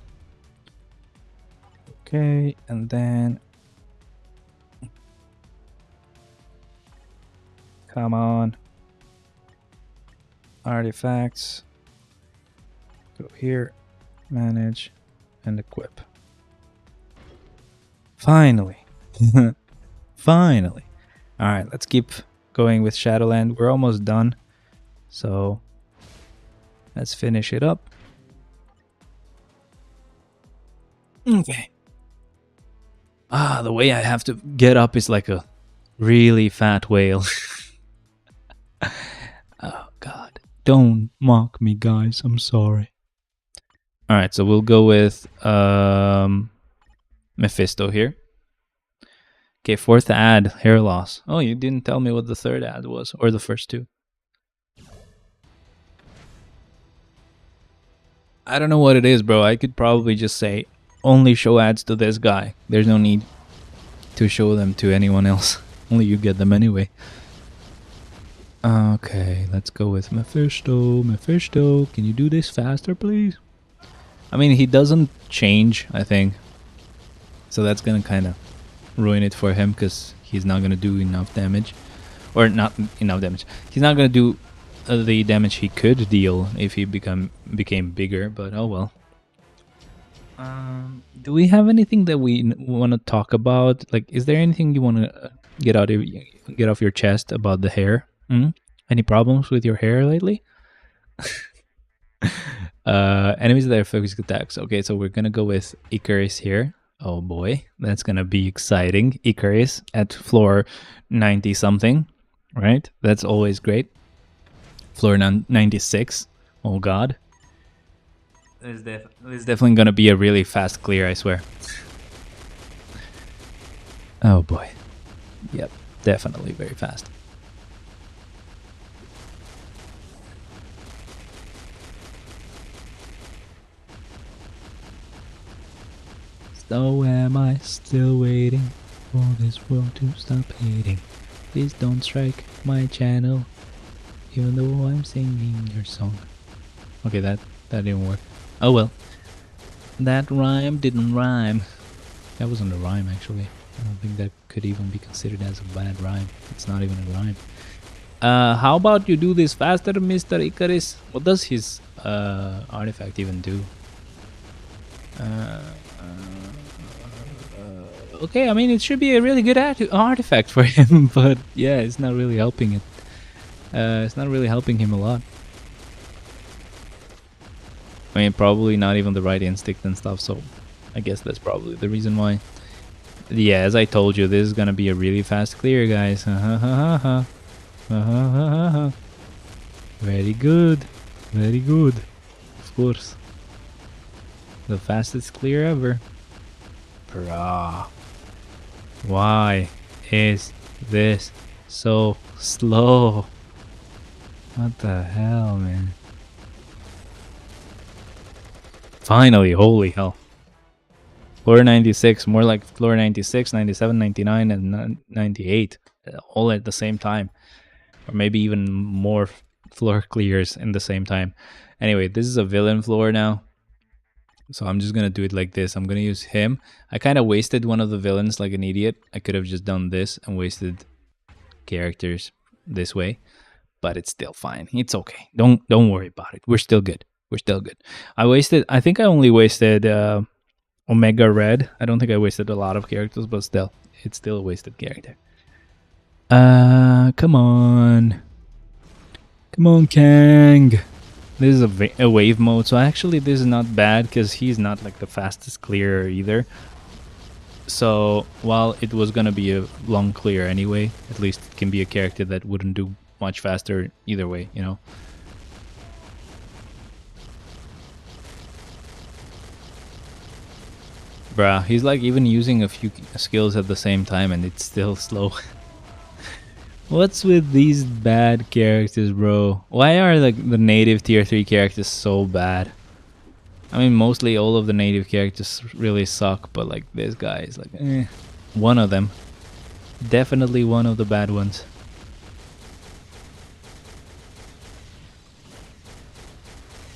Okay, and then... Come on. Artifacts. Go here, manage, and equip. Finally. Finally. Alright, let's keep going with Shadowland. We're almost done. So let's finish it up. Okay. The way I have to get up is like a really fat whale. Oh god. Don't mock me, guys. I'm sorry. Alright, so we'll go with Mephisto here. Okay, fourth ad, hair loss. Oh, you didn't tell me what the third ad was, or the first two. I don't know what it is, bro. I could probably just say, only show ads to this guy. There's no need to show them to anyone else. Only you get them anyway. Okay, let's go with Mephisto. Mephisto, can you do this faster, please? I mean, he doesn't change, I think. So that's gonna kind of ruin it for him because he's not gonna do enough damage, or not enough damage. He's not gonna do the damage he could deal if he became bigger. But oh well. Do we have anything that we want to talk about? Like, is there anything you want to get off your chest about the hair? Any problems with your hair lately? Enemies that are focused attacks. Okay, so we're gonna go with Icarus here. Oh boy, that's gonna be exciting. Icarus at floor 90 something, right? That's always great. Floor 96. Oh god. It's definitely gonna be a really fast clear, I swear. Oh boy. Yep, definitely very fast. So am I still waiting for this world to stop hating? Please don't strike my channel, even though I'm singing your song. Okay, that didn't work. Oh well. That rhyme didn't rhyme. That wasn't a rhyme, actually. I don't think that could even be considered as a bad rhyme. It's not even a rhyme. How about you do this faster, Mr. Icarus? What does his artifact even do? Okay, I mean, it should be a really good artifact for him, but yeah, it's not really helping it. It's not really helping him a lot. I mean, probably not even the right instinct and stuff, so I guess that's probably the reason why. Yeah, as I told you, this is gonna be a really fast clear, guys. Very good. Very good. Of course. The fastest clear ever. Bruh. Why is this so slow? What the hell, man? Finally, holy hell. Floor 96, more like floor 96, 97, 99, and 98. All at the same time. Or maybe even more floor clears in the same time. Anyway, this is a villain floor now. So I'm just going to do it like this. I'm going to use him. I kind of wasted one of the villains like an idiot. I could have just done this and wasted characters this way. But it's still fine. It's okay. Don't worry about it. We're still good. We're still good. I think I only wasted Omega Red. I don't think I wasted a lot of characters, but still. It's still a wasted character. Come on. Come on, Kang. This is a wave mode, so actually this is not bad because he's not like the fastest clearer either. So while it was gonna be a long clear anyway, at least it can be a character that wouldn't do much faster either way, you know. Bruh, he's like even using a few skills at the same time and it's still slow. What's with these bad characters, bro? Why are like the native tier 3 characters so bad? I mean, mostly all of the native characters really suck, but like this guy is like, one of them. Definitely one of the bad ones.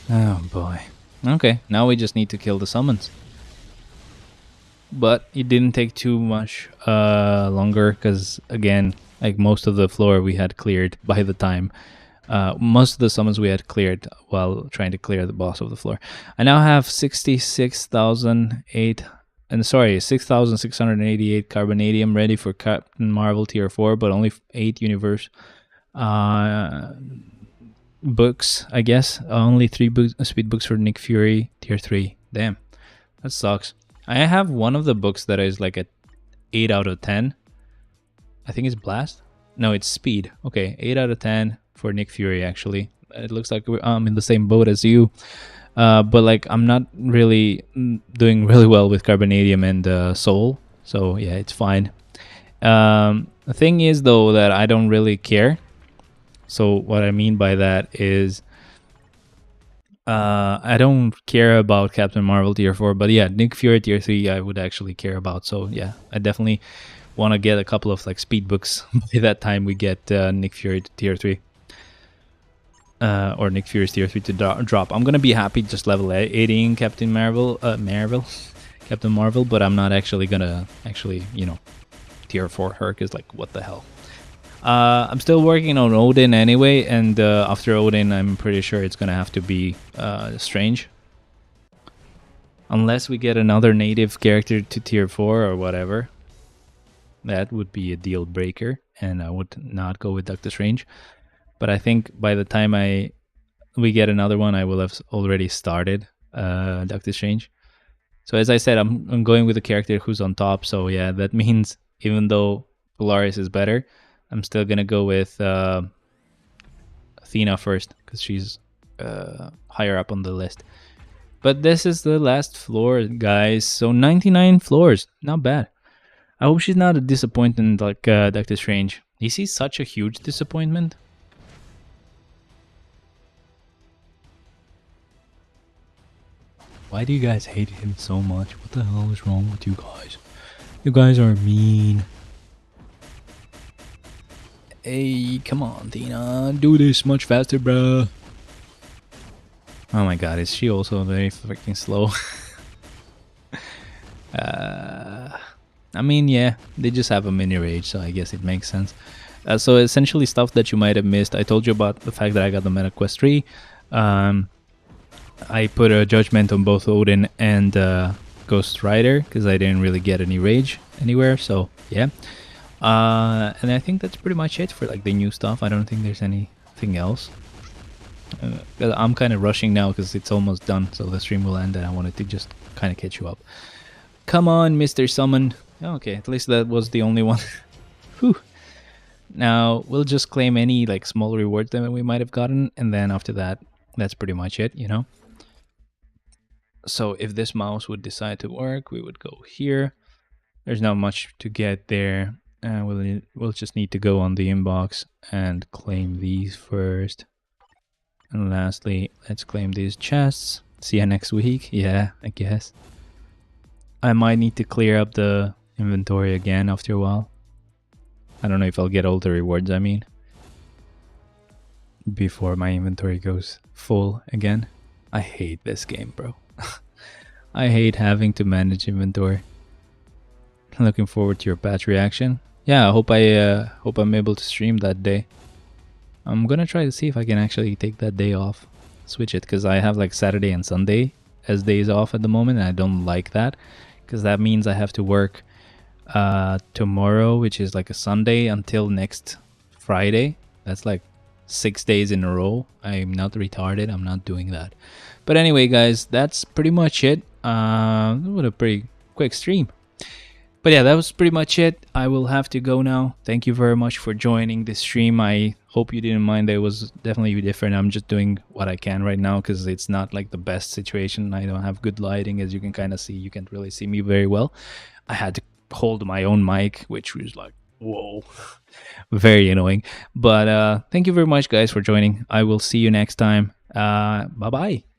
Oh boy. Okay, now we just need to kill the summons. But it didn't take too much longer because, again, like most of the floor we had cleared by the time. Most of the summons we had cleared while trying to clear the boss of the floor. I now have 6,688 carbonadium ready for Captain Marvel tier 4, but only 8 universe books, I guess. Only 3 speed books for Nick Fury tier 3. Damn, that sucks. I have one of the books that is like a 8 out of 10. I think it's Blast. No, it's Speed. Okay, 8 out of 10 for Nick Fury, actually. It looks like I'm in the same boat as you. But like, I'm not really doing really well with Carbonadium and Soul. So yeah, it's fine. The thing is, though, that I don't really care. So what I mean by that is I don't care about Captain Marvel tier 4, but yeah, Nick Fury tier 3 I would actually care about. So yeah, I definitely want to get a couple of like speed books by that time we get Nick Fury to tier 3. Or Nick Fury's tier 3 to drop. I'm gonna be happy just level 80ing Captain Marvel, Captain Marvel, but I'm not actually gonna you know, tier 4 her, because like, what the hell. I'm still working on Odin anyway, and after Odin, I'm pretty sure it's gonna have to be Strange. Unless we get another native character to tier 4 or whatever. That would be a deal breaker, and I would not go with Doctor Strange. But I think by the time we get another one, I will have already started Doctor Strange. So as I said, I'm going with a character who's on top, so yeah, that means even though Polaris is better, I'm still gonna go with Athena first, because she's higher up on the list. But this is the last floor, guys. So 99 floors, not bad. I hope she's not a disappointment like Doctor Strange. Is he such a huge disappointment? Why do you guys hate him so much? What the hell is wrong with you guys? You guys are mean. Hey, come on, Tina. Do this much faster, bro. Oh my god, is she also very freaking slow? I mean, yeah, they just have a mini rage, so I guess it makes sense. So essentially stuff that you might have missed. I told you about the fact that I got the Meta Quest 3. I put a judgment on both Odin and Ghost Rider because I didn't really get any rage anywhere. So yeah, and I think that's pretty much it for like the new stuff. I don't think there's anything else. I'm kind of rushing now because it's almost done, so the stream will end, and I wanted to just kind of catch you up. Come on, Mr. Summon. Okay, at least that was the only one. Whew. Now we'll just claim any like small rewards that we might have gotten, and then after that, that's pretty much it, you know. So if this mouse would decide to work, we would go here. There's not much to get there. We'll just need to go on the inbox and claim these first. And lastly, let's claim these chests. See you next week. Yeah, I guess. I might need to clear up the inventory again after a while. I don't know if I'll get all the rewards, I mean, before my inventory goes full again. I hate this game, bro. I hate having to manage inventory. Looking forward to your patch reaction. Yeah, I hope I'm able to stream that day. I'm gonna try to see if I can actually take that day off. Switch it, because I have like Saturday and Sunday as days off at the moment, and I don't like that because that means I have to work tomorrow, which is like a Sunday, until next Friday. That's like 6 days in a row. I'm not retarded. I'm not doing that. But anyway, guys, that's pretty much it. What a pretty quick stream. But yeah, that was pretty much it. I will have to go now. Thank you very much for joining this stream. I hope you didn't mind that it was definitely different. I'm just doing what I can right now because it's not like the best situation. I don't have good lighting, as you can kind of see. You can't really see me very well. I had to hold my own mic, which was like, whoa, very annoying. But thank you very much, guys, for joining. I will see you next time. Bye-bye.